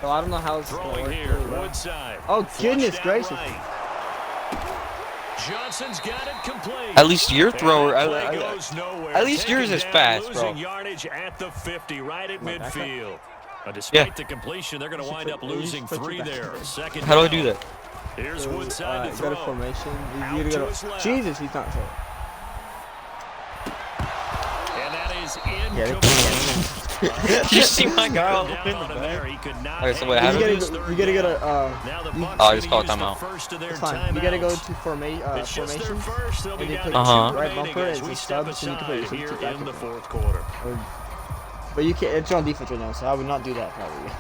[SPEAKER 1] So I don't know how it's going to work.
[SPEAKER 3] Here, Woodside.
[SPEAKER 1] Oh, goodness gracious.
[SPEAKER 3] Right. Johnson's got it complete.
[SPEAKER 2] At least your thrower,
[SPEAKER 3] At
[SPEAKER 2] least yours is fast, bro.
[SPEAKER 3] Yardage at the 50, right at
[SPEAKER 1] My
[SPEAKER 3] midfield. Despite the completion, they're going to wind up losing 3 there. Second.
[SPEAKER 2] How do I do that?
[SPEAKER 3] Here's Woodside to
[SPEAKER 1] Go to
[SPEAKER 3] throw.
[SPEAKER 1] formation.
[SPEAKER 3] Out
[SPEAKER 1] You gotta
[SPEAKER 3] to
[SPEAKER 1] go
[SPEAKER 3] his left.
[SPEAKER 1] Jesus, he's not short.
[SPEAKER 3] And that is
[SPEAKER 1] Get it?
[SPEAKER 3] incomplete.
[SPEAKER 2] You see my guy all
[SPEAKER 3] Down
[SPEAKER 2] up in the
[SPEAKER 3] on him
[SPEAKER 2] back?
[SPEAKER 3] there. He could not
[SPEAKER 2] Okay, so wait,
[SPEAKER 3] hang
[SPEAKER 2] how
[SPEAKER 1] You
[SPEAKER 2] do
[SPEAKER 3] on
[SPEAKER 2] we
[SPEAKER 3] this
[SPEAKER 1] gotta,
[SPEAKER 3] third
[SPEAKER 1] you gotta go
[SPEAKER 3] down.
[SPEAKER 1] to,
[SPEAKER 3] Now the
[SPEAKER 1] you-
[SPEAKER 3] Bucs
[SPEAKER 2] Oh, I just
[SPEAKER 3] gonna
[SPEAKER 2] called
[SPEAKER 3] use the
[SPEAKER 2] timeout.
[SPEAKER 3] first of their
[SPEAKER 1] it's fine. You gotta go
[SPEAKER 3] timeouts.
[SPEAKER 1] to
[SPEAKER 3] It's just their
[SPEAKER 1] formations.
[SPEAKER 3] first. They'll be
[SPEAKER 1] and you
[SPEAKER 3] down
[SPEAKER 1] click
[SPEAKER 3] to
[SPEAKER 2] Uh-huh.
[SPEAKER 3] two
[SPEAKER 1] right
[SPEAKER 3] remaining
[SPEAKER 1] bumper
[SPEAKER 3] as
[SPEAKER 1] and
[SPEAKER 3] we
[SPEAKER 1] it's
[SPEAKER 3] step
[SPEAKER 1] subs and you can put
[SPEAKER 3] aside
[SPEAKER 1] your
[SPEAKER 3] here
[SPEAKER 1] substitute
[SPEAKER 3] in the
[SPEAKER 1] back
[SPEAKER 3] fourth quarter.
[SPEAKER 1] But you can't. It's on defense right now, so I would not do that probably.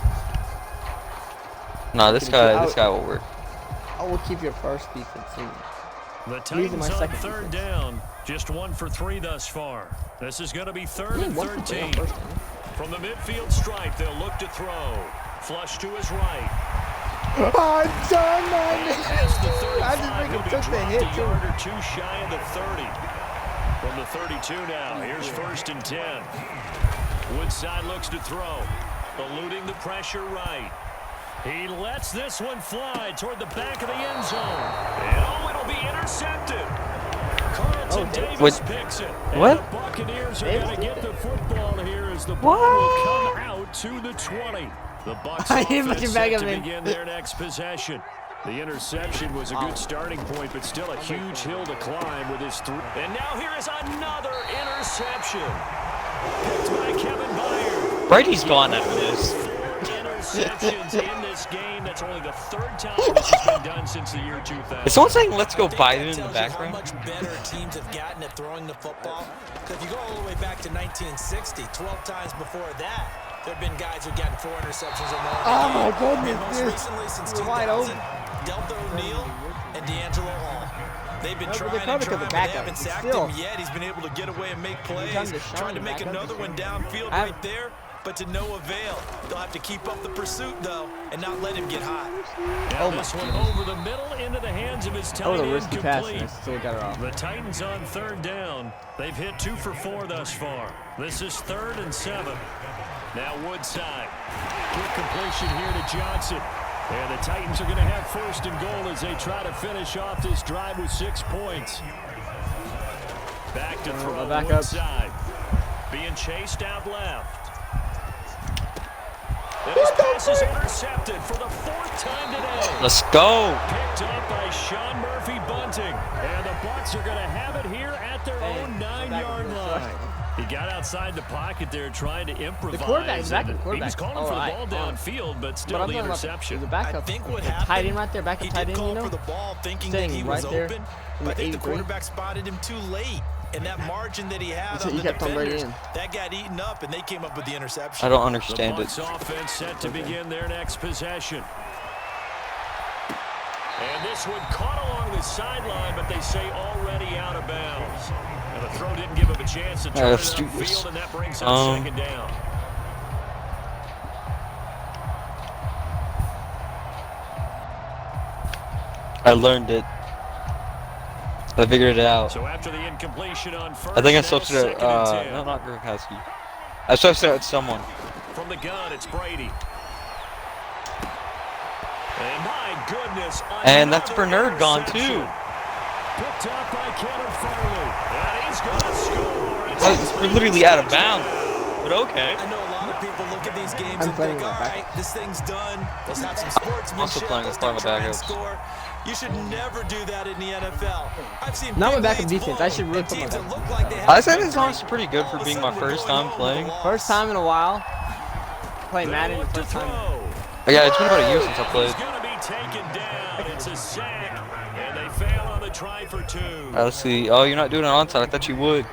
[SPEAKER 2] No, this guy will work.
[SPEAKER 1] I will keep your first defense team.
[SPEAKER 3] The
[SPEAKER 1] These are
[SPEAKER 3] Titans
[SPEAKER 1] my
[SPEAKER 3] on
[SPEAKER 1] second
[SPEAKER 3] third
[SPEAKER 1] defense.
[SPEAKER 3] down. Just 1 for 3 thus far. This is going to be third and 13. From the midfield stripe, they'll look to throw. Flush to his right.
[SPEAKER 1] I'm done, man.
[SPEAKER 3] Past the 35,
[SPEAKER 1] I just
[SPEAKER 3] he'll
[SPEAKER 1] freaking
[SPEAKER 3] be
[SPEAKER 1] took the
[SPEAKER 3] dropped
[SPEAKER 1] hit,
[SPEAKER 3] a
[SPEAKER 1] too.
[SPEAKER 3] yard or 2 shy of the 30. From the 32 now, here's first and 10. Woodside looks to throw. Eluding the pressure right. He lets this one fly toward the back of the end zone. And it'll be intercepted. Carlton Davis picks it. And
[SPEAKER 2] What?
[SPEAKER 3] the Buccaneers are going to get the football here as the ball will come out to the 20. The Bucs
[SPEAKER 1] I didn't
[SPEAKER 3] offense
[SPEAKER 1] put your
[SPEAKER 3] set
[SPEAKER 1] bag
[SPEAKER 3] to
[SPEAKER 1] up in.
[SPEAKER 3] begin their next possession. The interception was a good starting point, but still a huge hill to climb with his 3. And now here is another interception. Picked by Kevin Byard.
[SPEAKER 2] Brady's gone after this.
[SPEAKER 3] Interceptions in this game. That's only the 3rd time this has been done since the year 2000.
[SPEAKER 2] Is someone saying let's go
[SPEAKER 4] I think
[SPEAKER 2] Biden
[SPEAKER 4] that
[SPEAKER 2] in the
[SPEAKER 4] tells you
[SPEAKER 2] background?
[SPEAKER 4] How much better teams have gotten at throwing the football. If you go all the way back to 1960, 12 times before that, there have been guys who've gotten 4 interceptions or more.
[SPEAKER 1] Oh my
[SPEAKER 4] And
[SPEAKER 1] goodness,
[SPEAKER 4] most
[SPEAKER 1] dude.
[SPEAKER 4] recently, since
[SPEAKER 1] You're wide
[SPEAKER 4] 2000,
[SPEAKER 1] open.
[SPEAKER 4] Delta O'Neal and D'Angelo Hall. They've been
[SPEAKER 1] No, but
[SPEAKER 4] trying
[SPEAKER 1] they
[SPEAKER 4] and
[SPEAKER 1] probably
[SPEAKER 4] trying,
[SPEAKER 1] could
[SPEAKER 4] but
[SPEAKER 1] have
[SPEAKER 4] they
[SPEAKER 1] back
[SPEAKER 4] haven't
[SPEAKER 1] up,
[SPEAKER 4] sacked
[SPEAKER 1] but still.
[SPEAKER 4] him yet. He's been able to get away and make plays.
[SPEAKER 1] time to shine
[SPEAKER 4] Trying to
[SPEAKER 1] the
[SPEAKER 4] make
[SPEAKER 1] back up
[SPEAKER 4] another
[SPEAKER 1] is
[SPEAKER 4] one downfield
[SPEAKER 1] I-
[SPEAKER 4] right there, but to no avail. They'll have to keep up the pursuit, though, and not let him get hot.
[SPEAKER 3] Now this one over the middle into the hands of his tight
[SPEAKER 1] That was a
[SPEAKER 3] end
[SPEAKER 1] risky pass, and I
[SPEAKER 3] complete.
[SPEAKER 1] still got it off.
[SPEAKER 3] The Titans on 3rd down. They've hit 2 for 4 thus far. This is 3rd and 7. Now Woodside. Quick completion here to Johnson. And the Titans are going to have 1st and goal as they try to finish off this drive with 6 points. Back to throw
[SPEAKER 1] back up.
[SPEAKER 3] Woodside. Being chased out left. And his pass is intercepted for the 4th time today.
[SPEAKER 2] Let's go.
[SPEAKER 3] Picked up by Sean Murphy Bunting. And the Bucs are going to have it here at their own 9-yard line. He got outside the pocket there trying to improvise.
[SPEAKER 1] quarterback's back,
[SPEAKER 3] and
[SPEAKER 1] the
[SPEAKER 3] he was
[SPEAKER 1] quarterback.
[SPEAKER 3] calling for the ball downfield, but
[SPEAKER 1] But
[SPEAKER 3] still
[SPEAKER 1] I'm
[SPEAKER 3] the
[SPEAKER 1] talking about
[SPEAKER 3] interception.
[SPEAKER 1] the backup.
[SPEAKER 4] I think what
[SPEAKER 1] the
[SPEAKER 4] happened,
[SPEAKER 1] tight end right there, back
[SPEAKER 4] he
[SPEAKER 1] to tight
[SPEAKER 4] did
[SPEAKER 1] end,
[SPEAKER 4] call
[SPEAKER 1] you know?
[SPEAKER 4] for the ball thinking that
[SPEAKER 1] Sitting
[SPEAKER 4] he
[SPEAKER 1] right
[SPEAKER 4] was
[SPEAKER 1] there
[SPEAKER 4] open,
[SPEAKER 1] in
[SPEAKER 4] but I
[SPEAKER 1] the
[SPEAKER 4] think the
[SPEAKER 1] 8-3.
[SPEAKER 4] quarterback spotted him too late. And that margin that he had
[SPEAKER 1] So
[SPEAKER 4] on
[SPEAKER 1] he
[SPEAKER 4] the
[SPEAKER 1] kept on right
[SPEAKER 4] defenders,
[SPEAKER 1] in.
[SPEAKER 4] that got eaten up, and they came up with the interception.
[SPEAKER 2] I don't
[SPEAKER 3] The
[SPEAKER 2] understand it.
[SPEAKER 3] Bucs offense set to begin their next possession. And this one caught along the sideline, but they say already out of bounds. And the throw didn't give him a chance to turn it
[SPEAKER 2] let's do this.
[SPEAKER 3] upfield, and that brings up 2nd down.
[SPEAKER 2] I learned it. I figured it out.
[SPEAKER 3] So after the incompletion on 1st,
[SPEAKER 2] I think I
[SPEAKER 3] now
[SPEAKER 2] supposed to.
[SPEAKER 3] 2nd and 10.
[SPEAKER 2] No, not Gronkowski. I supposed to someone.
[SPEAKER 3] From the gun, it's Brady. And my goodness.
[SPEAKER 2] And that's
[SPEAKER 3] another
[SPEAKER 2] Bernard gone
[SPEAKER 3] interception.
[SPEAKER 2] too.
[SPEAKER 3] Picked up by Kevin Farley. And he's going to score.
[SPEAKER 2] We're literally out of bounds. But okay.
[SPEAKER 4] I know a lot of people look at these games
[SPEAKER 1] I'm
[SPEAKER 4] and
[SPEAKER 1] playing
[SPEAKER 4] think, all
[SPEAKER 1] with my
[SPEAKER 4] right, this thing's done. Let's have some sportsmanship.
[SPEAKER 2] playing
[SPEAKER 4] Let's
[SPEAKER 2] with
[SPEAKER 4] not try and
[SPEAKER 2] backups.
[SPEAKER 4] score. You should never do that in the NFL. I've seen
[SPEAKER 1] Not
[SPEAKER 4] big
[SPEAKER 1] my backup
[SPEAKER 4] leads
[SPEAKER 1] defense. I
[SPEAKER 4] blown,
[SPEAKER 1] should really
[SPEAKER 4] and
[SPEAKER 1] put my
[SPEAKER 4] teams that
[SPEAKER 1] backup.
[SPEAKER 4] look like they have
[SPEAKER 2] I think
[SPEAKER 4] victory,
[SPEAKER 2] this honestly pretty good
[SPEAKER 4] all
[SPEAKER 2] for
[SPEAKER 4] of a
[SPEAKER 2] being my
[SPEAKER 4] sudden we're
[SPEAKER 2] first
[SPEAKER 4] going
[SPEAKER 2] time
[SPEAKER 4] home
[SPEAKER 2] playing.
[SPEAKER 4] with a loss.
[SPEAKER 1] First time in a while. Playing
[SPEAKER 3] They
[SPEAKER 1] Madden
[SPEAKER 3] look to
[SPEAKER 1] first time.
[SPEAKER 3] throw.
[SPEAKER 2] Yeah, it's been about a year since I played.
[SPEAKER 3] He's going to be taken down. It's a sack. And they fail on the try for 2.
[SPEAKER 2] Let's see. Oh, you're not doing it onside. I thought you would.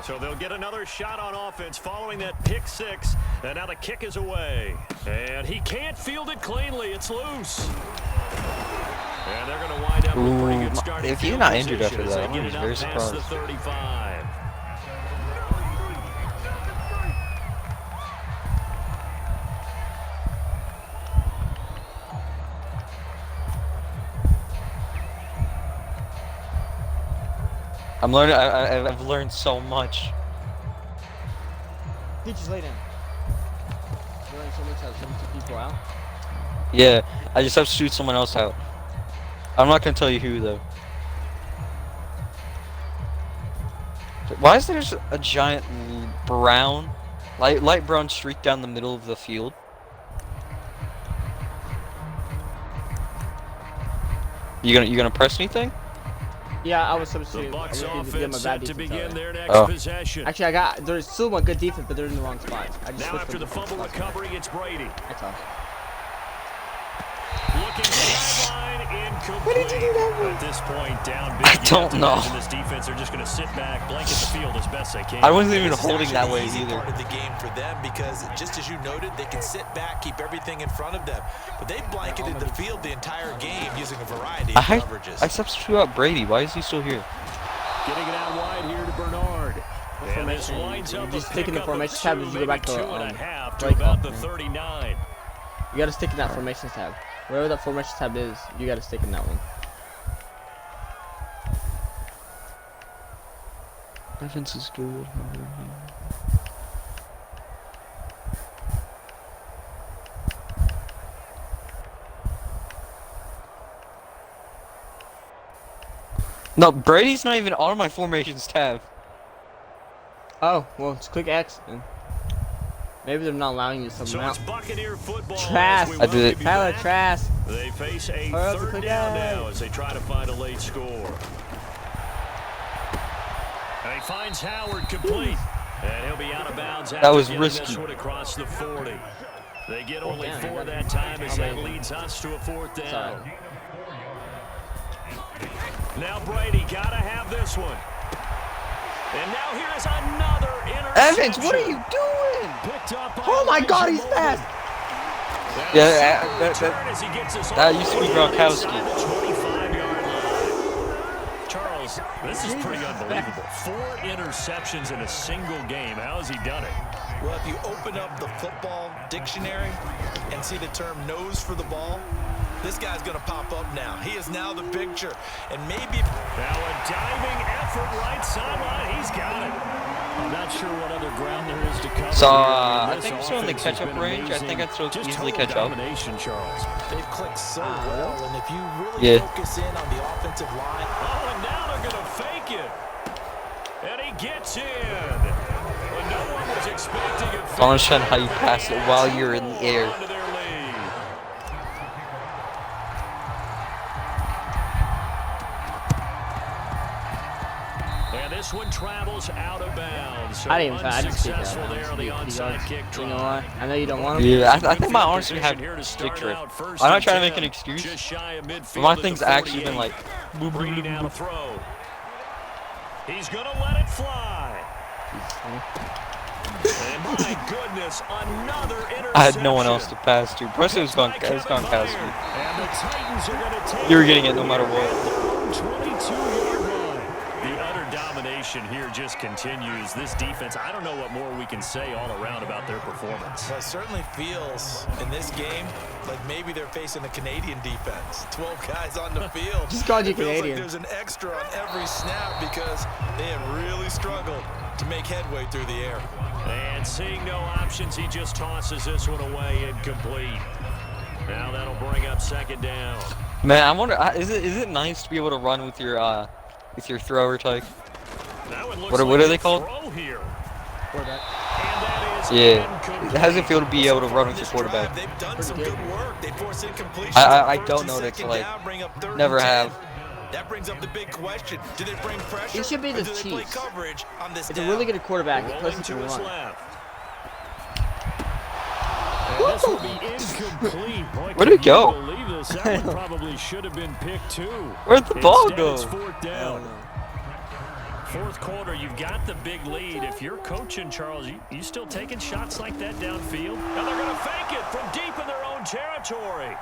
[SPEAKER 3] So they'll get another shot on offense following that pick 6. And now the kick is away. And he can't field it cleanly. It's loose. And they're going to wind up with a pretty good starting
[SPEAKER 2] If he's
[SPEAKER 3] field
[SPEAKER 2] not injured
[SPEAKER 3] position
[SPEAKER 2] after
[SPEAKER 3] as
[SPEAKER 2] that,
[SPEAKER 3] they
[SPEAKER 2] I'm
[SPEAKER 3] get it
[SPEAKER 2] very
[SPEAKER 3] up past the
[SPEAKER 2] surprised.
[SPEAKER 3] 35.
[SPEAKER 2] I'm learning. I've learned so much.
[SPEAKER 1] Dude, just lay down. You learn so much how to substitute people out.
[SPEAKER 2] Yeah, I just have to shoot someone else out. I'm not gonna tell you who though. Why is there just a giant brown, light brown streak down the middle of the field? You gonna press anything?
[SPEAKER 1] Yeah, I was
[SPEAKER 3] The
[SPEAKER 1] substituting.
[SPEAKER 3] Bucks
[SPEAKER 1] I just need to get
[SPEAKER 3] offense
[SPEAKER 1] my bad
[SPEAKER 3] set to
[SPEAKER 1] defense
[SPEAKER 3] begin
[SPEAKER 1] out
[SPEAKER 3] their
[SPEAKER 1] there.
[SPEAKER 3] next
[SPEAKER 2] Oh.
[SPEAKER 3] possession.
[SPEAKER 1] Actually, there's still one good defense, but they're in the wrong spots. I just
[SPEAKER 3] Now
[SPEAKER 1] switched
[SPEAKER 3] after the
[SPEAKER 1] them.
[SPEAKER 3] fumble recovery, it's Brady.
[SPEAKER 1] That's all.
[SPEAKER 3] Looking sideline incomplete.
[SPEAKER 1] What did you do that for?
[SPEAKER 3] At this point, down big.
[SPEAKER 2] I
[SPEAKER 3] You have
[SPEAKER 2] don't
[SPEAKER 3] to
[SPEAKER 2] know.
[SPEAKER 3] imagine This defense are just going to sit back, blanket the field as best they can.
[SPEAKER 2] I wasn't even
[SPEAKER 4] This is
[SPEAKER 2] holding
[SPEAKER 4] actually
[SPEAKER 2] that
[SPEAKER 4] the
[SPEAKER 2] way
[SPEAKER 4] easy
[SPEAKER 2] either.
[SPEAKER 4] part of the game for them because just as you noted, they can sit back, keep everything in front of them. But they blanketed the field the entire game using a variety of coverages.
[SPEAKER 2] I substitute out Brady. Why is he still here?
[SPEAKER 3] Getting it out wide here to Bernard. And this winds up
[SPEAKER 1] Just
[SPEAKER 3] a
[SPEAKER 1] stick in the
[SPEAKER 3] pickup
[SPEAKER 1] formation
[SPEAKER 3] of
[SPEAKER 1] tab
[SPEAKER 3] two,
[SPEAKER 1] as you go back to
[SPEAKER 3] maybe 2.5 to
[SPEAKER 1] play
[SPEAKER 3] about
[SPEAKER 1] call.
[SPEAKER 3] the 39.
[SPEAKER 1] You gotta stick in that formation tab. Wherever that formation tab is, you gotta stick in that one.
[SPEAKER 2] Defense is good. No, Brady's not even on my formations tab.
[SPEAKER 1] Oh, well, just click X. And maybe they're not allowing you to sub them
[SPEAKER 3] So it's
[SPEAKER 1] out.
[SPEAKER 3] Buccaneer football.
[SPEAKER 1] Trask.
[SPEAKER 3] as we
[SPEAKER 2] I did it.
[SPEAKER 3] welcome you
[SPEAKER 1] Tyler
[SPEAKER 3] back.
[SPEAKER 1] Trask.
[SPEAKER 3] They face a
[SPEAKER 1] Hurry up and
[SPEAKER 3] third
[SPEAKER 1] click
[SPEAKER 3] down
[SPEAKER 1] X.
[SPEAKER 3] now as they try to find a late score. And he finds Howard complete. And he'll be out of bounds after
[SPEAKER 2] was
[SPEAKER 3] getting
[SPEAKER 2] risky.
[SPEAKER 3] this one across the 40. They get only
[SPEAKER 1] down,
[SPEAKER 3] 4
[SPEAKER 1] you
[SPEAKER 3] that time as that
[SPEAKER 1] Amazing.
[SPEAKER 3] leads us to a 4th down.
[SPEAKER 1] Sorry.
[SPEAKER 3] Now Brady gotta have this one. And now here is another
[SPEAKER 2] Evans,
[SPEAKER 3] interception.
[SPEAKER 2] what are you doing?
[SPEAKER 3] Picked up by
[SPEAKER 1] Oh my God,
[SPEAKER 3] Elijah
[SPEAKER 1] he's
[SPEAKER 3] Molden.
[SPEAKER 1] fast.
[SPEAKER 2] Yeah,
[SPEAKER 3] That
[SPEAKER 2] used to be Gronkowski.
[SPEAKER 3] Charles, this is pretty unbelievable. 4 interceptions in a single game. How has he done it?
[SPEAKER 4] Well, if you open up the football dictionary and see the term nose for the ball, this guy's going to pop up now. He is now the picture. And maybe...
[SPEAKER 3] Now a diving effort right sideline. He's got it. I'm not sure what other ground there is to cover.
[SPEAKER 2] So,
[SPEAKER 3] here.
[SPEAKER 2] I
[SPEAKER 3] This
[SPEAKER 2] think I'm still in the
[SPEAKER 3] offense has
[SPEAKER 2] catch-up
[SPEAKER 3] been
[SPEAKER 2] range. I
[SPEAKER 3] amazing.
[SPEAKER 2] think I still
[SPEAKER 3] Just
[SPEAKER 2] easily
[SPEAKER 3] total
[SPEAKER 2] catch up.
[SPEAKER 3] domination, Charles.
[SPEAKER 4] They've clicked so well, and if you really
[SPEAKER 2] Yeah.
[SPEAKER 4] focus in on the offensive line...
[SPEAKER 3] Oh, and now they're going to fake it. And he gets in. But no one was expecting it.
[SPEAKER 2] I want to show how you pass it while you're in the air.
[SPEAKER 3] Onto their lead. And this one travels out of bounds. So
[SPEAKER 1] I didn't even try. I just kicked
[SPEAKER 3] unsuccessful there on the onside kick
[SPEAKER 1] You know
[SPEAKER 3] try.
[SPEAKER 1] what? I know you don't want them.
[SPEAKER 2] Yeah, I think my arms
[SPEAKER 3] Position
[SPEAKER 2] have
[SPEAKER 3] here to
[SPEAKER 2] stick
[SPEAKER 3] start
[SPEAKER 2] drift.
[SPEAKER 3] out, first
[SPEAKER 2] I'm not
[SPEAKER 3] and
[SPEAKER 2] trying to make
[SPEAKER 3] 10,
[SPEAKER 2] an excuse.
[SPEAKER 3] Just shy of midfield
[SPEAKER 2] My
[SPEAKER 3] at the
[SPEAKER 2] thing's actually been
[SPEAKER 3] 48.
[SPEAKER 2] like, boop, boop,
[SPEAKER 3] Brady
[SPEAKER 2] boop,
[SPEAKER 3] down to
[SPEAKER 2] boop.
[SPEAKER 3] throw. He's gonna let it fly. And my goodness, another interception.
[SPEAKER 2] I had no one else to pass to. Plus, it was Gronkowski.
[SPEAKER 3] And the Titans are gonna take
[SPEAKER 2] You were getting it no matter what.
[SPEAKER 3] 22-yard line. The utter domination here just continues. This defense, I don't know what more we can say all around about their performance.
[SPEAKER 4] Well, it certainly feels in this game like maybe they're facing the Canadian defense. 12 guys on the field.
[SPEAKER 1] Just called you
[SPEAKER 4] It feels
[SPEAKER 1] Canadian.
[SPEAKER 4] like there's an extra on every snap because they have really struggled to make headway through the air.
[SPEAKER 3] And seeing no options, he just tosses this one away incomplete. Now that'll bring up 2nd down.
[SPEAKER 2] Man, I wonder, is it nice to be able to run with your thrower type?
[SPEAKER 3] That one looks
[SPEAKER 2] What are
[SPEAKER 3] like
[SPEAKER 2] they
[SPEAKER 3] a
[SPEAKER 2] called?
[SPEAKER 3] throw here.
[SPEAKER 1] Quarterback.
[SPEAKER 3] And that is
[SPEAKER 2] Yeah.
[SPEAKER 3] incomplete.
[SPEAKER 2] How does it feel to be able to run with your
[SPEAKER 4] This
[SPEAKER 2] quarterback?
[SPEAKER 4] drive, they've done some good work. They force incompletion.
[SPEAKER 2] I don't know that to, like, never have.
[SPEAKER 4] That brings up the big question. Do they bring pressure?
[SPEAKER 1] It should be
[SPEAKER 4] or
[SPEAKER 1] the
[SPEAKER 4] do they play
[SPEAKER 1] Chiefs.
[SPEAKER 4] coverage on this
[SPEAKER 1] It's a
[SPEAKER 4] down?
[SPEAKER 1] really good quarterback. Plus
[SPEAKER 3] Rolling
[SPEAKER 1] he
[SPEAKER 3] to
[SPEAKER 1] can
[SPEAKER 3] his
[SPEAKER 1] run.
[SPEAKER 3] left. And this will be incomplete. Boy,
[SPEAKER 2] Where'd it
[SPEAKER 3] can you
[SPEAKER 2] go?
[SPEAKER 3] believe this? That one probably should have been picked too.
[SPEAKER 2] Where'd the ball
[SPEAKER 3] Instead,
[SPEAKER 2] go?
[SPEAKER 3] It's 4th down. 4th quarter, you've got the big lead. If you're coaching, Charles, you still taking shots like that downfield? And they're going to fake it from deep in their own territory.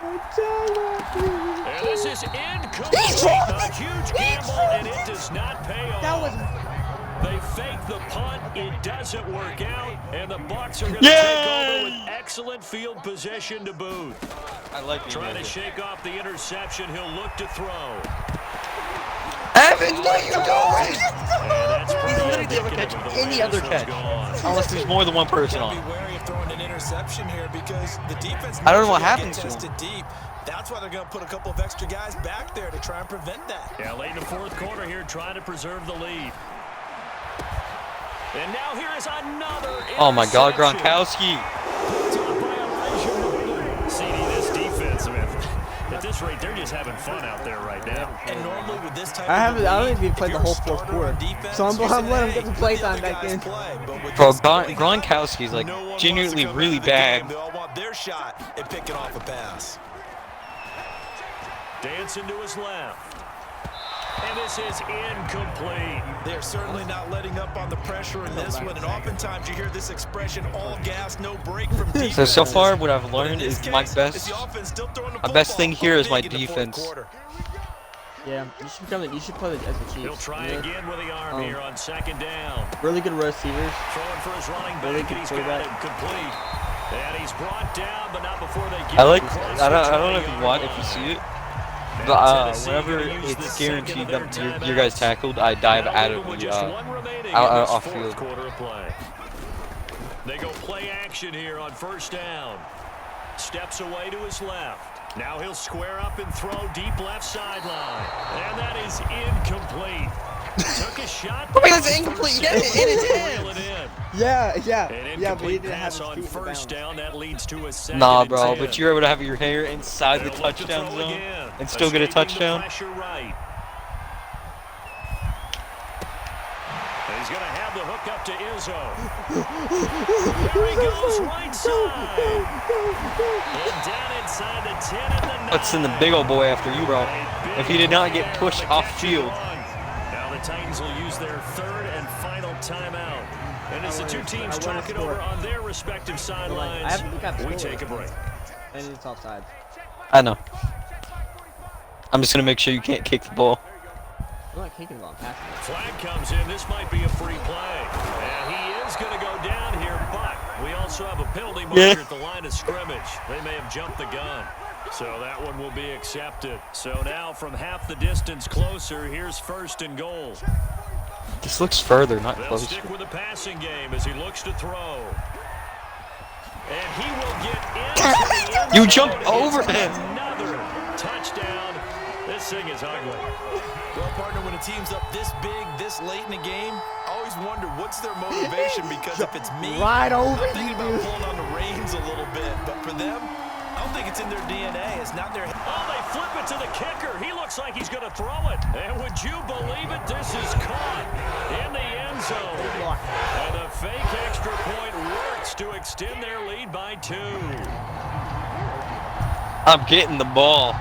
[SPEAKER 3] And this is incomplete. A huge gamble, and it does not pay off.
[SPEAKER 1] That was
[SPEAKER 3] They fake the punt. It doesn't work out. And the Bucs are going to take over with excellent field position to boot.
[SPEAKER 2] I like it.
[SPEAKER 3] Trying to shake off the interception. He'll look to throw.
[SPEAKER 2] Evans, what are you doing?
[SPEAKER 3] And that's
[SPEAKER 2] He's
[SPEAKER 3] pretty
[SPEAKER 2] literally able to catch
[SPEAKER 3] indicative of the
[SPEAKER 2] any
[SPEAKER 3] way
[SPEAKER 2] other
[SPEAKER 3] this one's
[SPEAKER 2] catch.
[SPEAKER 3] gone.
[SPEAKER 2] Unless there's more than one person
[SPEAKER 4] Gotta
[SPEAKER 2] on.
[SPEAKER 4] be wary of throwing an interception here because the defense
[SPEAKER 2] I don't know
[SPEAKER 4] knows
[SPEAKER 2] what
[SPEAKER 4] they're gonna
[SPEAKER 2] happened
[SPEAKER 4] get
[SPEAKER 2] to him.
[SPEAKER 4] tested deep. That's why they're going to put a couple of extra guys back there to try and prevent that.
[SPEAKER 3] Yeah, late in the fourth quarter here, trying to preserve the lead. And now here is another
[SPEAKER 2] Oh my God,
[SPEAKER 3] interception.
[SPEAKER 2] Gronkowski.
[SPEAKER 3] CD, this defense, man, at this rate, they're just having fun out there right now.
[SPEAKER 4] And normally with this type
[SPEAKER 1] I
[SPEAKER 4] of
[SPEAKER 1] don't even
[SPEAKER 4] lead,
[SPEAKER 1] play
[SPEAKER 4] if
[SPEAKER 1] the
[SPEAKER 4] you're
[SPEAKER 1] whole
[SPEAKER 4] a
[SPEAKER 1] fourth
[SPEAKER 4] starter
[SPEAKER 1] quarter.
[SPEAKER 4] on defense,
[SPEAKER 1] So I'm
[SPEAKER 4] you're saying,
[SPEAKER 1] letting him
[SPEAKER 4] hey,
[SPEAKER 1] get the playtime
[SPEAKER 4] let the
[SPEAKER 1] back
[SPEAKER 4] other
[SPEAKER 1] in.
[SPEAKER 4] guys play. But with
[SPEAKER 2] Bro,
[SPEAKER 4] this going on,
[SPEAKER 2] Gronkowski's like
[SPEAKER 4] no one wants to
[SPEAKER 2] genuinely
[SPEAKER 4] come
[SPEAKER 2] really
[SPEAKER 4] into the game.
[SPEAKER 2] bad.
[SPEAKER 4] They all want their shot at picking off a pass.
[SPEAKER 3] Dancing to his left. And this is incomplete.
[SPEAKER 4] They're certainly not letting up on the pressure in this one, and oftentimes you hear this expression, all gas, no break from defense.
[SPEAKER 2] So far what I've learned is my best thing here is my defense.
[SPEAKER 1] Yeah, you should play as the Chiefs.
[SPEAKER 3] He'll try again with the arm here on second down.
[SPEAKER 1] Really good receivers.
[SPEAKER 3] Throwing for his running back,
[SPEAKER 1] Really
[SPEAKER 3] and
[SPEAKER 1] good
[SPEAKER 3] he's got
[SPEAKER 1] quarterback.
[SPEAKER 3] it complete. And he's brought down, but not before they get
[SPEAKER 2] I like.
[SPEAKER 3] close
[SPEAKER 2] I
[SPEAKER 3] to
[SPEAKER 2] don't know if
[SPEAKER 3] 20-yard
[SPEAKER 2] you want if you
[SPEAKER 3] line.
[SPEAKER 2] see it.
[SPEAKER 3] And
[SPEAKER 2] But
[SPEAKER 3] Tennessee
[SPEAKER 2] whenever
[SPEAKER 3] gonna use the
[SPEAKER 2] it's
[SPEAKER 3] second
[SPEAKER 2] guaranteed
[SPEAKER 3] of their
[SPEAKER 2] that your guys
[SPEAKER 3] timeouts.
[SPEAKER 2] tackled, I dive
[SPEAKER 3] Now
[SPEAKER 2] out
[SPEAKER 3] leaving
[SPEAKER 2] of
[SPEAKER 3] with
[SPEAKER 2] the
[SPEAKER 3] just one remaining
[SPEAKER 2] out
[SPEAKER 3] in this
[SPEAKER 2] off
[SPEAKER 3] fourth
[SPEAKER 2] field.
[SPEAKER 3] quarter of play. They go play action here on first down. Steps away to his left. Now he'll square up and throw deep left sideline. And that is incomplete. Took a shot.
[SPEAKER 2] But
[SPEAKER 3] there
[SPEAKER 2] that's
[SPEAKER 3] on
[SPEAKER 2] incomplete.
[SPEAKER 3] first
[SPEAKER 2] You got it
[SPEAKER 3] down,
[SPEAKER 2] in his
[SPEAKER 3] but
[SPEAKER 2] hands.
[SPEAKER 3] reel it in.
[SPEAKER 1] Yeah,
[SPEAKER 3] An
[SPEAKER 1] yeah, but he
[SPEAKER 3] incomplete
[SPEAKER 1] didn't have
[SPEAKER 3] pass
[SPEAKER 1] his
[SPEAKER 3] on
[SPEAKER 1] feet in the
[SPEAKER 3] first
[SPEAKER 1] bounds.
[SPEAKER 3] down. That leads to a second
[SPEAKER 2] Nah,
[SPEAKER 3] and
[SPEAKER 2] bro,
[SPEAKER 3] 10.
[SPEAKER 2] but you're able to have your hair inside the
[SPEAKER 3] They'll look to
[SPEAKER 2] touchdown
[SPEAKER 3] throw
[SPEAKER 2] zone
[SPEAKER 3] again.
[SPEAKER 2] and still get a
[SPEAKER 3] Escaping the
[SPEAKER 2] touchdown.
[SPEAKER 3] pressure right. And he's going to have the hook up to Izzo. Here he goes, right side. And down inside the 10 at the 9.
[SPEAKER 2] Let's send the big old boy after you, bro. If he did not get pushed off field.
[SPEAKER 3] Now the Titans will use their third and final timeout. And as the two teams talk it over on their respective sidelines, we take a break.
[SPEAKER 1] And it's offside.
[SPEAKER 2] I know. I'm just gonna make sure you can't kick the ball.
[SPEAKER 1] I'm not kicking the ball, I'm passing it.
[SPEAKER 3] Flag comes in. This might be a free play. And he is going to go down here, but we also have a penalty marker at the line of scrimmage. They may have jumped the gun. So that one will be accepted. So now from half the distance closer, here's first and goal.
[SPEAKER 2] This looks further, not
[SPEAKER 3] They'll
[SPEAKER 2] closer.
[SPEAKER 3] stick with the passing game as he looks to throw. And he will get into the end
[SPEAKER 2] You
[SPEAKER 3] zone
[SPEAKER 2] jumped
[SPEAKER 3] and
[SPEAKER 2] over
[SPEAKER 3] it's
[SPEAKER 2] him.
[SPEAKER 3] Another touchdown. This thing is ugly.
[SPEAKER 4] Well, partner, when a team's up this big, this late in the game, I always wonder what's their motivation, because if it's me,
[SPEAKER 1] Right over
[SPEAKER 4] I'm thinking
[SPEAKER 1] you,
[SPEAKER 4] about
[SPEAKER 1] dude.
[SPEAKER 4] pulling on the reins a little bit. But for them, I don't think it's in their DNA. It's not their...
[SPEAKER 3] Oh, they flip it to the kicker. He looks like he's going to throw it. And would you believe it? This is caught in the end zone. And the fake extra point works to extend their lead by 2.
[SPEAKER 2] I'm getting the ball.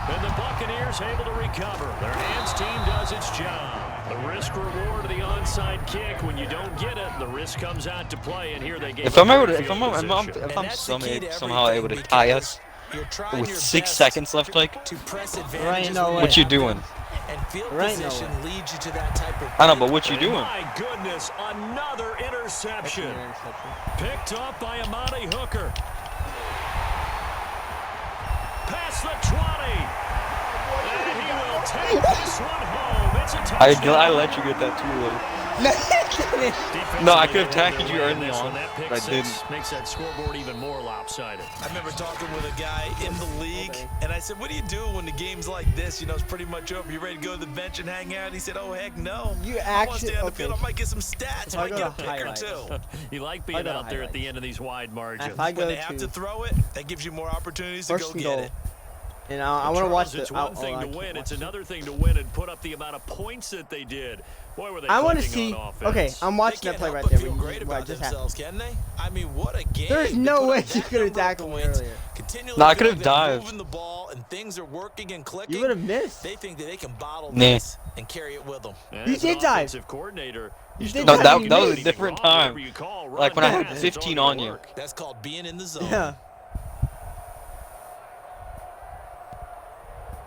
[SPEAKER 3] And the Buccaneers able to recover. Their hands team does its job. The risk reward of the onside kick. When you don't get it, the risk comes out to play. And here they gave
[SPEAKER 2] If
[SPEAKER 3] up
[SPEAKER 2] I'm able
[SPEAKER 3] great
[SPEAKER 2] to, if
[SPEAKER 3] field
[SPEAKER 2] I'm
[SPEAKER 3] position.
[SPEAKER 4] And that's the key to
[SPEAKER 2] somehow able to
[SPEAKER 4] everything,
[SPEAKER 2] tie
[SPEAKER 4] because
[SPEAKER 2] us
[SPEAKER 4] you're trying
[SPEAKER 2] with
[SPEAKER 4] your
[SPEAKER 2] 6
[SPEAKER 4] best
[SPEAKER 2] seconds left, like.
[SPEAKER 4] to press
[SPEAKER 1] Right,
[SPEAKER 4] advantages
[SPEAKER 1] no
[SPEAKER 4] when
[SPEAKER 1] way.
[SPEAKER 2] What you
[SPEAKER 4] have them.
[SPEAKER 2] doing?
[SPEAKER 4] And field
[SPEAKER 1] Right, no
[SPEAKER 4] position
[SPEAKER 1] way.
[SPEAKER 4] leads you to that type of...
[SPEAKER 2] I know, but what you
[SPEAKER 3] And
[SPEAKER 2] doing?
[SPEAKER 3] my goodness, another interception. Picked up by Amani Hooker. Past the 20. And he will take this one home. It's a touchdown.
[SPEAKER 2] I let you get that too late. No, I could have tackled you early on, but I didn't.
[SPEAKER 3] Makes that scoreboard even more lopsided.
[SPEAKER 4] I remember talking with a guy in the league, and I said, what do you do when the game's like this? You know, it's pretty much over. You ready to go to the bench and hang out? He said, oh, heck no.
[SPEAKER 1] You
[SPEAKER 4] I want to
[SPEAKER 1] actually-
[SPEAKER 4] stay on the
[SPEAKER 1] okay.
[SPEAKER 4] field. I might get some stats.
[SPEAKER 1] I
[SPEAKER 4] I might
[SPEAKER 1] go
[SPEAKER 4] get a
[SPEAKER 1] to
[SPEAKER 4] pick or
[SPEAKER 1] highlights.
[SPEAKER 4] two.
[SPEAKER 3] You like
[SPEAKER 1] I
[SPEAKER 3] being
[SPEAKER 1] go to
[SPEAKER 3] out there at the
[SPEAKER 1] highlights.
[SPEAKER 3] end of these wide margins.
[SPEAKER 1] If I go
[SPEAKER 4] When they have
[SPEAKER 1] to
[SPEAKER 4] to throw it, that gives you more opportunities to
[SPEAKER 1] first
[SPEAKER 4] go
[SPEAKER 1] and
[SPEAKER 4] get
[SPEAKER 1] goal,
[SPEAKER 4] it.
[SPEAKER 1] and I want to watch
[SPEAKER 3] It's
[SPEAKER 1] the.
[SPEAKER 3] one thing
[SPEAKER 1] I
[SPEAKER 3] to
[SPEAKER 1] can't
[SPEAKER 3] win. It's
[SPEAKER 1] watch it.
[SPEAKER 3] another thing to win and put up the amount of points that they did. Boy, were they
[SPEAKER 1] I want to
[SPEAKER 3] clicking
[SPEAKER 1] see.
[SPEAKER 3] on offense.
[SPEAKER 1] Okay, I'm
[SPEAKER 4] They
[SPEAKER 1] watching that
[SPEAKER 4] can't
[SPEAKER 1] play
[SPEAKER 4] help
[SPEAKER 1] right
[SPEAKER 4] but
[SPEAKER 1] there.
[SPEAKER 4] feel
[SPEAKER 1] Where
[SPEAKER 4] great
[SPEAKER 1] what
[SPEAKER 4] about
[SPEAKER 1] just
[SPEAKER 4] themselves,
[SPEAKER 1] happened.
[SPEAKER 4] can they? I mean, what a game.
[SPEAKER 1] There's
[SPEAKER 4] to
[SPEAKER 1] no
[SPEAKER 4] put up
[SPEAKER 1] way
[SPEAKER 4] that
[SPEAKER 1] you could have
[SPEAKER 4] number of
[SPEAKER 1] tackled me
[SPEAKER 4] points,
[SPEAKER 1] earlier.
[SPEAKER 4] continually
[SPEAKER 2] No, I
[SPEAKER 4] feel
[SPEAKER 2] could have
[SPEAKER 4] like they're
[SPEAKER 2] dived.
[SPEAKER 4] moving the ball and things are working and clicking.
[SPEAKER 1] You would have missed.
[SPEAKER 4] They think that they can bottle
[SPEAKER 2] Nah.
[SPEAKER 4] this and carry it with them.
[SPEAKER 3] And
[SPEAKER 1] You
[SPEAKER 3] as an
[SPEAKER 1] did dive.
[SPEAKER 3] offensive coordinator,
[SPEAKER 1] You
[SPEAKER 3] still
[SPEAKER 1] did
[SPEAKER 2] No,
[SPEAKER 1] dive.
[SPEAKER 3] gotta
[SPEAKER 1] that
[SPEAKER 3] do
[SPEAKER 1] was a
[SPEAKER 3] anything
[SPEAKER 2] different
[SPEAKER 3] wrong,
[SPEAKER 2] time.
[SPEAKER 3] whatever you call, run,
[SPEAKER 2] Like when I had
[SPEAKER 3] pass, it's
[SPEAKER 2] 15
[SPEAKER 3] all
[SPEAKER 2] on
[SPEAKER 3] gonna
[SPEAKER 2] you.
[SPEAKER 3] work.
[SPEAKER 4] That's called being in the zone.
[SPEAKER 1] Yeah.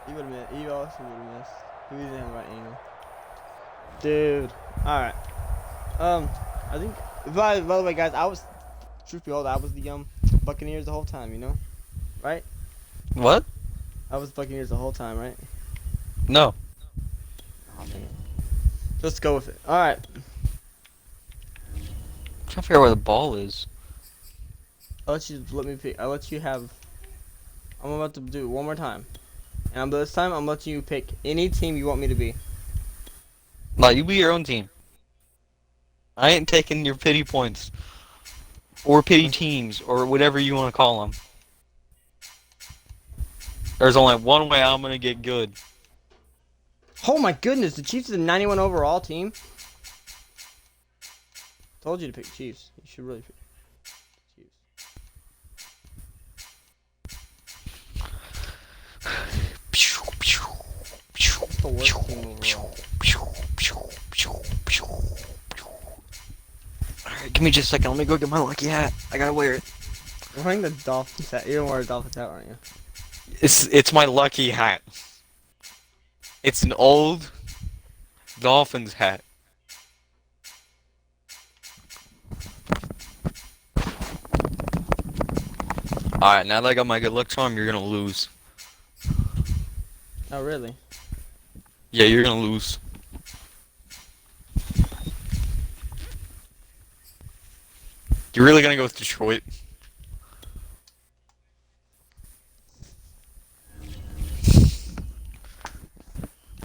[SPEAKER 1] He would have missed. He also would have missed. He didn't have the right angle. Dude. All right. I think. By the way, guys, truth be told, I was the Buccaneers the whole time. You know, right?
[SPEAKER 2] What?
[SPEAKER 1] I was Buccaneers the whole time, right?
[SPEAKER 2] No.
[SPEAKER 1] Let's go with it. All right.
[SPEAKER 2] I'm trying to figure out where the ball is.
[SPEAKER 1] Let me pick. I'll let you have. I'm about to do it one more time. And this time, I'm letting you pick any team you want me to be.
[SPEAKER 2] No, you be your own team. I ain't taking your pity points. Or pity teams, or whatever you want to call them. There's only one way I'm going to get good.
[SPEAKER 1] Oh my goodness, the Chiefs is a 91 overall team. Told you to pick Chiefs. You should really pick Chiefs. That's the worst team overall.
[SPEAKER 2] Alright, give me just a second. Let me go get my lucky hat. I gotta wear it.
[SPEAKER 1] You're wearing the Dolphins hat. You don't wear a Dolphins hat, aren't you?
[SPEAKER 2] It's my lucky hat. It's an old Dolphins hat. Alright, now that I got my good luck charm, you're gonna lose.
[SPEAKER 1] Oh, really?
[SPEAKER 2] Yeah, you're gonna lose. You're really gonna go with Detroit?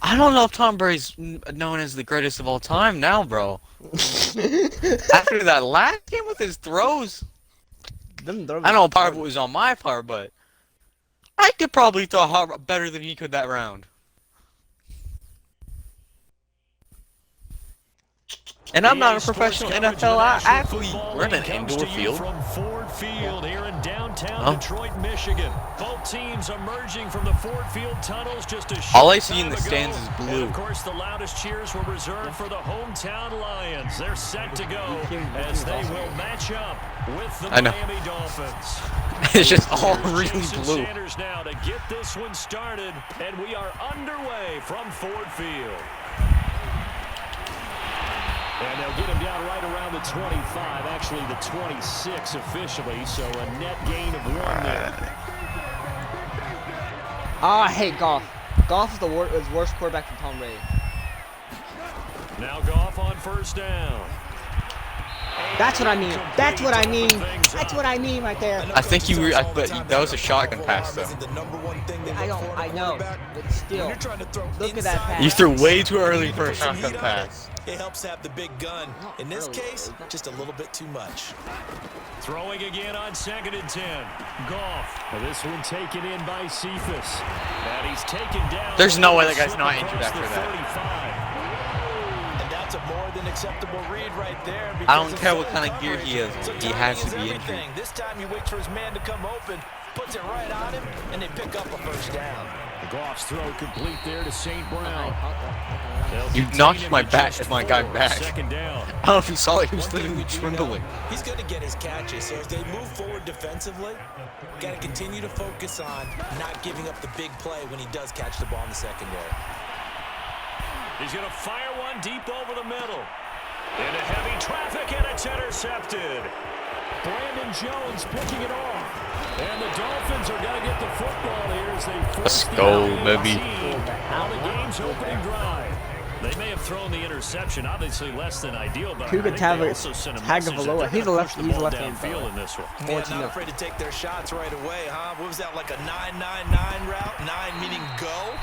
[SPEAKER 2] I don't know if Tom Brady's known as the greatest of all time now, bro. After that last game with his throws, I know part of it was on my part, but I could probably throw better than he could that round. And I'm not a professional NFL athlete. We're in an indoor field.
[SPEAKER 3] From Ford Field here in downtown Detroit, Michigan. Both teams emerging from the Ford Field tunnels just a short
[SPEAKER 2] All I see in
[SPEAKER 3] time
[SPEAKER 2] the stands
[SPEAKER 3] ago.
[SPEAKER 2] is blue.
[SPEAKER 3] And of course, the loudest cheers were reserved for the hometown Lions. They're set to go as they will match up with the Miami Dolphins.
[SPEAKER 2] It's just all really
[SPEAKER 3] Jason
[SPEAKER 2] blue.
[SPEAKER 3] Sanders now to get this one started, and we are underway from Ford Field. And they'll get him down right around the 25, actually the 26 officially, so a net gain of 1 there.
[SPEAKER 1] I hate Goff. Goff is the worst quarterback from Tom Brady.
[SPEAKER 3] Now Goff on first down.
[SPEAKER 1] That's what I mean. That's what I mean. That's what I mean right there.
[SPEAKER 2] I think you were, but that was a shotgun pass, though.
[SPEAKER 1] I know, but still, look at that pass.
[SPEAKER 2] You threw way too early for a shotgun pass.
[SPEAKER 4] It helps have the big gun. In this case, just a little bit too much.
[SPEAKER 3] Throwing again on 2nd and 10. Goff. This one taken in by Cephas. And he's taken down.
[SPEAKER 2] There's no way that guy's not injured after that.
[SPEAKER 4] And that's a more than acceptable read right there.
[SPEAKER 2] I don't care what kind of gear he is. He has to be injured.
[SPEAKER 4] This time he waits for his man to come open, puts it right on him, and they pick up a first down.
[SPEAKER 3] Goff's throw complete there to St. Brown.
[SPEAKER 2] You knocked my guy back.
[SPEAKER 3] Second down.
[SPEAKER 2] I don't know if you saw it. He was literally trembling.
[SPEAKER 4] He's going to get his catches. So as they move forward defensively, got to continue to focus on not giving up the big play when he does catch the ball in the secondary.
[SPEAKER 3] He's going to fire one deep over the middle. Into heavy traffic, and it's intercepted. Brandon Jones picking it off. And the Dolphins are going to get the football here as they force
[SPEAKER 2] Let's go, baby.
[SPEAKER 3] on the game's opening drive. They may have thrown the interception, obviously less than ideal, but
[SPEAKER 1] Kuga
[SPEAKER 3] I think they also sent a message that they're
[SPEAKER 1] he's a
[SPEAKER 3] gonna
[SPEAKER 1] left.
[SPEAKER 3] push
[SPEAKER 1] He's a
[SPEAKER 3] the ball
[SPEAKER 1] left-hand
[SPEAKER 3] downfield in this one.
[SPEAKER 4] Yeah, not afraid to take their shots right away, huh? What was that, like a 9-9-9 route? 9 meaning go?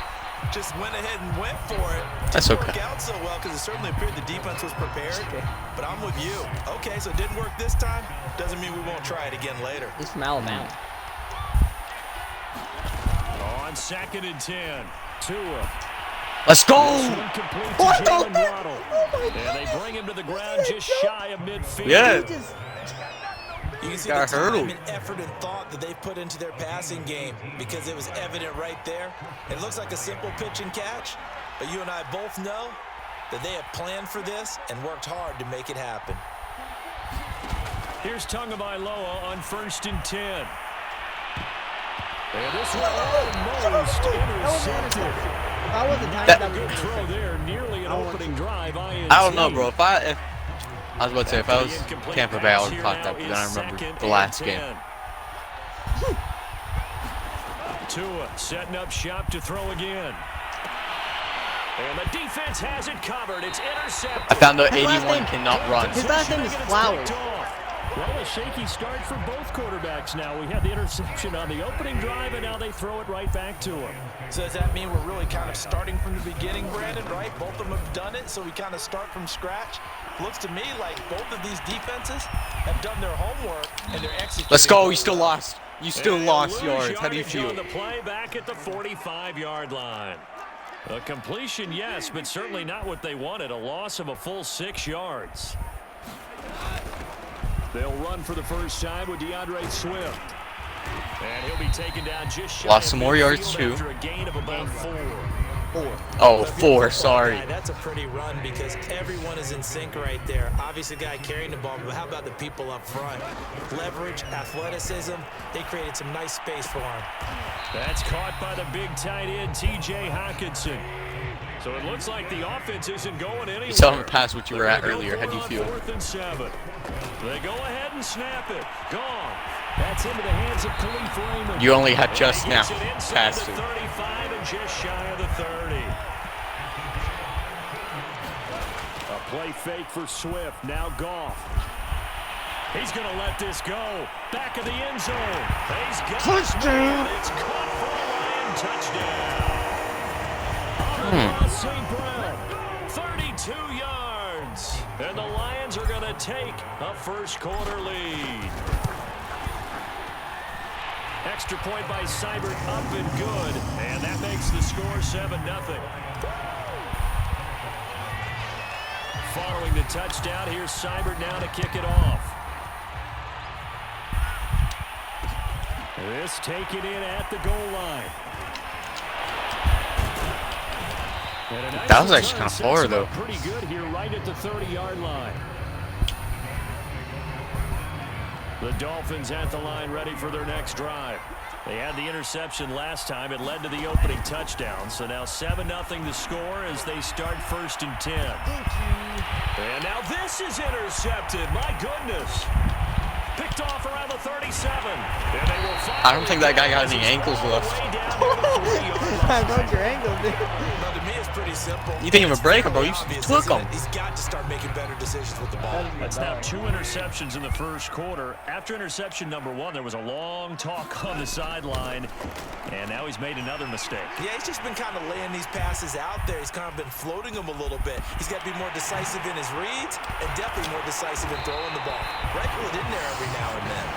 [SPEAKER 4] Just went ahead and went for it.
[SPEAKER 2] That's
[SPEAKER 4] Didn't
[SPEAKER 2] okay.
[SPEAKER 4] work out so well because it certainly appeared the defense was prepared. But I'm with you. Okay, so it didn't work this time. Doesn't mean we won't try it again later.
[SPEAKER 1] He's from Alabama.
[SPEAKER 3] On 2nd and 10, Tua.
[SPEAKER 2] Let's go!
[SPEAKER 3] What the? And they bring him to the ground just shy of midfield.
[SPEAKER 2] Yeah.
[SPEAKER 4] You can see
[SPEAKER 2] Got
[SPEAKER 4] the
[SPEAKER 2] hurdled.
[SPEAKER 4] time and effort and thought that they've put into their passing game because it was evident right there. It looks like a simple pitch and catch, but you and I both know that they have planned for this and worked hard to make it happen.
[SPEAKER 3] Here's Tagovailoa on 1st and 10. And this one almost intercepted.
[SPEAKER 1] If I was a tight
[SPEAKER 3] Good
[SPEAKER 1] end,
[SPEAKER 3] throw there, nearly an opening drive.
[SPEAKER 2] I don't know, bro. I was about to say, if I was Tampa Bay, I would have caught that, but then I remember the last game.
[SPEAKER 3] Tua setting up shop to throw again. And the defense has it covered. It's intercepted.
[SPEAKER 2] I found the
[SPEAKER 1] His last
[SPEAKER 2] 81
[SPEAKER 1] name-
[SPEAKER 2] cannot run.
[SPEAKER 1] His last name is Flowers.
[SPEAKER 3] Well, a shaky start for both quarterbacks now. We had the interception on the opening drive, and now they throw it right back to him.
[SPEAKER 4] So does that mean we're really kind of starting from the beginning, Brandon, right? Both of them have done it, so we kind of start from scratch. Looks to me like both of these defenses have done their homework, and they're executing.
[SPEAKER 2] Let's go. You still lost. You still
[SPEAKER 3] And
[SPEAKER 2] lost
[SPEAKER 3] lose
[SPEAKER 2] yards. How do you
[SPEAKER 3] yardage
[SPEAKER 2] feel?
[SPEAKER 3] on the play back at the 45-yard line. A completion, yes, but certainly not what they wanted. A loss of a full 6 yards. They'll run for the first time with DeAndre Swift. And he'll be taken down just shy
[SPEAKER 2] Lost some
[SPEAKER 3] of
[SPEAKER 2] more yards,
[SPEAKER 3] midfield
[SPEAKER 2] too.
[SPEAKER 3] after a gain of about 4.
[SPEAKER 2] Oh, 4. Sorry.
[SPEAKER 4] That's a pretty run because everyone is in sync right there. Obviously, the guy carrying the ball, but how about the people up front? Leverage, athleticism. They created some nice space for him.
[SPEAKER 3] That's caught by the big tight end, T.J. Hawkinson. So it looks like the offense isn't going anywhere.
[SPEAKER 2] You saw him pass what you were at earlier. How do you feel?
[SPEAKER 3] 4th and 7. They go ahead and snap it. Gone. That's into the hands of Khalif Raymond.
[SPEAKER 2] You only had just now
[SPEAKER 3] Gets it inside
[SPEAKER 2] passed
[SPEAKER 3] the
[SPEAKER 2] it.
[SPEAKER 3] 35 and just shy of the 30. A play fake for Swift. Now Goff. He's going to let this go. Back of the end zone. He's got touchdown. It's caught for a Lion touchdown. St. Brown, 32 yards. And the Lions are going to take a first quarter lead. Extra point by Seibert up and good. And that makes the score 7-0. Following the touchdown, here's Seibert now to kick it off. This taken in at the goal line. Nice
[SPEAKER 2] That was actually kind of far, though.
[SPEAKER 3] Pretty good here right at the 30-yard line. The Dolphins at the line ready for their next drive. They had the interception last time. It led to the opening touchdown. So now 7-0 the score as they start 1st and 10. And now this is intercepted. My goodness. Picked off around the 37. And they will
[SPEAKER 2] I don't think that guy got any ankles left.
[SPEAKER 1] I know your ankle, dude.
[SPEAKER 4] No, to me, it's pretty simple.
[SPEAKER 2] You didn't even break him, bro. You
[SPEAKER 4] Obvious,
[SPEAKER 2] took
[SPEAKER 4] isn't
[SPEAKER 2] him.
[SPEAKER 4] it? He's got to start making better decisions with the ball.
[SPEAKER 3] That's now 2 interceptions in the first quarter. After interception number 1, there was a long talk on the sideline. And now he's made another mistake.
[SPEAKER 4] Yeah, he's just been kind of laying these passes out there. He's kind of been floating them a little bit. He's got to be more decisive in his reads and definitely more decisive in throwing the ball. Rifle it in there every now and then.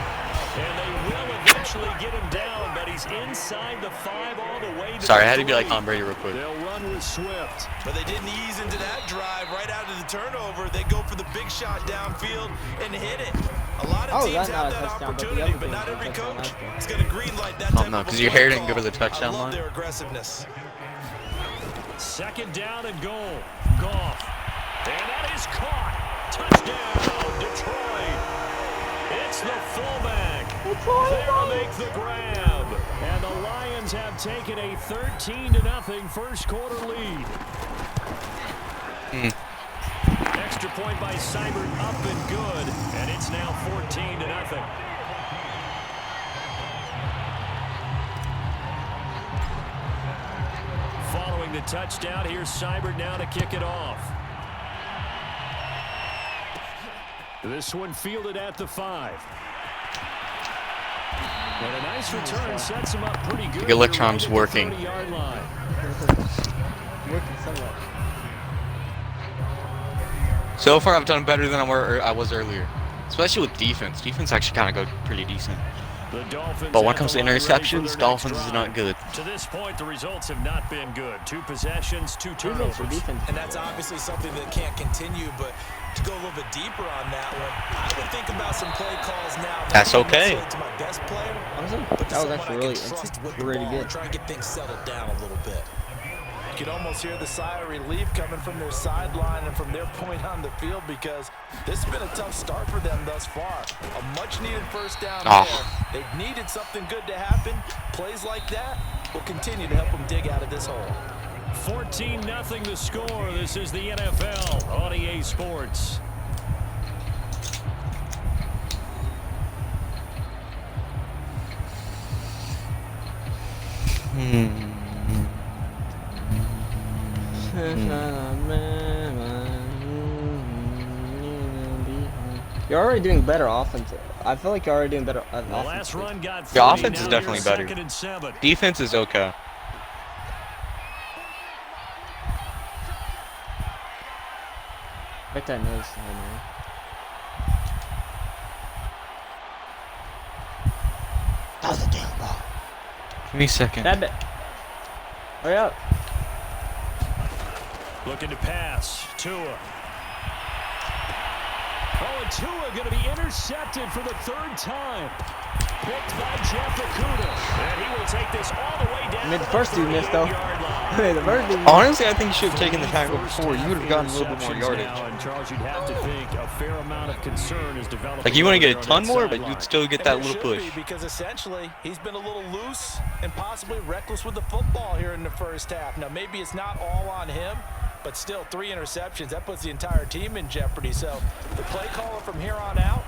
[SPEAKER 3] And they will eventually get him down, but he's inside the 5 all the way to
[SPEAKER 2] Sorry, I
[SPEAKER 3] the
[SPEAKER 2] had to be like
[SPEAKER 3] 3.
[SPEAKER 2] Tom Brady real quick.
[SPEAKER 3] They'll run with Swift.
[SPEAKER 4] But they didn't ease into that drive right out of the turnover. They go for the big shot downfield and hit it. A lot of teams have that opportunity, but not every coach is going to green light that type
[SPEAKER 2] Oh, no,
[SPEAKER 4] of
[SPEAKER 2] because
[SPEAKER 4] a
[SPEAKER 2] your
[SPEAKER 4] play
[SPEAKER 2] hair didn't go
[SPEAKER 4] call.
[SPEAKER 2] to the touchdown
[SPEAKER 4] I love
[SPEAKER 2] line.
[SPEAKER 4] their aggressiveness.
[SPEAKER 3] 2nd down and goal. Goff. And that is caught. Touchdown, Detroit. It's the fullback. There to make the grab. And the Lions have taken a 13-0 first quarter lead. Extra point by Seibert up and good. And it's now 14-0. Following the touchdown, here's Seibert now to kick it off. This one fielded at the 5. And a nice return sets him up pretty good.
[SPEAKER 2] The electron's working.
[SPEAKER 3] Yard line.
[SPEAKER 1] Working somewhat.
[SPEAKER 2] So far, I've done better than I was earlier. Especially with defense. Defense actually kind of go pretty decent.
[SPEAKER 3] The Dolphins
[SPEAKER 2] But when
[SPEAKER 3] at
[SPEAKER 2] it comes
[SPEAKER 3] the
[SPEAKER 2] to
[SPEAKER 3] line ready for
[SPEAKER 2] interceptions,
[SPEAKER 3] their
[SPEAKER 2] Dolphins
[SPEAKER 3] next
[SPEAKER 2] is
[SPEAKER 3] drive.
[SPEAKER 2] not good.
[SPEAKER 3] To this point, the results have not been good. 2 possessions, 2
[SPEAKER 1] Defense
[SPEAKER 3] turnovers.
[SPEAKER 1] for defense.
[SPEAKER 4] And that's obviously something that can't continue, but to go a little bit deeper on that one, I would think about some play calls now.
[SPEAKER 2] That's
[SPEAKER 4] Not
[SPEAKER 2] okay.
[SPEAKER 4] necessarily to my best player,
[SPEAKER 1] Honestly,
[SPEAKER 4] but to
[SPEAKER 1] that was
[SPEAKER 4] someone
[SPEAKER 1] actually
[SPEAKER 4] I
[SPEAKER 1] really,
[SPEAKER 4] can trust with the
[SPEAKER 1] really
[SPEAKER 4] ball
[SPEAKER 1] good.
[SPEAKER 4] and try and get things settled down a little bit. You can almost hear the sigh of relief coming from their sideline and from their point on the field because this has been a tough start for them thus far. A much-needed first down there. They've needed something good to happen. Plays like that will continue to help them dig out of this hole.
[SPEAKER 3] 14-0 the score. This is the NFL on EA Sports.
[SPEAKER 1] You're already doing better offensive. I feel like you're already doing better
[SPEAKER 3] The last
[SPEAKER 1] offensive.
[SPEAKER 3] run got
[SPEAKER 2] The
[SPEAKER 3] 30.
[SPEAKER 2] offense is
[SPEAKER 3] Now
[SPEAKER 2] definitely
[SPEAKER 3] you're
[SPEAKER 2] better.
[SPEAKER 3] 2nd and 7.
[SPEAKER 2] Defense is okay.
[SPEAKER 1] Bet that nose to him, man. That was a damn ball.
[SPEAKER 2] Give me a second.
[SPEAKER 1] That bit. Hurry up.
[SPEAKER 3] Looking to pass. Tua. Oh, and Tua going to be intercepted for the 3rd time. Picked by Jeff Okudah. And he will take this all the way down.
[SPEAKER 1] I mean, the first dude missed, though. The first dude.
[SPEAKER 2] Honestly, I think you should have taken the tackle before. You would have gotten a little bit more yardage.
[SPEAKER 3] Now, and Charles, you'd have to think a fair amount of concern is developing.
[SPEAKER 2] Like, you want to get a ton more, but
[SPEAKER 3] sideline.
[SPEAKER 2] you'd still get that little push.
[SPEAKER 4] Because essentially, he's been a little loose and possibly reckless with the football here in the first half. Now, maybe it's not all on him, but still 3 interceptions. That puts the entire team in jeopardy. So the play caller from here on out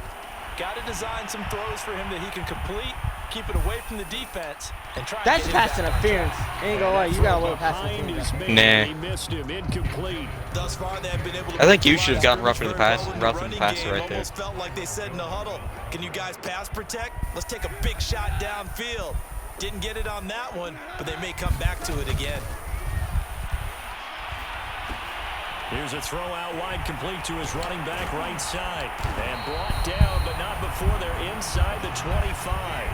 [SPEAKER 4] got to design some throws for him that he can complete, keep it away from the defense, and try.
[SPEAKER 1] That's
[SPEAKER 4] and
[SPEAKER 1] pass interference. Ain't gonna lie, you got a little pass interference.
[SPEAKER 2] Nah.
[SPEAKER 3] He missed him. Incomplete.
[SPEAKER 4] Thus far, they have been able to
[SPEAKER 2] I think you
[SPEAKER 4] put
[SPEAKER 2] should have
[SPEAKER 4] the
[SPEAKER 2] gotten
[SPEAKER 4] line
[SPEAKER 2] rougher the
[SPEAKER 4] very
[SPEAKER 2] pass-
[SPEAKER 4] well in the
[SPEAKER 2] rougher the
[SPEAKER 4] running
[SPEAKER 2] passer
[SPEAKER 4] game.
[SPEAKER 2] right there.
[SPEAKER 4] Almost felt like they said in the huddle, "Can you guys pass protect? Let's take a big shot downfield." Didn't get it on that one, but they may come back to it again.
[SPEAKER 3] Here's a throw out wide, complete to his running back right side. And brought down, but not before they're inside the 25.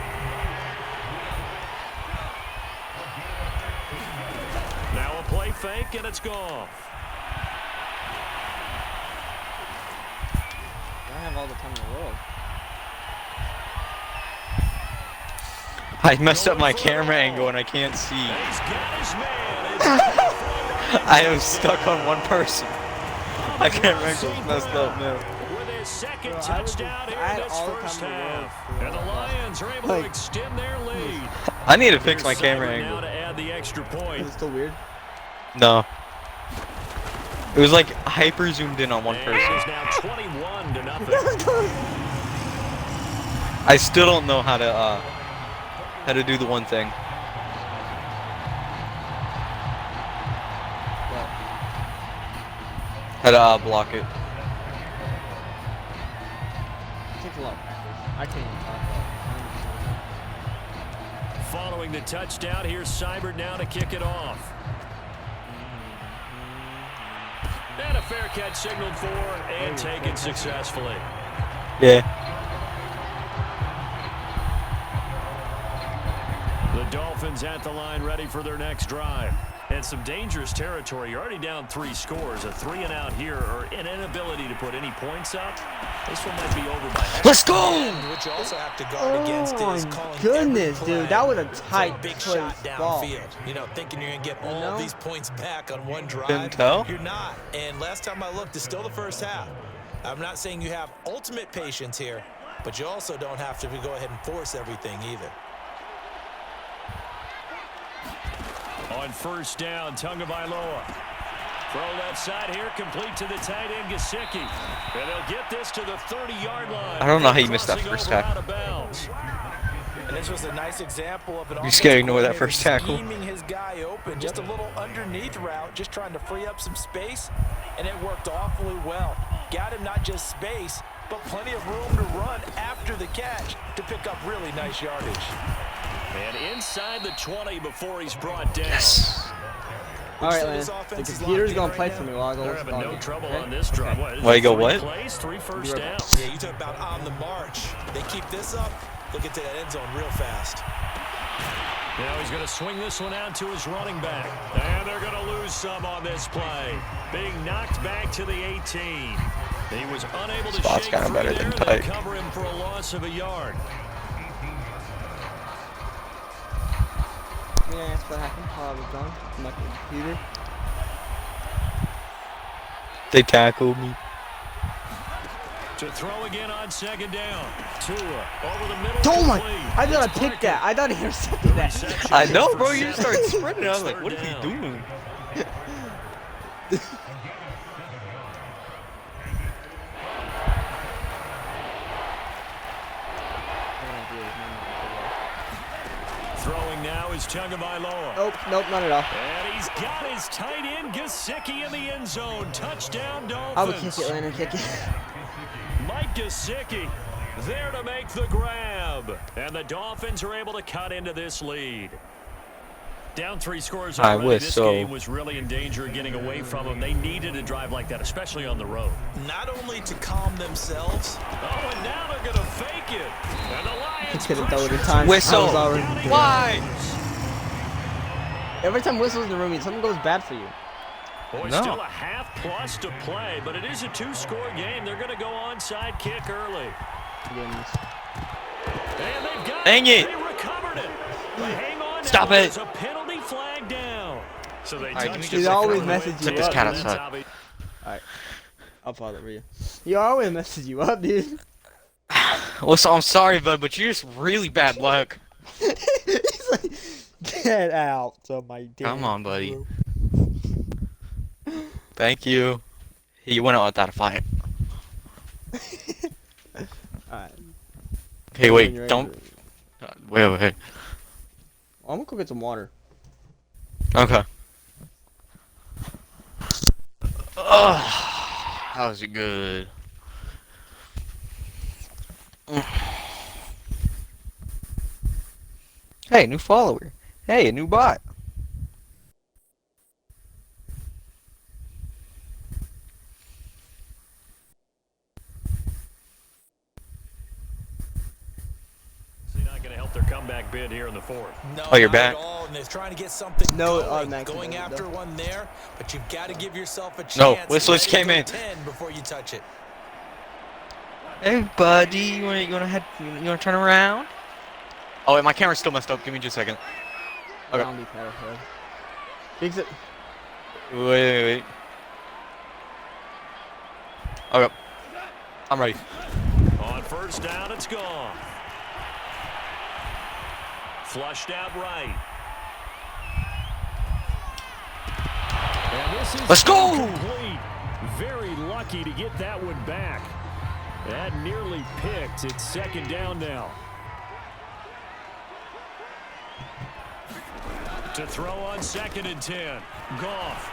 [SPEAKER 3] Now a play fake, and it's gone.
[SPEAKER 1] I have all the time in the world.
[SPEAKER 2] I messed up my camera angle and I can't see.
[SPEAKER 3] He's got his man.
[SPEAKER 2] I am stuck on one person. My camera angle's messed up now.
[SPEAKER 3] With his second
[SPEAKER 1] Bro,
[SPEAKER 3] touchdown here
[SPEAKER 1] I had
[SPEAKER 3] in this
[SPEAKER 1] all the
[SPEAKER 3] first
[SPEAKER 1] time in the world
[SPEAKER 3] half.
[SPEAKER 1] for
[SPEAKER 3] And the Lions are able to extend their lead.
[SPEAKER 2] I need to fix my
[SPEAKER 3] Here's
[SPEAKER 2] camera
[SPEAKER 3] Cyber now
[SPEAKER 2] angle.
[SPEAKER 3] to add the extra
[SPEAKER 1] Is
[SPEAKER 3] point.
[SPEAKER 1] it still weird?
[SPEAKER 2] No. It was like hyper zoomed in on one
[SPEAKER 3] And it is
[SPEAKER 2] person.
[SPEAKER 3] now 21 to nothing.
[SPEAKER 2] I still don't know how to do the one thing. How to block it.
[SPEAKER 1] It takes a lot of practice. I can't even talk about it.
[SPEAKER 3] Following the touchdown, here's Seibert now to kick it off. And a fair catch signaled for and taken successfully.
[SPEAKER 2] Yeah.
[SPEAKER 3] The Dolphins at the line ready for their next drive. And some dangerous territory. You're already down 3 scores. A 3 and out here or an inability to put any points up. This one might be over by half.
[SPEAKER 2] Let's go!
[SPEAKER 4] What you also have to guard against is
[SPEAKER 1] Oh
[SPEAKER 4] calling
[SPEAKER 1] my goodness,
[SPEAKER 4] every play
[SPEAKER 1] dude. That was a
[SPEAKER 4] for
[SPEAKER 1] tight
[SPEAKER 4] big
[SPEAKER 1] place
[SPEAKER 4] shot
[SPEAKER 1] ball.
[SPEAKER 4] downfield. You know, thinking you're going to get all
[SPEAKER 1] know?
[SPEAKER 4] these points back on one drive.
[SPEAKER 2] Couldn't tell?
[SPEAKER 4] You're not. And last time I looked, it's still the first half. I'm not saying you have ultimate patience here, but you also don't have to go ahead and force everything either.
[SPEAKER 3] On first down, Tagovailoa. Throw left side here, complete to the tight end, Gesicki. And they'll get this to the 30-yard line.
[SPEAKER 2] I don't know how you missed that
[SPEAKER 3] Crossing
[SPEAKER 2] first
[SPEAKER 3] over
[SPEAKER 2] tackle.
[SPEAKER 3] out of bounds.
[SPEAKER 4] And this was a nice example of an
[SPEAKER 2] You scared to ignore that
[SPEAKER 4] offensive
[SPEAKER 2] first tackle.
[SPEAKER 4] scheming his guy open, just a little underneath route, just trying to free up some space, and it worked awfully well. Got him not just space, but plenty of room to run after the catch to pick up really nice yardage.
[SPEAKER 3] And inside the 20 before he's brought down.
[SPEAKER 2] Yes.
[SPEAKER 1] Alright, man. The computer's gonna play for me while I go
[SPEAKER 3] They're
[SPEAKER 1] with the
[SPEAKER 3] having
[SPEAKER 1] ball
[SPEAKER 3] no
[SPEAKER 1] game,
[SPEAKER 3] trouble
[SPEAKER 1] okay?
[SPEAKER 3] on this drive. What, is
[SPEAKER 2] Why
[SPEAKER 3] it
[SPEAKER 2] you go
[SPEAKER 3] 3
[SPEAKER 2] what?
[SPEAKER 3] Plays, 3 first
[SPEAKER 1] Be right
[SPEAKER 3] downs.
[SPEAKER 4] Yeah, you talk about on the march. They keep this up, they'll get to that end zone real fast.
[SPEAKER 3] Now he's going to swing this one out to his running back. And they're going to lose some on this play. Being knocked back to the 18. He was unable to
[SPEAKER 2] Spot's
[SPEAKER 3] shake
[SPEAKER 2] kinda
[SPEAKER 3] free
[SPEAKER 2] better
[SPEAKER 3] there.
[SPEAKER 2] than
[SPEAKER 3] They'll
[SPEAKER 2] tight.
[SPEAKER 3] cover him for a loss of a yard.
[SPEAKER 1] Yeah, that's what happened while I was gone from my computer.
[SPEAKER 2] They tackled me.
[SPEAKER 3] To throw again on second down. Tua over the middle.
[SPEAKER 1] Oh my!
[SPEAKER 3] complete.
[SPEAKER 1] I thought I
[SPEAKER 3] It's
[SPEAKER 1] picked that.
[SPEAKER 3] Parker.
[SPEAKER 1] I thought he intercepted that.
[SPEAKER 3] Reception
[SPEAKER 2] I know,
[SPEAKER 3] for
[SPEAKER 2] bro. You
[SPEAKER 3] seven.
[SPEAKER 2] started sprinting. I was like,
[SPEAKER 3] Third
[SPEAKER 2] what is he
[SPEAKER 3] down.
[SPEAKER 2] doing?
[SPEAKER 3] Throwing now is Tagovailoa.
[SPEAKER 1] Nope, nope, not at all.
[SPEAKER 3] And He's got his tight end Gesicki in the end zone. Touchdown Dolphins.
[SPEAKER 1] I would kick it, Landon, kick it.
[SPEAKER 3] Mike Gesicki there to make the grab. And the Dolphins are able to cut into this lead. Down 3 scores already. This game was really in danger of getting away from them. They needed a drive like that, especially on the road.
[SPEAKER 4] Not only to calm themselves.
[SPEAKER 3] Oh, and now they're going to fake it. And the Lions
[SPEAKER 1] Could have thrown it in
[SPEAKER 3] pressure
[SPEAKER 1] time.
[SPEAKER 2] Whistle.
[SPEAKER 1] I was already dead.
[SPEAKER 2] Why?
[SPEAKER 1] Every time whistles in the room, something goes bad for you.
[SPEAKER 3] Boy,
[SPEAKER 2] No.
[SPEAKER 3] still a half plus to play, but it is a 2-score game. They're going to go onside kick early.
[SPEAKER 1] Goodness.
[SPEAKER 3] And they've got
[SPEAKER 2] Dang it.
[SPEAKER 3] They recovered it. They hang on.
[SPEAKER 2] Stop
[SPEAKER 3] now.
[SPEAKER 2] it.
[SPEAKER 3] There's a penalty flag down. So they
[SPEAKER 2] All right, give me
[SPEAKER 3] touched
[SPEAKER 2] just
[SPEAKER 1] He
[SPEAKER 2] a
[SPEAKER 1] always
[SPEAKER 2] second.
[SPEAKER 1] messes you
[SPEAKER 2] Check this
[SPEAKER 1] up.
[SPEAKER 2] cat
[SPEAKER 3] That's
[SPEAKER 2] outside.
[SPEAKER 3] how they-
[SPEAKER 1] Alright. I'll follow for you. He always messes you up, dude.
[SPEAKER 2] Well, so I'm sorry, bud, but you're just really bad luck.
[SPEAKER 1] He's like, get out of my damn
[SPEAKER 2] Come on, buddy.
[SPEAKER 1] room."
[SPEAKER 2] Thank you. He went out without a fight.
[SPEAKER 1] Alright.
[SPEAKER 2] Hey,
[SPEAKER 1] When you're
[SPEAKER 2] wait, don't.
[SPEAKER 1] angry.
[SPEAKER 2] Wait.
[SPEAKER 1] I'm gonna go get some water.
[SPEAKER 2] Okay. Oh, that was good. Hey, new follower. Hey, a new bot.
[SPEAKER 3] They're not going to help their comeback bid here in the 4th.
[SPEAKER 4] No,
[SPEAKER 2] Oh, you're
[SPEAKER 4] not
[SPEAKER 2] back?
[SPEAKER 4] at all, and they're trying to get something
[SPEAKER 1] No,
[SPEAKER 4] going,
[SPEAKER 1] automatic
[SPEAKER 4] going
[SPEAKER 1] converted,
[SPEAKER 4] after
[SPEAKER 1] though.
[SPEAKER 4] one there, but you've got to give yourself a chance.
[SPEAKER 2] No, whistle just
[SPEAKER 4] Let it
[SPEAKER 2] came
[SPEAKER 4] go
[SPEAKER 2] in.
[SPEAKER 4] 10 before you touch it.
[SPEAKER 2] Hey, buddy, you wanna turn around? Oh, wait, my camera's still messed up. Give me just a second. Okay.
[SPEAKER 1] I'll be better, bro. Fix it.
[SPEAKER 2] Wait. Okay. I'm ready.
[SPEAKER 3] On first down, it's gone. Flushed out right. And this is
[SPEAKER 2] Let's go!
[SPEAKER 3] incomplete. Very lucky to get that one back. That nearly picked. It's second down now. To throw on 2nd and 10. Goff.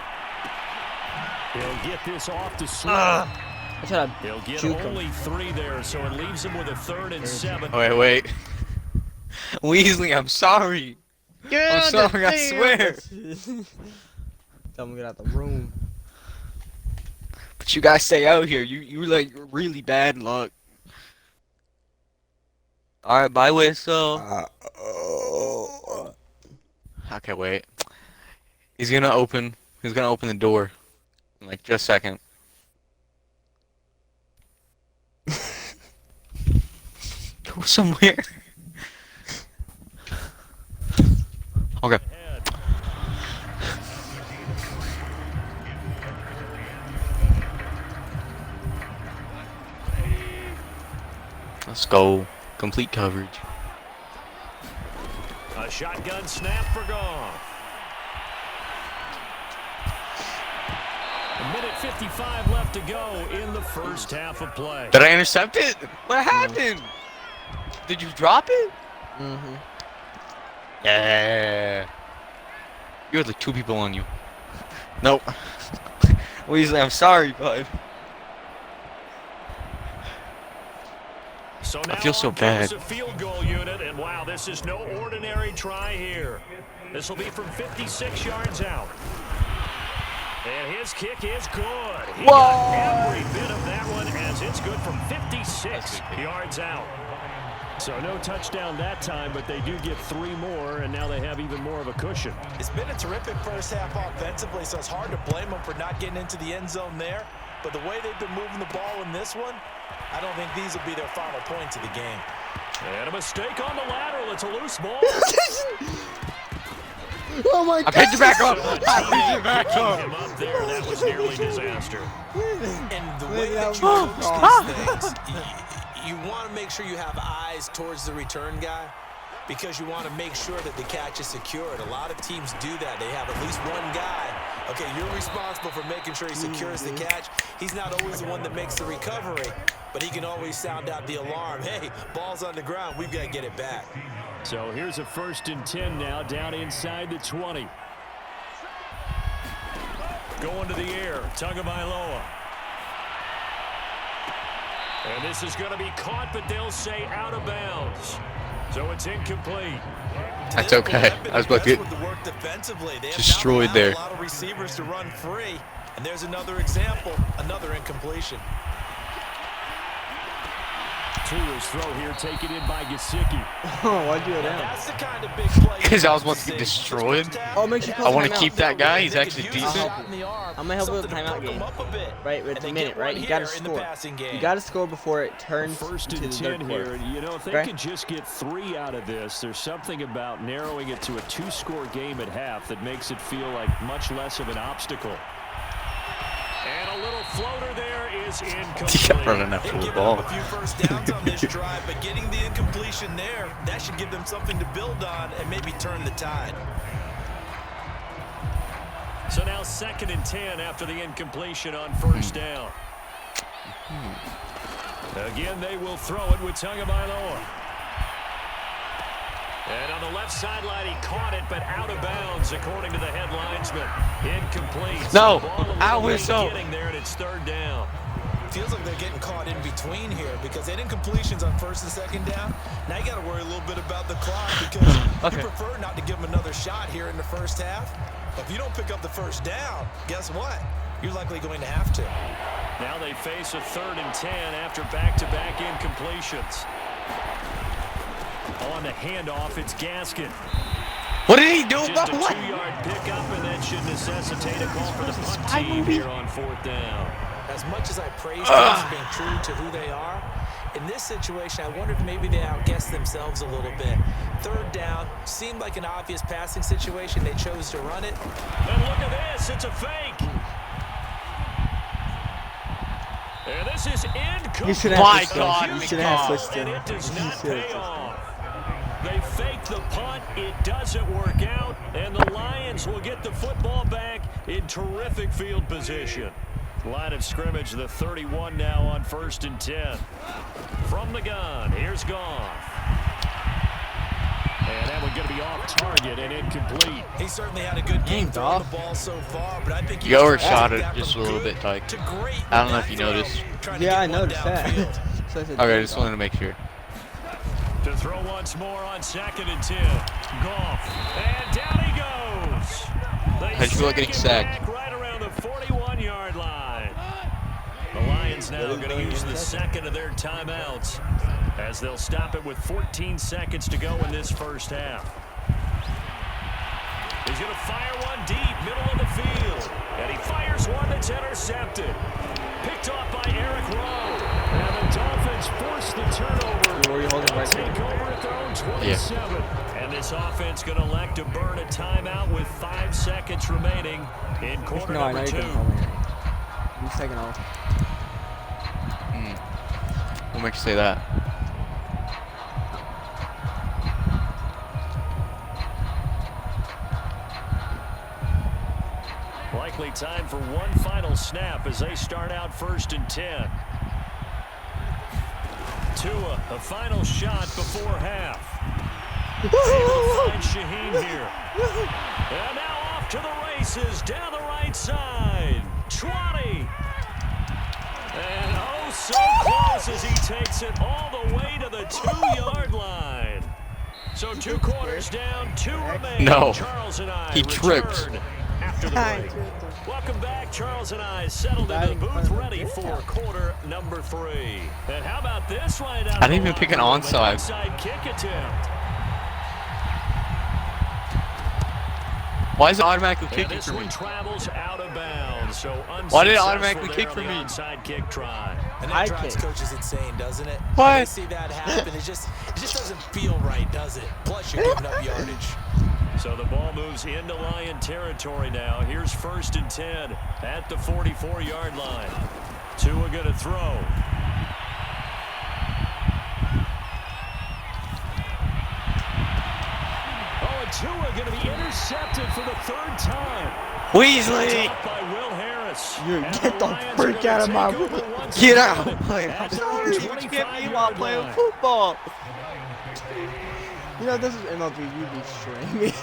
[SPEAKER 3] He'll get this off to Swift.
[SPEAKER 1] I tried to
[SPEAKER 3] He'll get
[SPEAKER 1] juke him.
[SPEAKER 3] only 3 there, so it leaves him with a 3rd and 7.
[SPEAKER 2] Wait. Weasley, I'm sorry. I'm sorry, I swear.
[SPEAKER 1] Tell him to get out the room.
[SPEAKER 2] But you guys stay out here. You're like really bad luck. Alright, bye, Whistle. Okay, wait. He's gonna open the door. In like just a second. Go somewhere. Okay. Let's go. Complete coverage.
[SPEAKER 3] A shotgun snap for Goff. A minute 55 left to go in the first half of play.
[SPEAKER 2] Did I intercept it? What happened? Did you drop it?
[SPEAKER 1] Mm-hmm.
[SPEAKER 2] Yeah. You had like 2 people on you. Nope. Weasley, I'm sorry, bud.
[SPEAKER 3] So now
[SPEAKER 2] I feel so
[SPEAKER 3] on comes
[SPEAKER 2] bad.
[SPEAKER 3] a field goal unit, and wow, this is no ordinary try here. This will be from 56 yards out. And his kick is good. He got every bit of that one as it's good from 56 yards out. So no touchdown that time, but they do get 3 more, and now they have even more of a cushion.
[SPEAKER 4] It's been a terrific first half offensively, so it's hard to blame them for not getting into the end zone there. But the way they've been moving the ball in this one, I don't think these will be their final points of the game.
[SPEAKER 3] And a mistake on the lateral. It's a loose ball.
[SPEAKER 1] Oh my
[SPEAKER 2] I
[SPEAKER 1] god!
[SPEAKER 2] picked it back up.
[SPEAKER 3] So a
[SPEAKER 2] I picked
[SPEAKER 3] team
[SPEAKER 2] it back
[SPEAKER 3] picking
[SPEAKER 2] up.
[SPEAKER 3] him up there, that was nearly disaster.
[SPEAKER 4] And the way
[SPEAKER 1] Maybe
[SPEAKER 4] that you
[SPEAKER 1] that
[SPEAKER 4] coach these things, you want to make sure you have eyes towards the return guy because you want to make sure that the catch is secured. A lot of teams do that. They have at least one guy. Okay, you're responsible for making sure he secures the catch. He's not always the one that makes the recovery, but he can always sound out the alarm. Hey, ball's on the ground. We've got to get it back.
[SPEAKER 3] So here's a 1st and 10 now, down inside the 20. Going to the air. Tagovailoa. And this is going to be caught, but they'll say out of bounds. So it's incomplete.
[SPEAKER 2] That's okay. I was about to get destroyed there.
[SPEAKER 4] A lot of receivers to run free. And there's another example, another incompletion.
[SPEAKER 3] Tua's throw here taken in by Gesicki.
[SPEAKER 1] Oh, why'd you do that?
[SPEAKER 4] That's the kind of big play.
[SPEAKER 2] Because I was about to get destroyed.
[SPEAKER 1] Oh, make sure you
[SPEAKER 2] I want to
[SPEAKER 1] timeout.
[SPEAKER 2] keep that guy. He's actually decent.
[SPEAKER 1] I'm gonna help you with the timeout game. Right, with the minute, right? You gotta score. You gotta score before it turns
[SPEAKER 3] First
[SPEAKER 1] to
[SPEAKER 3] and
[SPEAKER 1] the
[SPEAKER 3] 10
[SPEAKER 1] third
[SPEAKER 3] here.
[SPEAKER 1] quarter.
[SPEAKER 3] You know, if they
[SPEAKER 1] Okay.
[SPEAKER 3] could just get 3 out of this, there's something about narrowing it to a 2-score game at half that makes it feel like much less of an obstacle. And a little floater there is incomplete.
[SPEAKER 2] He kept running after the ball.
[SPEAKER 4] A few first downs on this drive, but getting the incompletion there, that should give them something to build on and maybe turn the tide.
[SPEAKER 3] So now 2nd and 10 after the incompletion on first down. Again, they will throw it with Tagovailoa. And on the left sideline, he caught it, but out of bounds, according to the head linesman. Incomplete.
[SPEAKER 2] No,
[SPEAKER 3] I
[SPEAKER 2] was so.
[SPEAKER 3] getting there, and it's 3rd down.
[SPEAKER 4] Feels like they're getting caught in between here because they had incompletions on 1st and 2nd down. Now you got to worry a little bit about the clock because you prefer not to give them another shot here in the first half. But if you don't pick up the first down, guess what? You're likely going to have to.
[SPEAKER 3] Now they face a 3rd and 10 after back-to-back incompletions. On the handoff, it's Gaskin.
[SPEAKER 2] What did he do?
[SPEAKER 3] Just a
[SPEAKER 2] What?
[SPEAKER 3] 2-yard pickup, and that should necessitate a call for the punt team here on 4th down.
[SPEAKER 4] As much as I praise them for being true to who they are, in this situation, I wonder if maybe they outguessed themselves a little bit. 3rd down, seemed like an obvious passing situation. They chose to run it.
[SPEAKER 3] And look at this, it's a fake. And this is incomplete.
[SPEAKER 2] My God,
[SPEAKER 1] you should have switched
[SPEAKER 3] And
[SPEAKER 1] him.
[SPEAKER 3] it does not pay off. They fake the punt. It doesn't work out. And the Lions will get the football back in terrific field position. Line of scrimmage, the 31 now on 1st and 10. From the gun, here's Goff. And that one's going to be off target and incomplete.
[SPEAKER 4] He certainly had a good game throwing the ball so far, but I think
[SPEAKER 2] You overshot it just a little bit, Tyke. I don't know if you noticed.
[SPEAKER 1] Yeah, I noticed that. So I said,
[SPEAKER 2] Okay, I just wanted to make sure.
[SPEAKER 3] To throw once more on 2nd and 10. Goff. And down he goes. They
[SPEAKER 2] How'd you feel like getting
[SPEAKER 3] sack
[SPEAKER 2] sacked?
[SPEAKER 3] him back right around the 41-yard line. The Lions now going to use the 2nd of their timeouts as they'll stop it with 14 seconds to go in this first half. He's going to fire one deep, middle of the field. And he fires one that's intercepted. Picked off by Eric Rowe. And the Dolphins force the turnover.
[SPEAKER 1] Were you holding right
[SPEAKER 3] Take
[SPEAKER 1] there?
[SPEAKER 3] over at their own 27. And this offense going to elect to burn a timeout with 5 seconds remaining in quarter
[SPEAKER 1] No, I know
[SPEAKER 3] number
[SPEAKER 1] you
[SPEAKER 3] 2.
[SPEAKER 1] can hold it. You second off.
[SPEAKER 2] What makes you say that?
[SPEAKER 3] Likely time for one final snap as they start out 1st and 10. Tua, a final shot before half. Able to find Shaheen here. And now off to the races down the right side. 20. And oh, so close as he takes it all the way to the 2-yard line. So 2 quarters down, 2 remain.
[SPEAKER 2] No,
[SPEAKER 3] Charles and I
[SPEAKER 2] he tripped.
[SPEAKER 3] return after the break. Welcome back. Charles and I settled in the booth ready for quarter number 3. And how about this one?
[SPEAKER 2] I didn't even pick an onside.
[SPEAKER 3] Onside kick attempt.
[SPEAKER 2] Why is it automatically
[SPEAKER 3] And
[SPEAKER 2] kicking
[SPEAKER 3] this
[SPEAKER 2] for me?
[SPEAKER 3] one travels out of bounds. So
[SPEAKER 2] Why did it
[SPEAKER 3] unsuccessful
[SPEAKER 2] automatically
[SPEAKER 3] there
[SPEAKER 2] kick
[SPEAKER 3] on
[SPEAKER 2] for
[SPEAKER 3] the
[SPEAKER 2] me?
[SPEAKER 3] onside kick try.
[SPEAKER 4] And
[SPEAKER 1] I
[SPEAKER 4] that drives
[SPEAKER 1] kick.
[SPEAKER 4] coaches insane, doesn't it?
[SPEAKER 2] What?
[SPEAKER 4] When they see that happen, it just doesn't feel right, does it? Plus, you're giving up yardage.
[SPEAKER 3] So the ball moves into Lion territory now. Here's 1st and 10 at the 44-yard line. Tua going to throw. Oh, and Tua going to be intercepted for the 3rd time.
[SPEAKER 2] Weasley!
[SPEAKER 3] Caught by Will Harris.
[SPEAKER 1] You
[SPEAKER 3] And
[SPEAKER 1] get the
[SPEAKER 3] Lions
[SPEAKER 1] freak
[SPEAKER 3] are gonna
[SPEAKER 1] out of my
[SPEAKER 3] take
[SPEAKER 1] room.
[SPEAKER 3] over once
[SPEAKER 2] Get
[SPEAKER 3] again
[SPEAKER 2] out!
[SPEAKER 3] at
[SPEAKER 2] I'm
[SPEAKER 3] the
[SPEAKER 2] sorry, you can't be while
[SPEAKER 3] 25-yard
[SPEAKER 2] playing
[SPEAKER 3] line.
[SPEAKER 2] football.
[SPEAKER 1] You know, this is MLB. You be destroying me.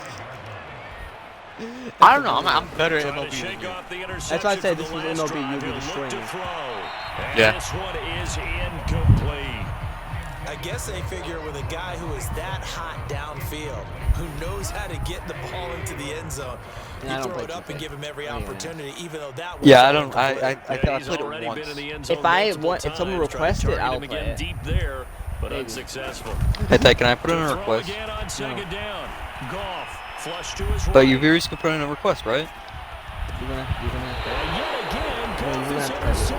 [SPEAKER 2] I don't know. I'm better at
[SPEAKER 3] Trying to
[SPEAKER 2] MLB
[SPEAKER 3] shake
[SPEAKER 2] than you.
[SPEAKER 3] off the
[SPEAKER 1] That's why I
[SPEAKER 3] interception
[SPEAKER 1] said
[SPEAKER 3] for
[SPEAKER 1] this
[SPEAKER 3] the
[SPEAKER 1] was
[SPEAKER 3] last
[SPEAKER 1] MLB,
[SPEAKER 3] drive.
[SPEAKER 1] you'd be
[SPEAKER 3] He'll look
[SPEAKER 1] destroying
[SPEAKER 3] to
[SPEAKER 1] me.
[SPEAKER 3] throw. And
[SPEAKER 2] Yeah.
[SPEAKER 3] this one is incomplete.
[SPEAKER 4] I guess they figure with a guy who is that hot downfield, who knows how to get the ball into the end zone,
[SPEAKER 1] Yeah, I
[SPEAKER 4] you
[SPEAKER 1] don't
[SPEAKER 4] throw
[SPEAKER 1] play
[SPEAKER 4] it up and
[SPEAKER 1] 2K.
[SPEAKER 4] give him every
[SPEAKER 1] Anyway.
[SPEAKER 4] opportunity, even though that was
[SPEAKER 2] Yeah, I don't. I
[SPEAKER 3] Yeah, he's
[SPEAKER 2] played
[SPEAKER 3] already
[SPEAKER 2] it
[SPEAKER 3] been in
[SPEAKER 2] once.
[SPEAKER 3] the end zone
[SPEAKER 1] If I
[SPEAKER 3] multiple
[SPEAKER 1] want, if someone
[SPEAKER 3] times, trying to
[SPEAKER 1] requests it,
[SPEAKER 3] target
[SPEAKER 1] I'll
[SPEAKER 3] him
[SPEAKER 1] play
[SPEAKER 3] again
[SPEAKER 1] it.
[SPEAKER 3] deep there, but
[SPEAKER 1] Maybe.
[SPEAKER 3] unsuccessful.
[SPEAKER 2] Hey, Ty, can I put in a
[SPEAKER 3] To throw
[SPEAKER 2] request?
[SPEAKER 3] again on second down. Goff flush to his right.
[SPEAKER 2] But you viewers can put in a request, right?
[SPEAKER 1] You're gonna
[SPEAKER 3] And yet again, Goff
[SPEAKER 1] you're
[SPEAKER 3] is
[SPEAKER 1] gonna have to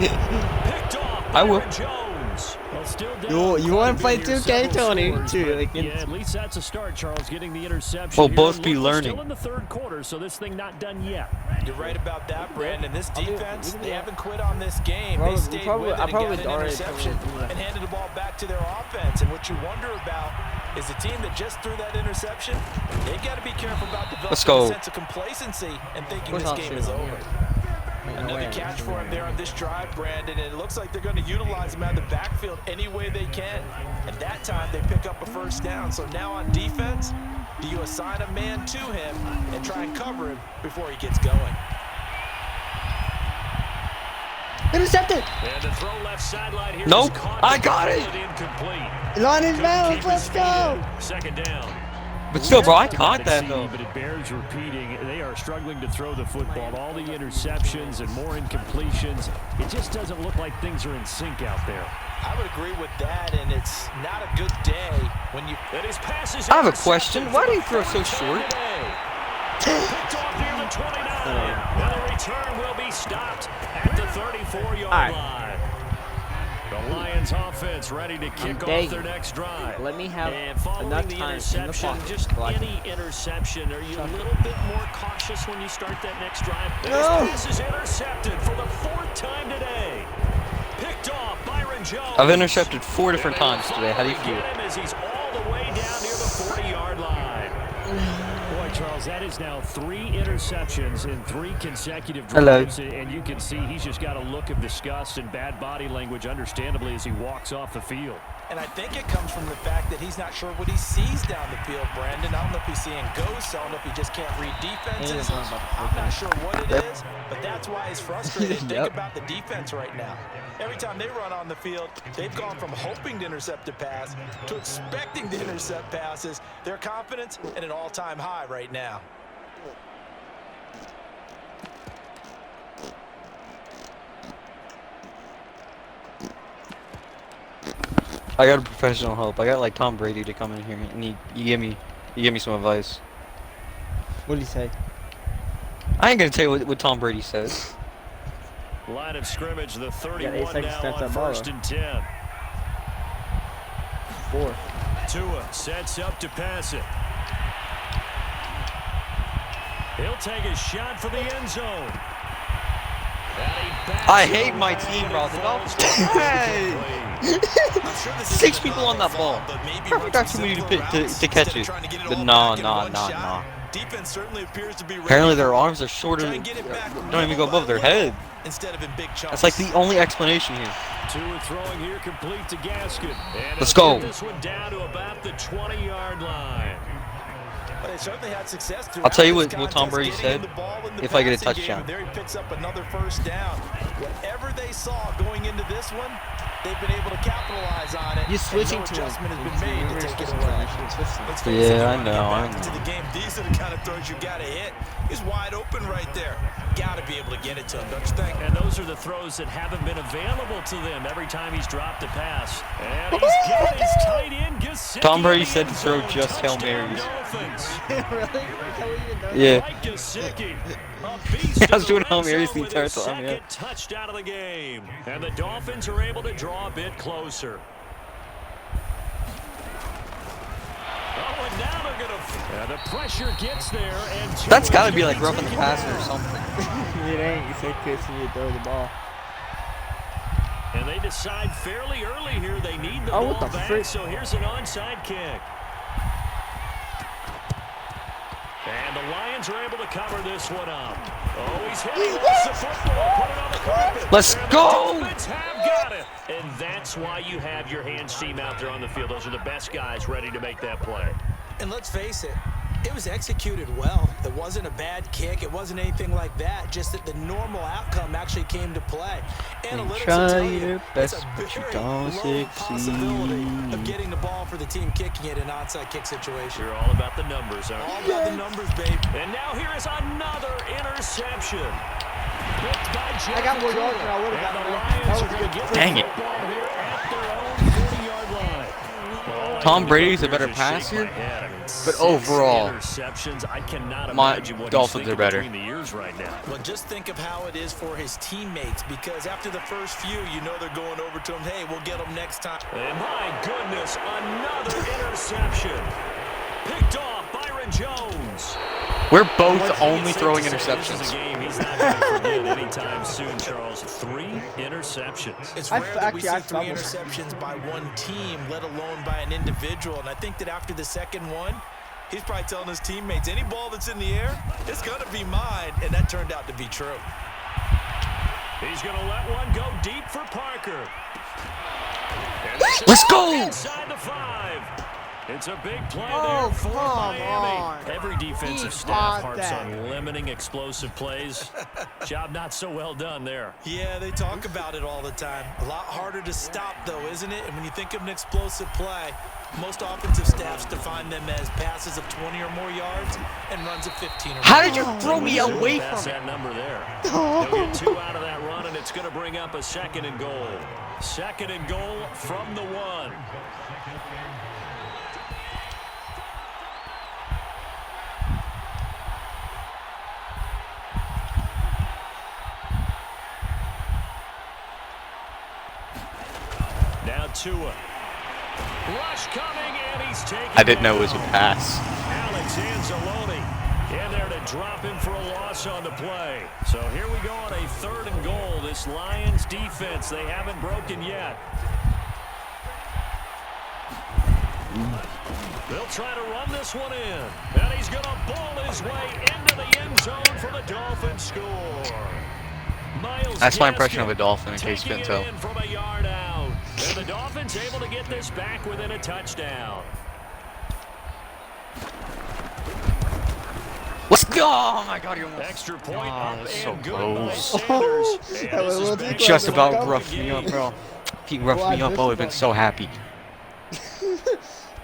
[SPEAKER 3] intercepted. Picked off
[SPEAKER 2] I will.
[SPEAKER 3] Byron Jones. Well, still down
[SPEAKER 1] You
[SPEAKER 3] quite
[SPEAKER 1] wanna
[SPEAKER 3] a
[SPEAKER 1] play
[SPEAKER 3] bit here,
[SPEAKER 1] 2K,
[SPEAKER 3] several
[SPEAKER 1] Tony?
[SPEAKER 3] scores,
[SPEAKER 1] Too,
[SPEAKER 3] but
[SPEAKER 1] like,
[SPEAKER 3] yeah,
[SPEAKER 1] it's-
[SPEAKER 3] at least that's a start, Charles, getting the interception.
[SPEAKER 2] We'll
[SPEAKER 3] here.
[SPEAKER 2] both be
[SPEAKER 3] Look, we're
[SPEAKER 2] learning.
[SPEAKER 3] Still in the third quarter, so this thing not done yet.
[SPEAKER 4] You're right about that, Brandon. This
[SPEAKER 1] I'll do it.
[SPEAKER 4] defense,
[SPEAKER 1] You can do
[SPEAKER 4] they
[SPEAKER 1] it.
[SPEAKER 4] haven't quit on this game.
[SPEAKER 1] Probably-
[SPEAKER 4] They stayed
[SPEAKER 1] probably-
[SPEAKER 4] with it
[SPEAKER 1] I
[SPEAKER 4] and
[SPEAKER 1] probably
[SPEAKER 4] got an
[SPEAKER 1] already
[SPEAKER 4] interception
[SPEAKER 1] probably do that.
[SPEAKER 4] and handed the ball back to their offense. And what you wonder about is the team that just threw that interception, they've got to be careful about
[SPEAKER 2] Let's
[SPEAKER 4] developing
[SPEAKER 2] go.
[SPEAKER 4] a sense of complacency and thinking
[SPEAKER 1] Where's
[SPEAKER 4] this
[SPEAKER 1] I'll
[SPEAKER 4] game
[SPEAKER 1] shoot
[SPEAKER 4] is
[SPEAKER 1] it?
[SPEAKER 4] over.
[SPEAKER 1] Ain't no
[SPEAKER 4] Another
[SPEAKER 1] way.
[SPEAKER 4] catch for him there on this drive, Brandon, and it looks like they're going to utilize him out of the backfield any way they can. And that time they pick up a first down. So now on defense, do you assign a man to him and try and cover him before he gets going?
[SPEAKER 1] Intercepted!
[SPEAKER 3] And the throw left sideline here.
[SPEAKER 2] Nope,
[SPEAKER 3] is caught
[SPEAKER 2] I got it.
[SPEAKER 3] Incomplete.
[SPEAKER 1] Line is
[SPEAKER 3] Couldn't
[SPEAKER 1] balance,
[SPEAKER 3] keep
[SPEAKER 1] let's
[SPEAKER 3] his
[SPEAKER 1] go!
[SPEAKER 3] feet in. Second down.
[SPEAKER 2] But still, bro, I caught that though.
[SPEAKER 3] But it bears repeating. They are struggling to throw the football. All the interceptions and more incompletions. It just doesn't look like things are in sync out there.
[SPEAKER 4] I would agree with that, and it's not a good day when you...
[SPEAKER 3] And his pass is
[SPEAKER 2] I have a
[SPEAKER 3] intercepted
[SPEAKER 2] question. Why
[SPEAKER 3] for
[SPEAKER 2] do you
[SPEAKER 3] the
[SPEAKER 2] throw so
[SPEAKER 3] fourth time
[SPEAKER 2] short?
[SPEAKER 3] today. Picked off near the 29. And the return will be stopped at the 34-yard
[SPEAKER 1] Alright.
[SPEAKER 3] line. The Lions offense ready to kick off
[SPEAKER 1] begging.
[SPEAKER 3] their next drive.
[SPEAKER 1] Let me have
[SPEAKER 3] And following
[SPEAKER 1] enough
[SPEAKER 3] the
[SPEAKER 1] time in the
[SPEAKER 3] interception,
[SPEAKER 1] pocket
[SPEAKER 3] just
[SPEAKER 1] so I can-
[SPEAKER 3] any interception, are you a little bit more cautious when you start that next drive? And
[SPEAKER 1] No.
[SPEAKER 3] His pass is intercepted for the fourth time today. Picked off Byron Jones.
[SPEAKER 2] I've intercepted 4 different times today. How do you feel?
[SPEAKER 3] Get him as he's all the way down near the 40-yard line. Boy, Charles, that is now 3 interceptions in 3 consecutive
[SPEAKER 2] Hello.
[SPEAKER 3] drives. And you can see he's just got a look of disgust and bad body language, understandably, as he walks off the field.
[SPEAKER 4] And I think it comes from the fact that he's not sure what he sees down the field, Brandon. I don't know if he's seeing ghosts. I don't know if he just can't read defenses. I'm not sure what it is, but that's why he's frustrated. Think
[SPEAKER 1] Yep.
[SPEAKER 4] about the defense right now. Every time they run on the field, they've gone from hoping to intercept a pass to expecting to intercept passes. Their confidence at an all-time high right now.
[SPEAKER 2] I got a professional help. I got like Tom Brady to come in here and he gave me some advice.
[SPEAKER 1] What did he say?
[SPEAKER 2] I ain't gonna tell you what Tom Brady says.
[SPEAKER 3] Line of scrimmage, the
[SPEAKER 1] 8
[SPEAKER 3] 31
[SPEAKER 1] seconds
[SPEAKER 3] now
[SPEAKER 1] left
[SPEAKER 3] on
[SPEAKER 1] that ball,
[SPEAKER 3] 1st and 10.
[SPEAKER 1] 4.
[SPEAKER 3] Tua sets up to pass it. He'll take a shot for the end zone.
[SPEAKER 2] I hate my team, bro. The Dolphins. Hey! 6 people on that ball. Perfect opportunity to catch it. But nah.
[SPEAKER 4] Defense certainly appears to be ready.
[SPEAKER 2] Apparently their arms are shorter.
[SPEAKER 4] Try and get it back
[SPEAKER 2] Don't even go above their head.
[SPEAKER 4] instead of in big chunks.
[SPEAKER 2] That's like the only explanation here.
[SPEAKER 3] Tua throwing here complete to Gaskin. And
[SPEAKER 2] Let's
[SPEAKER 3] he'll
[SPEAKER 2] go.
[SPEAKER 3] get this one down to about the 20-yard line.
[SPEAKER 4] But they certainly had success
[SPEAKER 2] I'll tell you
[SPEAKER 4] throughout
[SPEAKER 2] what
[SPEAKER 4] this
[SPEAKER 2] Tom Brady
[SPEAKER 4] contest, getting
[SPEAKER 2] said,
[SPEAKER 4] the ball in the
[SPEAKER 2] if I get a
[SPEAKER 4] passing game,
[SPEAKER 2] touchdown.
[SPEAKER 4] and there he picks up another first down. Whatever they saw going into this one, they've been able to capitalize on it.
[SPEAKER 1] You're
[SPEAKER 4] and
[SPEAKER 1] switching
[SPEAKER 4] no
[SPEAKER 1] to
[SPEAKER 4] adjustment
[SPEAKER 1] him.
[SPEAKER 4] has been made to take it away. Let's face it,
[SPEAKER 2] Yeah, I
[SPEAKER 4] you wanna
[SPEAKER 2] know,
[SPEAKER 4] get
[SPEAKER 2] I
[SPEAKER 4] back into
[SPEAKER 2] know.
[SPEAKER 4] the game. These are the kind of throws you got to hit. He's wide open right there. Got to be able to get it to him, don't you think?
[SPEAKER 3] And those are the throws that haven't been available to them every time he's dropped a pass. And he's got his tight end, Gesicki.
[SPEAKER 2] Tom Brady
[SPEAKER 3] in the
[SPEAKER 2] said to
[SPEAKER 3] end
[SPEAKER 2] throw
[SPEAKER 3] zone.
[SPEAKER 2] just Hail
[SPEAKER 3] Touchdown,
[SPEAKER 2] Marys.
[SPEAKER 3] Dolphins.
[SPEAKER 1] Really? Is that what you know?
[SPEAKER 2] Yeah.
[SPEAKER 3] Mike Gesicki, a beast
[SPEAKER 2] I was
[SPEAKER 3] in
[SPEAKER 2] doing
[SPEAKER 3] the
[SPEAKER 2] Hail
[SPEAKER 3] red
[SPEAKER 2] Marys
[SPEAKER 3] zone
[SPEAKER 2] the
[SPEAKER 3] with
[SPEAKER 2] entire
[SPEAKER 3] his
[SPEAKER 2] time, yeah.
[SPEAKER 3] second touchdown of the game. And the Dolphins are able to draw a bit closer. Oh, and now they're going to... the pressure gets there, and...
[SPEAKER 2] That's got to be like roughing the passer or something.
[SPEAKER 1] It ain't. You say Chris and you throw the ball.
[SPEAKER 3] And they decide fairly early here they need the
[SPEAKER 1] Oh,
[SPEAKER 3] ball
[SPEAKER 1] what the
[SPEAKER 3] back,
[SPEAKER 1] frick?
[SPEAKER 3] so here's an onside kick. And the Lions are able to cover this one up. Oh, he's hit. He lost the football. Put it on the carpet.
[SPEAKER 2] Let's
[SPEAKER 3] And
[SPEAKER 2] go!
[SPEAKER 3] The Dolphins have got it. And that's why you have your hands team out there on the field. Those are the best guys ready to make that play.
[SPEAKER 4] And let's face it, It was executed well. It wasn't a bad kick. It wasn't anything like that. Just that the normal outcome actually came to play. Analytics will tell you it's a very low possibility of getting the ball for the team kicking it in an onside kick situation.
[SPEAKER 3] You're all about the numbers, aren't you?
[SPEAKER 4] All about the numbers, babe.
[SPEAKER 3] And now here is another interception.
[SPEAKER 1] I got more yards than I would have gotten. That was a good get.
[SPEAKER 2] Dang it. Tom Brady's a better passer, but overall, my Dolphins are better.
[SPEAKER 4] Well, just think of how it is for his teammates, because after the first few, you know they're going over to him, hey, we'll get them next time.
[SPEAKER 3] And my goodness, another interception. Picked off Byron Jones.
[SPEAKER 2] We're both only throwing interceptions.
[SPEAKER 3] He's not going to forget anytime soon, Charles. 3 interceptions.
[SPEAKER 4] It's rare that we see 3 interceptions by one team, let alone by an individual. And I think that after the second one, he's probably telling his teammates, any ball that's in the air, it's going to be mine. And that turned out to be true.
[SPEAKER 3] He's going to let one go deep for Parker.
[SPEAKER 2] Let's go!
[SPEAKER 3] Inside the 5. It's a big play there for Miami. Every defensive staff harps on limiting explosive plays. Job not so well done there.
[SPEAKER 4] Yeah, they talk about it all the time. A lot harder to stop, though, isn't it? And when you think of an explosive play, most offensive staffs define them as passes of 20 or more yards and runs of 15 or more.
[SPEAKER 2] How did you throw me away from it?
[SPEAKER 3] That number there. They'll get 2 out of that run, and it's going to bring up a 2nd and goal. 2nd and goal from the 1. Now Tua. Rush coming, and he's taken.
[SPEAKER 2] I didn't know it was a pass.
[SPEAKER 3] Alex Anzalone in there to drop him for a loss on the play. So here we go on a 3rd and goal. This Lions defense, they haven't broken yet. They'll try to run this one in. And he's going to ball his way into the end zone for the Dolphins score. Miles
[SPEAKER 2] That's my
[SPEAKER 3] Gaskin
[SPEAKER 2] impression of a Dolphin, in case you couldn't tell.
[SPEAKER 3] in from a yard out. And the Dolphins able to get this back within a touchdown.
[SPEAKER 2] Let's go! Oh my God, you almost.
[SPEAKER 3] Extra point
[SPEAKER 2] Oh,
[SPEAKER 3] up
[SPEAKER 2] that's so
[SPEAKER 3] and good by
[SPEAKER 2] close.
[SPEAKER 3] Sanders.
[SPEAKER 1] That was a little too
[SPEAKER 2] Just
[SPEAKER 1] close.
[SPEAKER 2] about roughed me up, bro. If he roughed me up, I would have been so happy.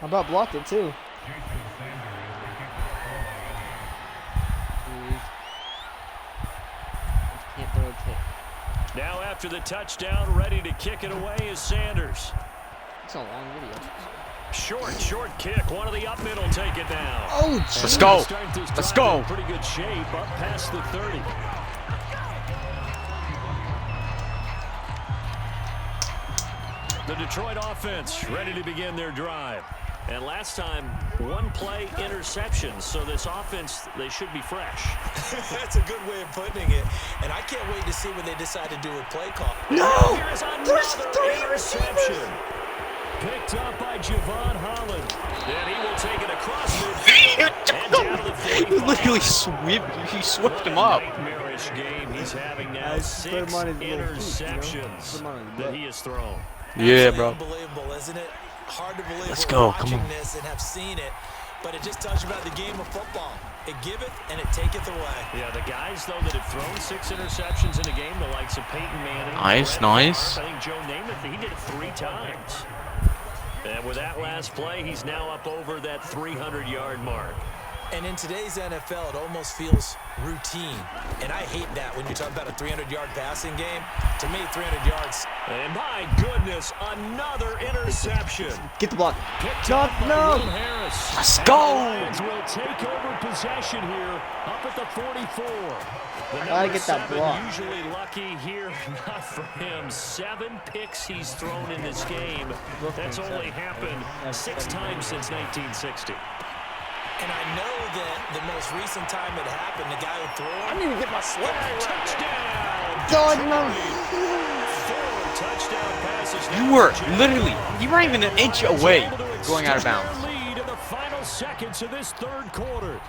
[SPEAKER 1] I about blocked it too. Can't throw a kick.
[SPEAKER 3] Now after the touchdown, ready to kick it away is Sanders.
[SPEAKER 1] It's a long video.
[SPEAKER 3] Short kick. One of the up middle take it down.
[SPEAKER 1] Oh,
[SPEAKER 2] Let's go.
[SPEAKER 3] Let's
[SPEAKER 2] go.
[SPEAKER 3] Pretty good shape up past the 30. The Detroit offense ready to begin their drive. And last time, 1 play interception. So this offense, they should be fresh.
[SPEAKER 4] That's a good way of putting it. And I can't wait to see what they decide to do with play call.
[SPEAKER 1] No!
[SPEAKER 3] Here's
[SPEAKER 1] There's
[SPEAKER 3] another
[SPEAKER 1] 3
[SPEAKER 3] interception.
[SPEAKER 1] receivers!
[SPEAKER 3] Picked up by Javon Holland. And he will take it across midfield and down to the 45.
[SPEAKER 2] He literally swept him up.
[SPEAKER 3] Nightmarish game he's having now.
[SPEAKER 1] I
[SPEAKER 3] 6
[SPEAKER 1] put him on his little feet,
[SPEAKER 3] interceptions
[SPEAKER 1] you know? Put him on his
[SPEAKER 3] that
[SPEAKER 1] butt.
[SPEAKER 3] he has thrown.
[SPEAKER 2] Yeah, bro.
[SPEAKER 4] Unbelievable, isn't it? Hard to believe
[SPEAKER 2] Let's
[SPEAKER 4] we're
[SPEAKER 2] go,
[SPEAKER 4] watching
[SPEAKER 2] come on.
[SPEAKER 4] this and have seen it, but it just tells you about the game of football. It giveth and it taketh away.
[SPEAKER 3] Yeah, the guys, though, that have thrown 6 interceptions in a game, the likes of Peyton Manning.
[SPEAKER 2] Nice,
[SPEAKER 3] Brett
[SPEAKER 2] nice.
[SPEAKER 3] Favre, I think Joe Namath, he did it 3 times. And with that last play, he's now up over that 300-yard mark.
[SPEAKER 4] And in today's NFL, it almost feels routine. And I hate that when you talk about a 300-yard passing game. To me, 300 yards.
[SPEAKER 3] And my goodness, another interception.
[SPEAKER 1] Get the block.
[SPEAKER 3] Picked
[SPEAKER 1] No,
[SPEAKER 3] up by
[SPEAKER 1] no.
[SPEAKER 3] Will Harris.
[SPEAKER 2] Let's
[SPEAKER 3] And
[SPEAKER 2] go.
[SPEAKER 3] the Lions will take over possession here up at the 44. The
[SPEAKER 1] Gotta
[SPEAKER 3] number
[SPEAKER 1] get that
[SPEAKER 3] 7
[SPEAKER 1] block.
[SPEAKER 3] usually lucky here, not for him. 7 picks he's thrown in this game. That's only happened 6 times since 1960.
[SPEAKER 4] And I know that the most recent time it happened, the guy who threw
[SPEAKER 1] I
[SPEAKER 4] him,
[SPEAKER 1] need to get my slip.
[SPEAKER 3] Touchdown!
[SPEAKER 1] God, no.
[SPEAKER 3] 4 touchdown passes.
[SPEAKER 2] You were literally, you weren't even an inch away going out of bounds.
[SPEAKER 3] Lead in the final seconds of this 3rd quarter.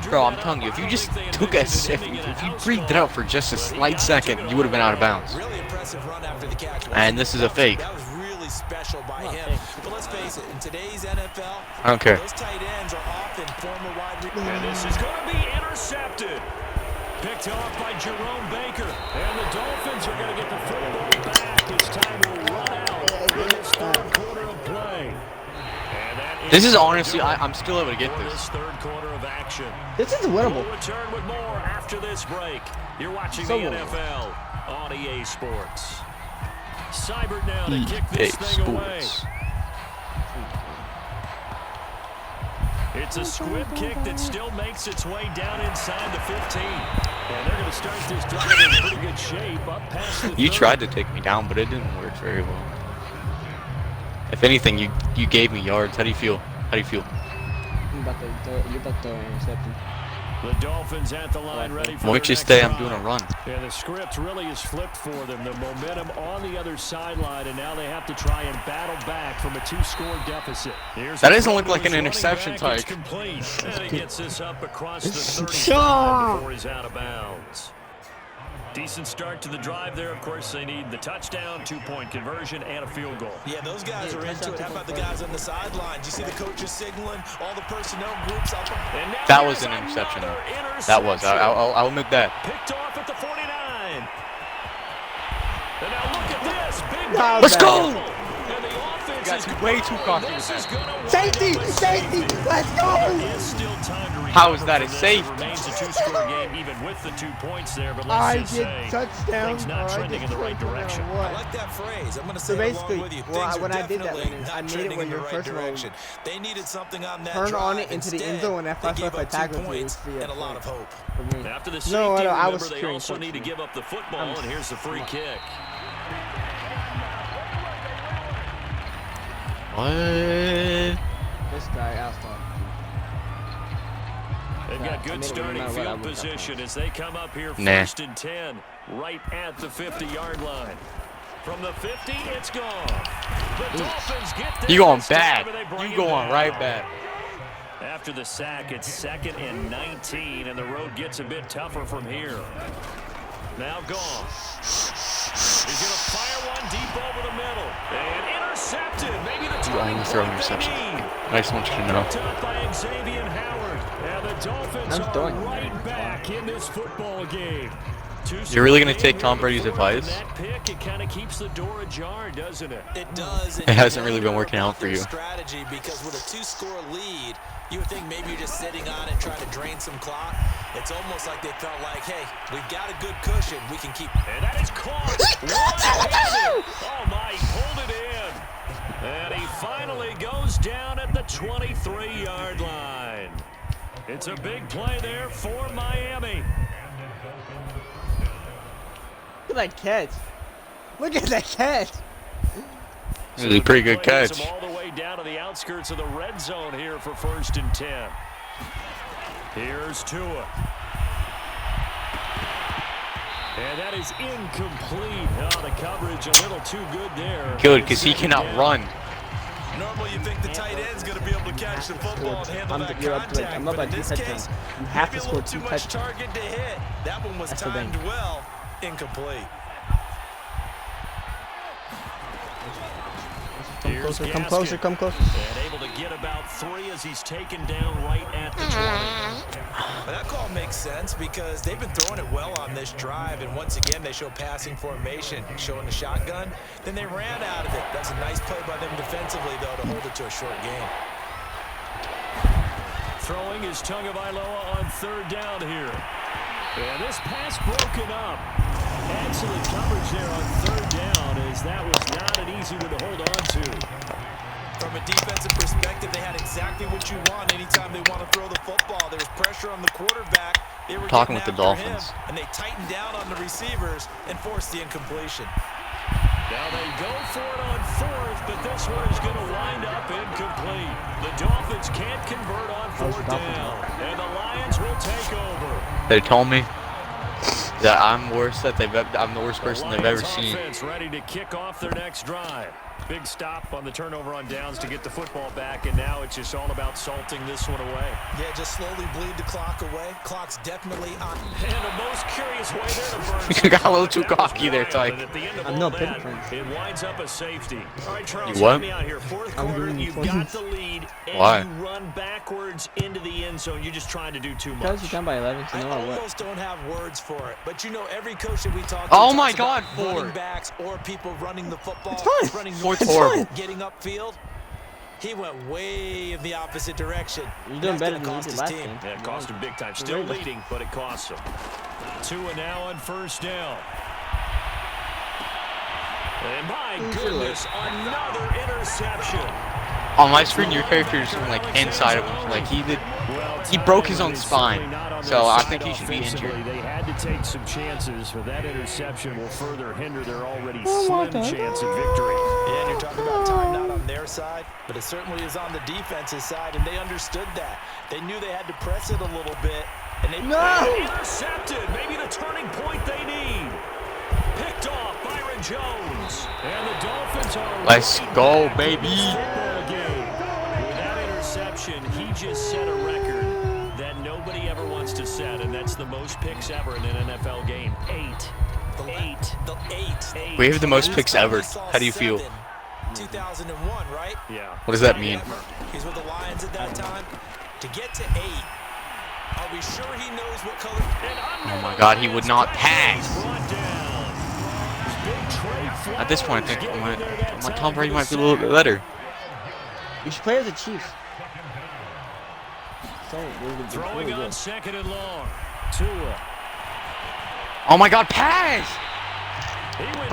[SPEAKER 2] Bro, I'm telling you, if you just took if you breathed it out for just a slight second, you would have been out of bounds.
[SPEAKER 4] really impressive run after the catch.
[SPEAKER 2] And this is a fake.
[SPEAKER 4] That was really special by him. But let's face it, in today's NFL,
[SPEAKER 2] I don't care.
[SPEAKER 4] those tight ends are often former wide receivers.
[SPEAKER 3] And this is going to be intercepted. Picked off by Jerome Baker. And the Dolphins are going to get the football back. This time will run out in this third quarter of play.
[SPEAKER 2] This is honestly, I'm still able to get
[SPEAKER 3] For
[SPEAKER 2] this.
[SPEAKER 3] third quarter of action.
[SPEAKER 1] This is winnable.
[SPEAKER 3] We'll return with more after this break. You're watching
[SPEAKER 1] So
[SPEAKER 3] the
[SPEAKER 1] winnable.
[SPEAKER 3] NFL on EA Sports. Seibert now to kick this thing away. It's a squib kick that still makes its way down inside the 15. And they're going to start this drive in pretty good shape up past the
[SPEAKER 2] You
[SPEAKER 3] 30.
[SPEAKER 2] tried to take me down, but it didn't work very well. If anything, you gave me yards. How do you feel? How do you feel?
[SPEAKER 1] You're about to intercept him.
[SPEAKER 3] The Dolphins at the line ready for
[SPEAKER 2] Why
[SPEAKER 3] their
[SPEAKER 2] don't you
[SPEAKER 3] next
[SPEAKER 2] stay? I'm
[SPEAKER 3] drive.
[SPEAKER 2] doing a run.
[SPEAKER 3] And the script really is flipped for them. The momentum on the other sideline, and now they have to try and battle back from a 2-score deficit. Here's
[SPEAKER 2] That
[SPEAKER 3] a
[SPEAKER 2] doesn't
[SPEAKER 3] throw
[SPEAKER 2] look
[SPEAKER 3] to
[SPEAKER 2] like
[SPEAKER 3] his
[SPEAKER 2] an
[SPEAKER 3] running
[SPEAKER 2] interception
[SPEAKER 3] back. It's
[SPEAKER 2] type.
[SPEAKER 3] complete. And he gets this up across the 35 before he's out of bounds. Decent start to the drive there. Of course, they need the touchdown, 2-point conversion, and a field goal.
[SPEAKER 4] Yeah, those guys are into it. How about the guys on the sidelines? You see the coaches signaling, all the personnel groups up.
[SPEAKER 3] And now
[SPEAKER 2] That was
[SPEAKER 3] there's
[SPEAKER 2] an interception,
[SPEAKER 3] another
[SPEAKER 2] though. That was. I'll admit that.
[SPEAKER 3] Picked off at the 49. And now look at this. Big
[SPEAKER 1] Nah,
[SPEAKER 2] Let's
[SPEAKER 1] bad.
[SPEAKER 2] go!
[SPEAKER 3] And the offense
[SPEAKER 2] You
[SPEAKER 3] is
[SPEAKER 2] got way too cocky
[SPEAKER 3] This
[SPEAKER 2] with
[SPEAKER 3] is
[SPEAKER 2] that.
[SPEAKER 3] gonna
[SPEAKER 1] Safety!
[SPEAKER 3] wind up a
[SPEAKER 1] Safety! Let's
[SPEAKER 3] There
[SPEAKER 1] go!
[SPEAKER 3] is still time to recover
[SPEAKER 2] How is that a
[SPEAKER 3] from this.
[SPEAKER 2] safety?
[SPEAKER 3] It remains a 2-score game even with the 2 points there, but
[SPEAKER 1] I
[SPEAKER 3] let's just say
[SPEAKER 1] get touchdown.
[SPEAKER 3] things not trending in the right direction.
[SPEAKER 4] I like that phrase. I'm going to
[SPEAKER 1] So
[SPEAKER 4] say it
[SPEAKER 1] basically,
[SPEAKER 4] along with you.
[SPEAKER 1] well,
[SPEAKER 4] Things are
[SPEAKER 1] when I did that,
[SPEAKER 4] definitely
[SPEAKER 1] I
[SPEAKER 4] not
[SPEAKER 1] made it
[SPEAKER 4] trending
[SPEAKER 1] when
[SPEAKER 4] in the
[SPEAKER 1] you're
[SPEAKER 4] right
[SPEAKER 1] first roll.
[SPEAKER 4] direction. They needed something on that
[SPEAKER 1] Turn
[SPEAKER 4] drive.
[SPEAKER 1] on it into the end zone, and if I
[SPEAKER 4] Instead,
[SPEAKER 1] if I
[SPEAKER 4] they gave
[SPEAKER 1] tackle
[SPEAKER 4] up 2
[SPEAKER 1] it,
[SPEAKER 4] points
[SPEAKER 1] it's free
[SPEAKER 4] and a lot of hope.
[SPEAKER 1] for me.
[SPEAKER 3] After the safety,
[SPEAKER 1] No, I
[SPEAKER 3] remember,
[SPEAKER 1] was
[SPEAKER 3] they
[SPEAKER 1] cheering
[SPEAKER 3] also
[SPEAKER 1] for
[SPEAKER 3] need to
[SPEAKER 1] you.
[SPEAKER 3] give up the football, and here's the free kick.
[SPEAKER 2] What?
[SPEAKER 1] This guy, Alpha.
[SPEAKER 3] They've got
[SPEAKER 1] I
[SPEAKER 3] good
[SPEAKER 1] made it no
[SPEAKER 3] starting
[SPEAKER 1] matter what I
[SPEAKER 3] field
[SPEAKER 1] was up.
[SPEAKER 3] position as they come up here
[SPEAKER 2] Nah.
[SPEAKER 3] 1st and 10, right at the 50-yard line. From the 50, it's gone. The Dolphins get there.
[SPEAKER 2] You going
[SPEAKER 3] this time,
[SPEAKER 2] bad.
[SPEAKER 3] and they bring
[SPEAKER 2] You
[SPEAKER 3] it
[SPEAKER 2] going
[SPEAKER 3] down.
[SPEAKER 2] right back.
[SPEAKER 3] After the sack, it's 2nd and 19, and the road gets a bit tougher from here. Now gone. He's going to fire one deep over the middle. And intercepted. Maybe the
[SPEAKER 2] You only throw interceptions. I just want you to know.
[SPEAKER 3] Picked up by Xavier Howard. And the Dolphins
[SPEAKER 1] I'm
[SPEAKER 3] are
[SPEAKER 1] done.
[SPEAKER 3] right back in this football game.
[SPEAKER 2] You're really gonna take Tom Brady's advice?
[SPEAKER 3] That pick, it kind of keeps the door ajar, doesn't it?
[SPEAKER 4] It does.
[SPEAKER 2] It hasn't really been working out for you.
[SPEAKER 4] Strategy, because with a 2-score lead, you would think maybe you're just sitting on it, trying to drain some clock. It's almost like they felt like, hey, we've got a good cushion. We can keep.
[SPEAKER 3] And that is caught. One-handed. Oh my, he pulled it in. And he finally goes down at the 23-yard line. It's a big play there for Miami.
[SPEAKER 1] Look at that catch. Look at that catch.
[SPEAKER 2] It was a pretty good
[SPEAKER 3] Play gets
[SPEAKER 2] catch.
[SPEAKER 3] him all the way down to the outskirts of the red zone here for 1st and 10. Here's Tua. And that is incomplete. Oh, the coverage a little too good there.
[SPEAKER 2] Good, because he cannot run.
[SPEAKER 6] Normally you think the tight end's going to be able to catch the football and handle that
[SPEAKER 1] you're up to it.
[SPEAKER 6] contact,
[SPEAKER 1] I'm up
[SPEAKER 6] but
[SPEAKER 1] by
[SPEAKER 6] in
[SPEAKER 1] 2
[SPEAKER 6] this
[SPEAKER 1] touchdowns.
[SPEAKER 6] case,
[SPEAKER 1] You have
[SPEAKER 6] maybe
[SPEAKER 1] to
[SPEAKER 6] a
[SPEAKER 1] score
[SPEAKER 6] little
[SPEAKER 1] 2
[SPEAKER 6] too much
[SPEAKER 1] touchdowns.
[SPEAKER 6] target to hit. That one was
[SPEAKER 1] That's the
[SPEAKER 6] timed
[SPEAKER 1] thing.
[SPEAKER 6] well, incomplete.
[SPEAKER 3] Here's
[SPEAKER 1] Come closer,
[SPEAKER 3] Gaskin.
[SPEAKER 1] come closer.
[SPEAKER 3] And able to get about 3 as he's taken down right at the 20.
[SPEAKER 4] But that call makes sense because they've been throwing it well on this drive, and once again they show passing formation, showing the shotgun. Then they ran out of it. That's a nice play by them defensively, though, to hold it to a short game.
[SPEAKER 3] Throwing is Tagovailoa on 3rd down here. And this pass broken up. Excellent coverage there on 3rd down, as that was not an easy one to hold on to.
[SPEAKER 4] From a defensive perspective, they had exactly what you want anytime they want to throw the football. There was pressure on the quarterback. They were
[SPEAKER 2] Talking
[SPEAKER 4] getting
[SPEAKER 2] with the
[SPEAKER 4] after
[SPEAKER 2] Dolphins.
[SPEAKER 4] him, and they tightened down on the receivers and forced the incompletion.
[SPEAKER 3] Now they go for it on 4th, but this one is going to wind up incomplete. The Dolphins can't convert on 4th down, and the Lions will take over.
[SPEAKER 2] They told me that I'm the worst person they've ever
[SPEAKER 3] Lions
[SPEAKER 2] seen.
[SPEAKER 3] offense ready to kick off their next drive. Big stop on the turnover on downs to get the football back, and now it's just all about salting this one away.
[SPEAKER 4] Yeah, just slowly bleed the clock away. Clock's definitely on.
[SPEAKER 3] And a most curious nice way there to burn
[SPEAKER 2] You
[SPEAKER 3] some
[SPEAKER 2] got a little
[SPEAKER 3] clock.
[SPEAKER 2] too
[SPEAKER 3] That was
[SPEAKER 2] cocky there,
[SPEAKER 3] wild,
[SPEAKER 2] Tyke.
[SPEAKER 3] and at the end of
[SPEAKER 1] I'm
[SPEAKER 3] all
[SPEAKER 1] no
[SPEAKER 3] that,
[SPEAKER 1] pinpoint.
[SPEAKER 3] it winds up a safety. All right, Charles,
[SPEAKER 2] You what?
[SPEAKER 3] help me out here. Fourth
[SPEAKER 1] I'm
[SPEAKER 3] quarter,
[SPEAKER 1] doing
[SPEAKER 3] you've
[SPEAKER 1] points.
[SPEAKER 3] got the lead, and
[SPEAKER 2] Why?
[SPEAKER 3] you run backwards into the end zone. You're just trying to do too much.
[SPEAKER 1] Because you're down by 11, so
[SPEAKER 4] I
[SPEAKER 1] no matter what.
[SPEAKER 4] almost don't have words for it, but you know every coach that we talk to
[SPEAKER 2] Oh
[SPEAKER 4] talks
[SPEAKER 2] my
[SPEAKER 4] about
[SPEAKER 2] God,
[SPEAKER 4] running
[SPEAKER 2] fourth.
[SPEAKER 4] backs or people running the football,
[SPEAKER 1] It's fine.
[SPEAKER 4] running
[SPEAKER 2] Fourth's
[SPEAKER 4] north,
[SPEAKER 2] horrible.
[SPEAKER 4] getting upfield. He went way in the opposite direction.
[SPEAKER 1] You're doing
[SPEAKER 4] That's
[SPEAKER 1] better
[SPEAKER 4] gonna
[SPEAKER 1] than you
[SPEAKER 4] cost
[SPEAKER 1] did
[SPEAKER 4] his
[SPEAKER 1] last
[SPEAKER 4] team.
[SPEAKER 1] game.
[SPEAKER 3] Yeah, it cost him big time. Still leading, but it costs him. 2 and now on first down. And my goodness, another interception.
[SPEAKER 2] On my screen, your character's like inside of him. Like he broke his own spine. So I think he should be injured.
[SPEAKER 3] They had to take some chances, but that interception will further hinder their already
[SPEAKER 1] Oh my
[SPEAKER 3] slim
[SPEAKER 1] God.
[SPEAKER 3] chance at victory.
[SPEAKER 4] Yeah, and you're talking about time not on their side, but it certainly is on the defense's side, and they understood that. They knew they had to press it a little bit, and they
[SPEAKER 3] Intercepted, maybe the turning point they need. Picked off Byron Jones, and the Dolphins are
[SPEAKER 2] Let's
[SPEAKER 3] right
[SPEAKER 2] go,
[SPEAKER 3] back in this
[SPEAKER 2] baby.
[SPEAKER 3] football game. With that interception, he just set a record that nobody ever wants to set, and that's the most picks ever in an NFL game. 8.
[SPEAKER 4] The eight.
[SPEAKER 2] We have the most picks ever. How do you feel?
[SPEAKER 4] 2001, right?
[SPEAKER 3] Yeah.
[SPEAKER 2] What does that mean?
[SPEAKER 4] He's with the Lions at that time. To get to 8, are we sure he knows what color?
[SPEAKER 2] Oh my God, he would not pass. At this point, I think my Tom Brady might be a little bit better.
[SPEAKER 1] You should play as the Chiefs. So,
[SPEAKER 3] Throwing on second and long. Tua.
[SPEAKER 2] Oh my God, pass!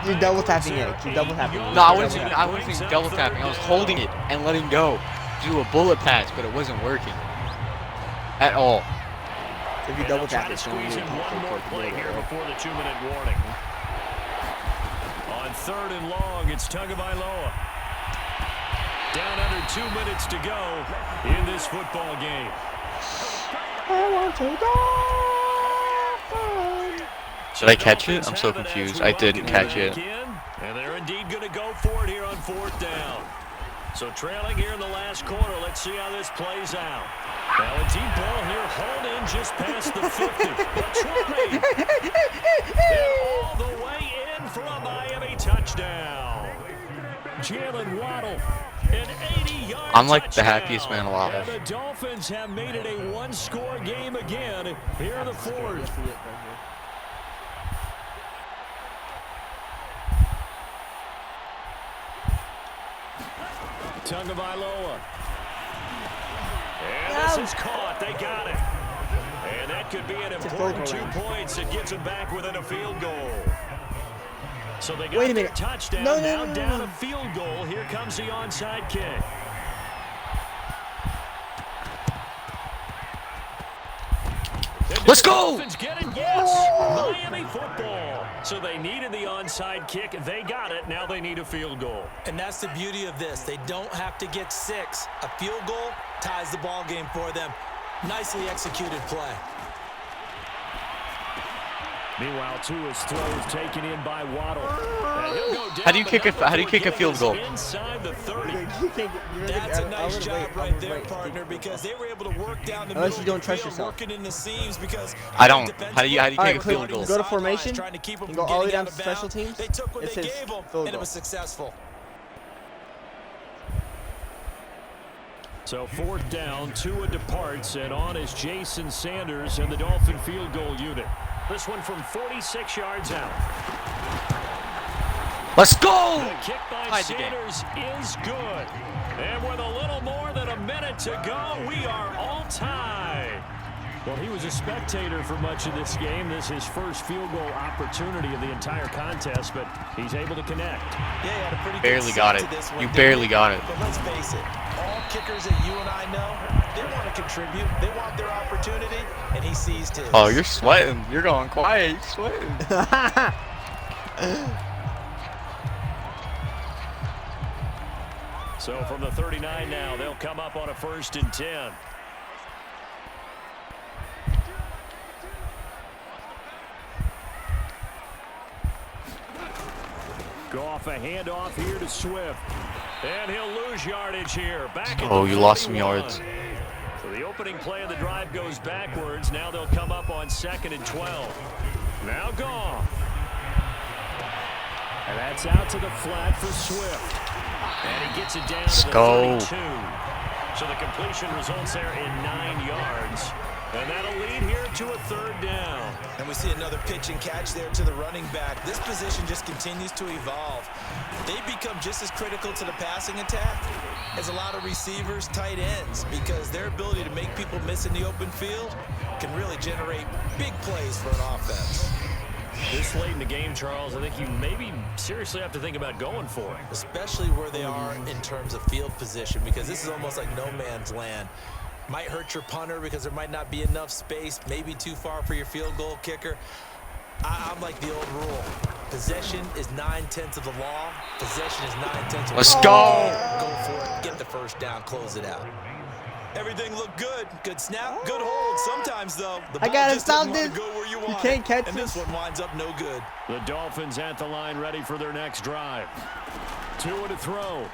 [SPEAKER 1] You're double tapping it. Keep double tapping it.
[SPEAKER 2] No, I wasn't even double tapping. I was holding it and letting go. Do a bullet pass, but it wasn't working at all.
[SPEAKER 1] If you double tap it,
[SPEAKER 3] Squeeze in one more play here before the 2-minute warning. On third and long, it's Tagovailoa. Down under 2 minutes to go in this football game.
[SPEAKER 1] I want to go.
[SPEAKER 2] Should I catch it? I'm so confused. I didn't catch it.
[SPEAKER 3] And they're indeed going to go for it here on fourth down. So trailing here in the last quarter. Let's see how this plays out. Now a deep ball here, hauled in just past the 50. The 20. And all the way in for a Miami touchdown. Jalen Waddle, an 80-yard
[SPEAKER 2] I'm like the
[SPEAKER 3] touchdown.
[SPEAKER 2] happiest man alive.
[SPEAKER 3] And the Dolphins have made it a one-score game again here in the fourth. Tagovailoa. And this is caught. They got it. And that could be an important 2 points that gets them back within a field goal. So they got
[SPEAKER 1] Wait a
[SPEAKER 3] their
[SPEAKER 1] minute.
[SPEAKER 3] touchdown.
[SPEAKER 1] No.
[SPEAKER 3] Now down a field goal. Here comes the onside kick.
[SPEAKER 2] Let's go!
[SPEAKER 3] Dolphins get it, yes. Miami football. So they needed the onside kick. They got it. Now they need a field goal.
[SPEAKER 4] And that's the beauty of this. They don't have to get 6. A field goal ties the ball game for them. Nicely executed play.
[SPEAKER 3] Meanwhile, Tua's throw is taken in by Waddle. And he'll go down,
[SPEAKER 2] How do you kick a field goal?
[SPEAKER 3] Inside the 30.
[SPEAKER 4] That's a nice job right there, partner, because they were able to work down the middle.
[SPEAKER 1] Unless you don't
[SPEAKER 4] of the
[SPEAKER 1] trust
[SPEAKER 4] field,
[SPEAKER 1] yourself.
[SPEAKER 4] working in the seams because
[SPEAKER 2] I don't. How do you kick
[SPEAKER 1] Alright,
[SPEAKER 2] a field goal?
[SPEAKER 1] go to formation,
[SPEAKER 4] trying to keep them
[SPEAKER 1] and
[SPEAKER 4] from
[SPEAKER 1] go all the way
[SPEAKER 4] getting
[SPEAKER 1] down
[SPEAKER 4] out
[SPEAKER 1] to
[SPEAKER 4] of
[SPEAKER 1] special
[SPEAKER 4] bounds.
[SPEAKER 1] teams.
[SPEAKER 4] They took what
[SPEAKER 1] It
[SPEAKER 4] they
[SPEAKER 1] says
[SPEAKER 4] gave them,
[SPEAKER 1] field
[SPEAKER 4] and it
[SPEAKER 1] goal.
[SPEAKER 4] was successful.
[SPEAKER 3] So fourth down, Tua departs, and on is Jason Sanders and the Dolphin field goal unit. This one from 46 yards out.
[SPEAKER 2] Let's go!
[SPEAKER 3] The kick by
[SPEAKER 2] Tied the game.
[SPEAKER 3] Sanders is good. And with a little more than a minute to go, we are all tied. Well, he was a spectator for much of this game. This is his first field goal opportunity of the entire contest, but he's able to connect.
[SPEAKER 4] Yeah, he had a pretty
[SPEAKER 2] Barely
[SPEAKER 4] good
[SPEAKER 2] got
[SPEAKER 4] start
[SPEAKER 2] it.
[SPEAKER 4] to this one,
[SPEAKER 2] You
[SPEAKER 4] didn't
[SPEAKER 2] barely
[SPEAKER 4] he?
[SPEAKER 2] got it.
[SPEAKER 4] But let's face it, all kickers that you and I know, they want to contribute. They want their opportunity, and he seized his.
[SPEAKER 2] Oh, you're sweating. You're going quiet. You're sweating.
[SPEAKER 3] So from the 39 now, they'll come up on a 1st and 10. Go off a handoff here to Swift. And he'll lose yardage here. Back at
[SPEAKER 2] Oh,
[SPEAKER 3] the
[SPEAKER 2] you lost some
[SPEAKER 3] 41.
[SPEAKER 2] yards.
[SPEAKER 3] So the opening play of the drive goes backwards. Now they'll come up on 2nd and 12. Now It's out to the flat for Swift. And he gets it down
[SPEAKER 2] Let's
[SPEAKER 3] to the
[SPEAKER 2] go.
[SPEAKER 3] 32. So the completion results there in 9 yards. And that'll lead here to a 3rd down.
[SPEAKER 4] And we see another pitch and catch there to the running back. This position just continues to evolve. They become just as critical to the passing attack as a lot of receivers, tight ends, because their ability to make people miss in the open field can really generate big plays for an offense.
[SPEAKER 3] This late in the game, Charles, I think you maybe seriously have to think about going for it.
[SPEAKER 4] Especially where they are in terms of field position, because this is almost like no man's land. Might hurt your punter because there might not be enough space, maybe too far for your field goal kicker. I'm like the old rule. Possession is 9/10 of the law. Possession is 9/10 of
[SPEAKER 2] Let's
[SPEAKER 4] the
[SPEAKER 2] go.
[SPEAKER 4] law. Go for it. Get the first down. Close it out. Everything looked good. Good snap. Good hold. Sometimes, though, the ball just doesn't want to go where you want it.
[SPEAKER 1] Can't catch
[SPEAKER 4] and this one winds up no good.
[SPEAKER 3] The Dolphins at the line ready for their next drive. 2 to throw.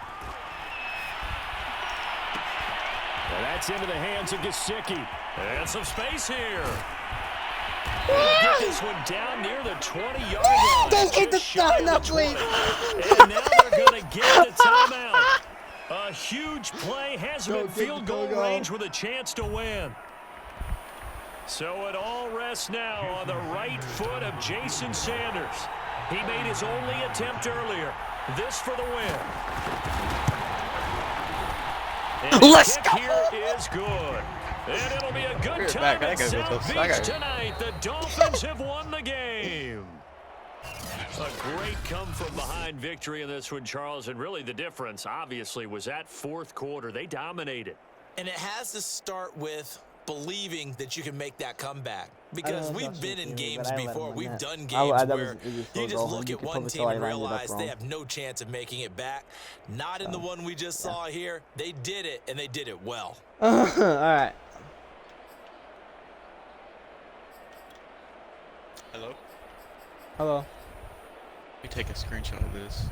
[SPEAKER 3] And that's into the hands of Gesicki. And some space here. Get this one down near the 20-yard line.
[SPEAKER 1] Don't get the
[SPEAKER 3] Shy of
[SPEAKER 1] time,
[SPEAKER 3] the
[SPEAKER 1] please.
[SPEAKER 3] 20. And now they're going to get the timeout. A huge play has him in field goal range with a chance to win. So it all rests now on the right foot of Jason Sanders. He made his only attempt earlier. This for the win. And
[SPEAKER 2] Let's
[SPEAKER 3] the
[SPEAKER 2] go.
[SPEAKER 3] kick here is good. And it'll be a good time in South Beach tonight. The Dolphins have won the game. A great come-from-behind victory in this one, Charles. And really the difference, obviously, was that 4th quarter. They dominated.
[SPEAKER 4] And it has to start with believing that you can make that comeback. Because we've been in games before. We've done games where you just look at one team and realize they have no chance of making it back. Not in the one we just saw here. They did it, and they did it well.
[SPEAKER 1] All right.
[SPEAKER 2] Hello?
[SPEAKER 1] Hello.
[SPEAKER 2] Let me take a screenshot of this.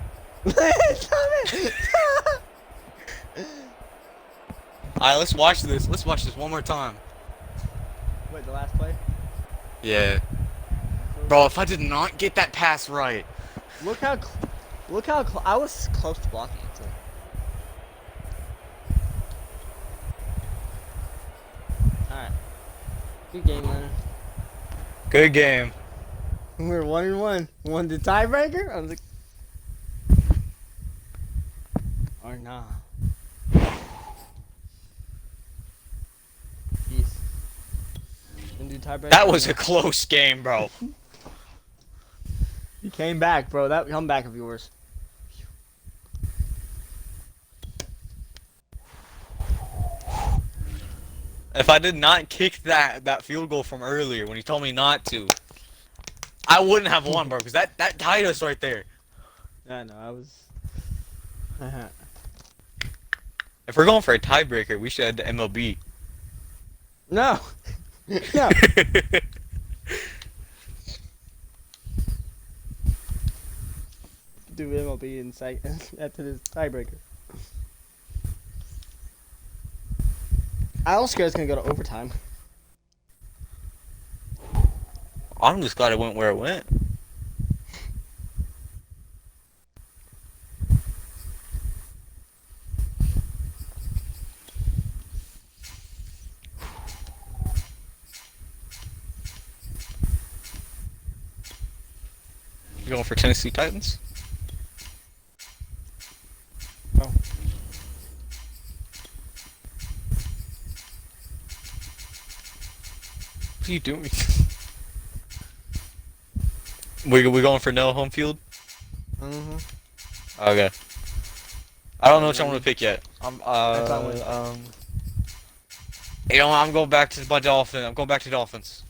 [SPEAKER 2] Alright, let's watch this. Let's watch this one more time.
[SPEAKER 1] Wait, the last play?
[SPEAKER 2] Yeah. Bro, if I did not get that pass right.
[SPEAKER 1] Look how I was close to blocking it too. All right. Good game, man.
[SPEAKER 2] Good game.
[SPEAKER 1] We're 1-1. Won the tiebreaker? I was like, or nah. Peace. Didn't do tiebreaker.
[SPEAKER 2] That was a close game, bro.
[SPEAKER 1] You came back, bro. That comeback of yours.
[SPEAKER 2] If I did not kick that field goal from earlier when he told me not to, I wouldn't have won, bro, because that tied us right there.
[SPEAKER 1] I know, I was...
[SPEAKER 2] If we're going for a tiebreaker, we should add the MLB.
[SPEAKER 1] No! No! Do MLB inside after this tiebreaker. I was scared it's gonna go to overtime.
[SPEAKER 2] I'm just glad it went where it went. You going for Tennessee Titans?
[SPEAKER 1] Oh.
[SPEAKER 2] What are you doing? we going for no home field?
[SPEAKER 1] Mm-hmm.
[SPEAKER 2] Okay. I don't know which I'm gonna pick yet. You know what, I'm going back to my Dolphins. I'm going back to Dolphins.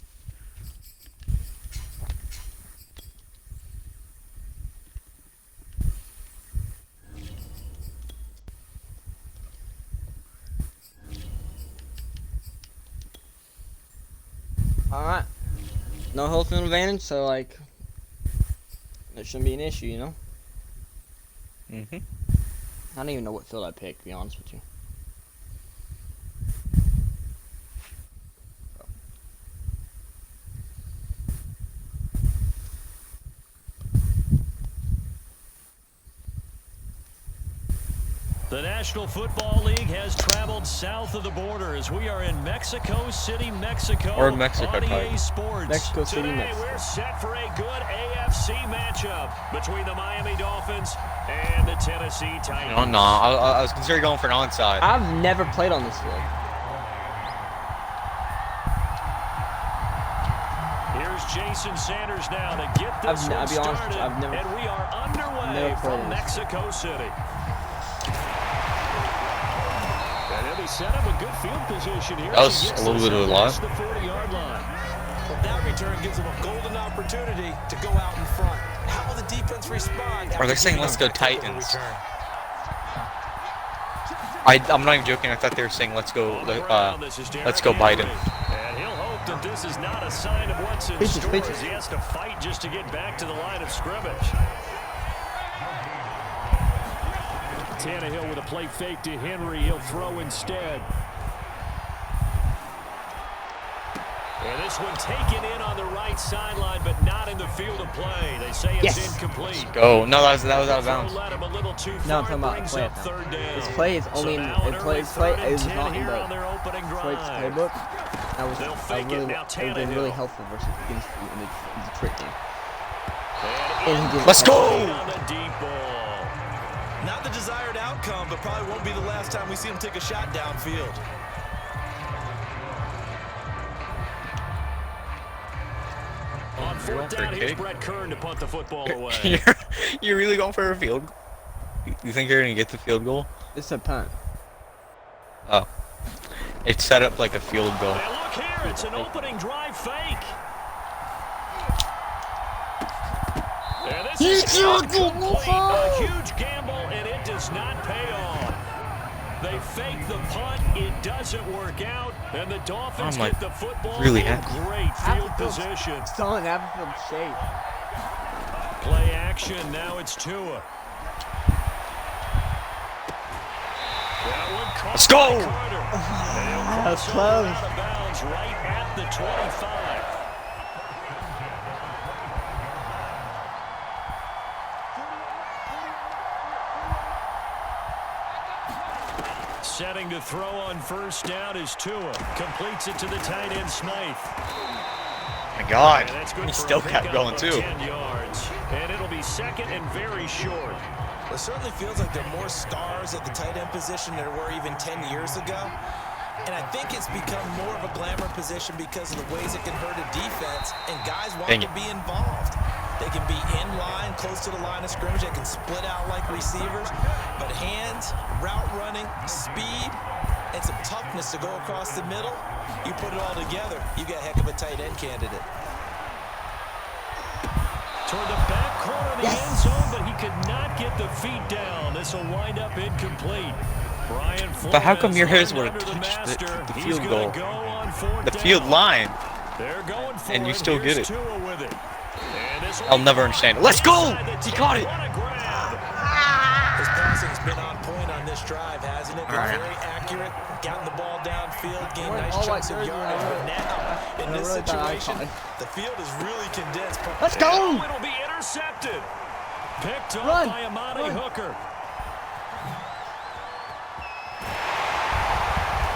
[SPEAKER 1] Alright. No home field advantage, so like there shouldn't be an issue, you know?
[SPEAKER 2] Mm-hmm.
[SPEAKER 1] I don't even know what field I picked, to be honest with you.
[SPEAKER 3] The National Football League has traveled south of the border as we are in Mexico City, Mexico.
[SPEAKER 2] Or Mexico
[SPEAKER 3] on
[SPEAKER 2] type.
[SPEAKER 3] EA Sports.
[SPEAKER 1] Mexico City,
[SPEAKER 3] Today
[SPEAKER 1] Mexico.
[SPEAKER 3] we're set for a good AFC matchup between the Miami Dolphins and the Tennessee Titans.
[SPEAKER 2] No, I was considering going for an onside.
[SPEAKER 1] I've never played on this field.
[SPEAKER 3] Here's Jason Sanders now to get this
[SPEAKER 1] I'll be honest,
[SPEAKER 3] started,
[SPEAKER 1] I've never-
[SPEAKER 3] and we are underway from Mexico City. And he'll be set up a good field position here.
[SPEAKER 2] That was a little bit of a loss.
[SPEAKER 3] The 40-yard line.
[SPEAKER 4] That return gives them a golden opportunity to go out in front. How will the defense respond?
[SPEAKER 2] Are they saying let's go Titans? I'm not even joking. I thought they were saying let's go Biden.
[SPEAKER 3] And he'll hope that this is not a sign of what's in store as he has to fight just to get back to the line of scrimmage. Tannehill with a play fake to Henry. He'll throw instead. And this one taken in on the right sideline, but not in the field of play. They say it's incomplete.
[SPEAKER 2] Go. No, that was out of bounds.
[SPEAKER 1] No, I'm talking about play. This play is only in the play is not in the playbook. That was it would have been really helpful versus against in the Detroit game.
[SPEAKER 2] Let's go!
[SPEAKER 4] Not the desired outcome, but probably won't be the last time we see him take a shot downfield.
[SPEAKER 3] On fourth down, here's Brett Kern to punt the football away.
[SPEAKER 2] You're really going for a field? You think you're gonna get the field goal?
[SPEAKER 1] It's a punt.
[SPEAKER 2] Oh, it's set up like a field goal.
[SPEAKER 3] And look here, it's an opening drive fake. And this is incomplete. A huge gamble, and it does not pay off. They fake the punt, it doesn't work out, and the Dolphins get the football
[SPEAKER 2] really
[SPEAKER 3] in
[SPEAKER 2] happy.
[SPEAKER 3] great field position.
[SPEAKER 1] Still in Applefield shape.
[SPEAKER 3] Play action, now it's Tua.
[SPEAKER 2] Let's go!
[SPEAKER 1] That was close.
[SPEAKER 3] Out of bounds right at the 25. Setting to throw on first down is Tua. Completes it to the tight end, Smythe.
[SPEAKER 2] My God,
[SPEAKER 3] And that's good
[SPEAKER 2] he
[SPEAKER 3] for
[SPEAKER 2] still
[SPEAKER 3] a
[SPEAKER 2] kept
[SPEAKER 3] pickup
[SPEAKER 2] going
[SPEAKER 3] of
[SPEAKER 2] too.
[SPEAKER 3] 10 yards. And it'll be second and very short.
[SPEAKER 4] It certainly feels like there are more stars at the tight end position than there were even 10 years ago. And I think it's become more of a glamour position because of the ways it can hurt a defense, and guys want to be involved. They can be in line, close to the line of scrimmage. They can split out like receivers. But hands, route running, speed, and some toughness to go across the middle, you put it all together, you got a heck of a tight end candidate.
[SPEAKER 3] Toward the back corner of the end zone, but he could not get the feet down. This will wind up incomplete.
[SPEAKER 2] But how come your hairs would have touched the field goal? The field line. And you still get it. I'll never understand it. Let's go! He caught it!
[SPEAKER 4] His passing's been on point on this drive, hasn't it? Been very accurate, gotten the ball downfield, gained nice chunks of yardage. But now, in this situation, the field is really condensed.
[SPEAKER 1] Let's go!
[SPEAKER 3] It'll be intercepted. Picked up by Amani Hooker.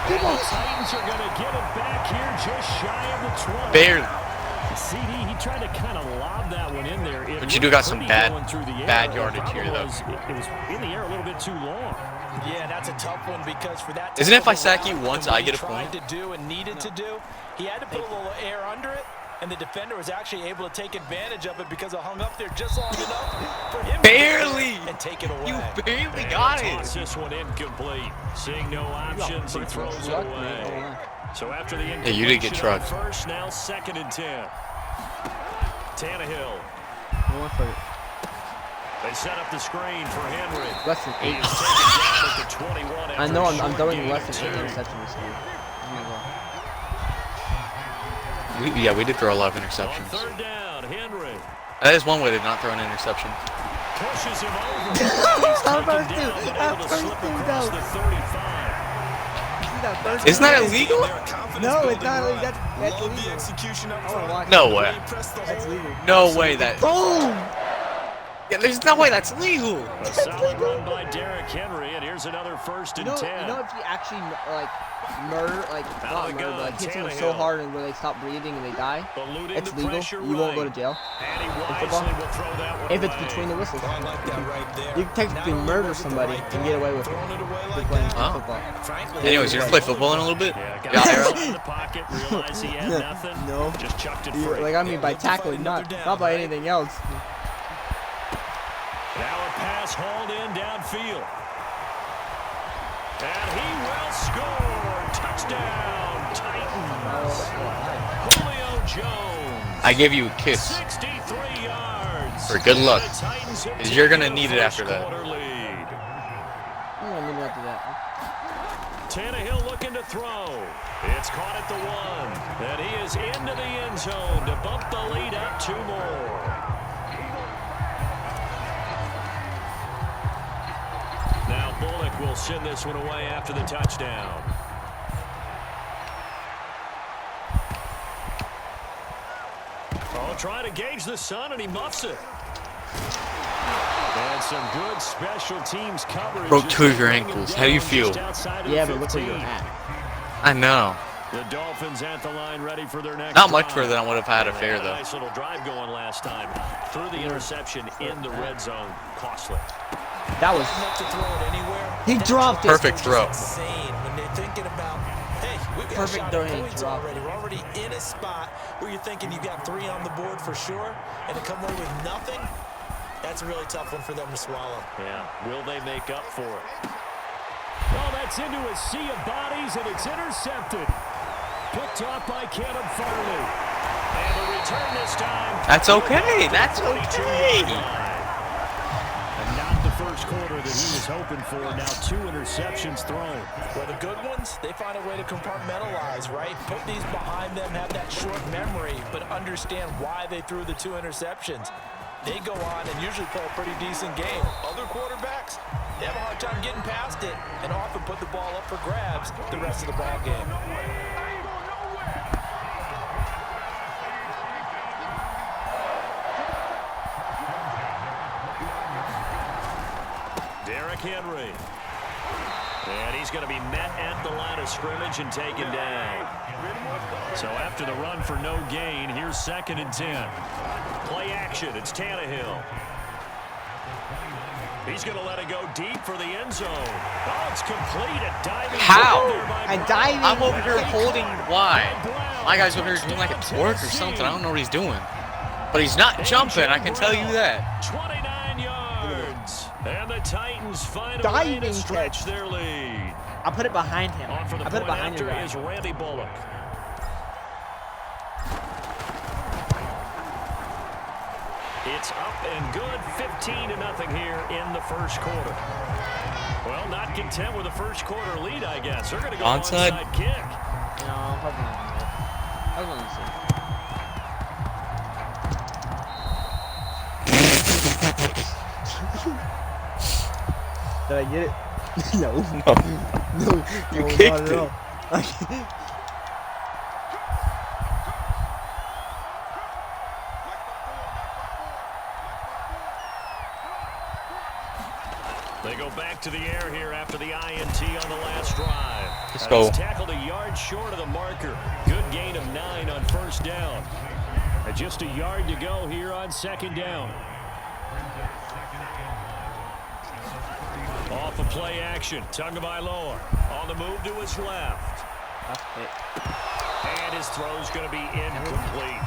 [SPEAKER 3] The Titans are going to get it back here just shy of the 20.
[SPEAKER 2] Barely.
[SPEAKER 3] CD, he tried to kind of lob that one in there.
[SPEAKER 2] But you do got some bad yardage here, though.
[SPEAKER 3] It was in the air a little bit too long.
[SPEAKER 4] Yeah, that's a tough one because for that.
[SPEAKER 2] Isn't it if I sack you once, I get a point?
[SPEAKER 4] To do and needed to do, he had to put a little air under it, and the defender was actually able to take advantage of it because it hung up there just long enough for him
[SPEAKER 2] barely
[SPEAKER 4] and take it away.
[SPEAKER 2] You barely got it.
[SPEAKER 3] This one incomplete. Seeing no options, he throws it away. So after the
[SPEAKER 2] yeah, you did get trucked.
[SPEAKER 3] First, now second and 10. Tannehill. They set up the screen for Henry.
[SPEAKER 1] Less than 8. I know I'm throwing less than 8 interceptions this year.
[SPEAKER 2] Yeah, we did throw a lot of interceptions.
[SPEAKER 3] On third down, Henry.
[SPEAKER 2] That is one way to not throw an interception.
[SPEAKER 3] Pushes him over. He's taken down, but able to slip across the 35.
[SPEAKER 2] Isn't that illegal?
[SPEAKER 1] No, it's not illegal. That's
[SPEAKER 4] Love
[SPEAKER 1] illegal.
[SPEAKER 4] the execution up front.
[SPEAKER 2] No way.
[SPEAKER 1] That's legal.
[SPEAKER 2] No way that.
[SPEAKER 1] Boom!
[SPEAKER 2] Yeah, there's no way that's legal.
[SPEAKER 3] A solid run by Derrick Henry, and here's another 1st and 10.
[SPEAKER 1] You know if you actually like murder, like not murder, but like hit someone so hard and where they stop breathing and they die, it's legal. You won't go to jail.
[SPEAKER 3] And he
[SPEAKER 1] In
[SPEAKER 3] wisely
[SPEAKER 1] football,
[SPEAKER 3] will throw that one
[SPEAKER 1] if it's
[SPEAKER 3] away.
[SPEAKER 1] between the whistles,
[SPEAKER 4] I like that right there.
[SPEAKER 1] you can technically murder somebody and get away with it.
[SPEAKER 4] Throwing it away
[SPEAKER 1] For
[SPEAKER 4] like
[SPEAKER 1] playing
[SPEAKER 4] that.
[SPEAKER 1] football.
[SPEAKER 4] Frankly,
[SPEAKER 2] Anyways, you ever play football in a little bit?
[SPEAKER 3] Yeah, got
[SPEAKER 2] Yeah,
[SPEAKER 3] it
[SPEAKER 2] Harold.
[SPEAKER 3] out of the pocket, realized he had nothing.
[SPEAKER 1] No.
[SPEAKER 3] Just chucked it
[SPEAKER 1] You-
[SPEAKER 3] free.
[SPEAKER 1] like I mean by tackling, not by anything else.
[SPEAKER 3] Now a pass hauled in downfield. And he will score. Touchdown, Titans. Julio Jones.
[SPEAKER 2] I give you a kiss
[SPEAKER 3] 63 yards.
[SPEAKER 2] for good luck.
[SPEAKER 3] The Titans have
[SPEAKER 2] 'Cause you're gonna
[SPEAKER 3] taken
[SPEAKER 2] need
[SPEAKER 3] the
[SPEAKER 2] it after
[SPEAKER 3] first
[SPEAKER 2] that.
[SPEAKER 3] quarter lead.
[SPEAKER 1] I'm gonna need after that.
[SPEAKER 3] Tannehill looking to throw. It's caught at the 1. And he is into the end zone to bump the lead up 2 more. Now Bullock will send this one away after the touchdown. Oh, trying to gauge the sun, and he muffs it. And some good special teams coverage.
[SPEAKER 2] Broke 2 of your ankles. How do you feel?
[SPEAKER 1] Yeah, but look where you're at.
[SPEAKER 2] I know.
[SPEAKER 3] The Dolphins at the line, ready for their next
[SPEAKER 2] Not much
[SPEAKER 3] drive.
[SPEAKER 2] further than I would have had a fair
[SPEAKER 3] Had a
[SPEAKER 2] though.
[SPEAKER 3] nice little drive going last time. Threw the interception in the red zone. Costly.
[SPEAKER 1] That was.
[SPEAKER 4] enough to throw it anywhere.
[SPEAKER 1] He dropped it.
[SPEAKER 2] Perfect throw.
[SPEAKER 4] Insane when they're thinking about, hey, we've got
[SPEAKER 1] Perfect
[SPEAKER 4] a shot
[SPEAKER 1] throw,
[SPEAKER 4] at
[SPEAKER 1] he
[SPEAKER 4] points
[SPEAKER 1] dropped
[SPEAKER 4] already. We're already in a spot where you're thinking you got 3 on the board for sure, and to come away with nothing, that's a really tough one for them to swallow.
[SPEAKER 3] Yeah. Will they make up for it? Well, that's into a sea of bodies, and it's intercepted. Picked off by Caleb Farley. And the return this time.
[SPEAKER 2] That's okay. That's okay.
[SPEAKER 3] And not the first quarter that he was hoping for. Now 2 interceptions thrown.
[SPEAKER 4] Well, the good ones, they find a way to compartmentalize, right? Put these behind them, have that short memory, but understand why they threw the 2 interceptions. They go on and usually play a pretty decent game. Other quarterbacks, they have a hard time getting past it and often put the ball up for grabs the rest of the ball game.
[SPEAKER 3] Derrick Henry. And he's going to be met at the line of scrimmage and taken down. So after the run for no gain, here's 2nd and 10. Play action. It's Tannehill. He's going to let it go deep for the end zone. Oh, it's complete. A diving.
[SPEAKER 2] How?
[SPEAKER 3] play there by
[SPEAKER 1] A
[SPEAKER 3] Brown.
[SPEAKER 1] diving-
[SPEAKER 2] I'm over here holding why?
[SPEAKER 3] Brown
[SPEAKER 2] My guy's over here doing like a twerk or something. I don't know what he's doing. But he's not jumping, I can tell you that.
[SPEAKER 3] 29 yards. And the Titans find a way
[SPEAKER 1] Diving
[SPEAKER 3] to stretch
[SPEAKER 1] catch.
[SPEAKER 3] their lead.
[SPEAKER 1] I'll put it behind him.
[SPEAKER 3] On for the
[SPEAKER 1] I put
[SPEAKER 3] point
[SPEAKER 1] it behind
[SPEAKER 3] after
[SPEAKER 1] your guy.
[SPEAKER 3] is Randy Bullock. It's up and good, 15-0 here in the first quarter. Well, not content with the first quarter lead, I guess. They're going to go
[SPEAKER 2] Onside?
[SPEAKER 3] onside kick.
[SPEAKER 1] No, probably not. I was gonna say. Did I get it? No. No.
[SPEAKER 2] You
[SPEAKER 1] No,
[SPEAKER 2] kicked
[SPEAKER 1] not at
[SPEAKER 2] it.
[SPEAKER 1] all.
[SPEAKER 3] They go back to the air here after the INT on the last drive.
[SPEAKER 2] Let's go.
[SPEAKER 3] He's tackled a yard short of the marker. Good gain of 9 on first down. And just a yard to go here on 2nd down. Off of play action. Tagovailoa on the move to his left. And his throw's going to be incomplete.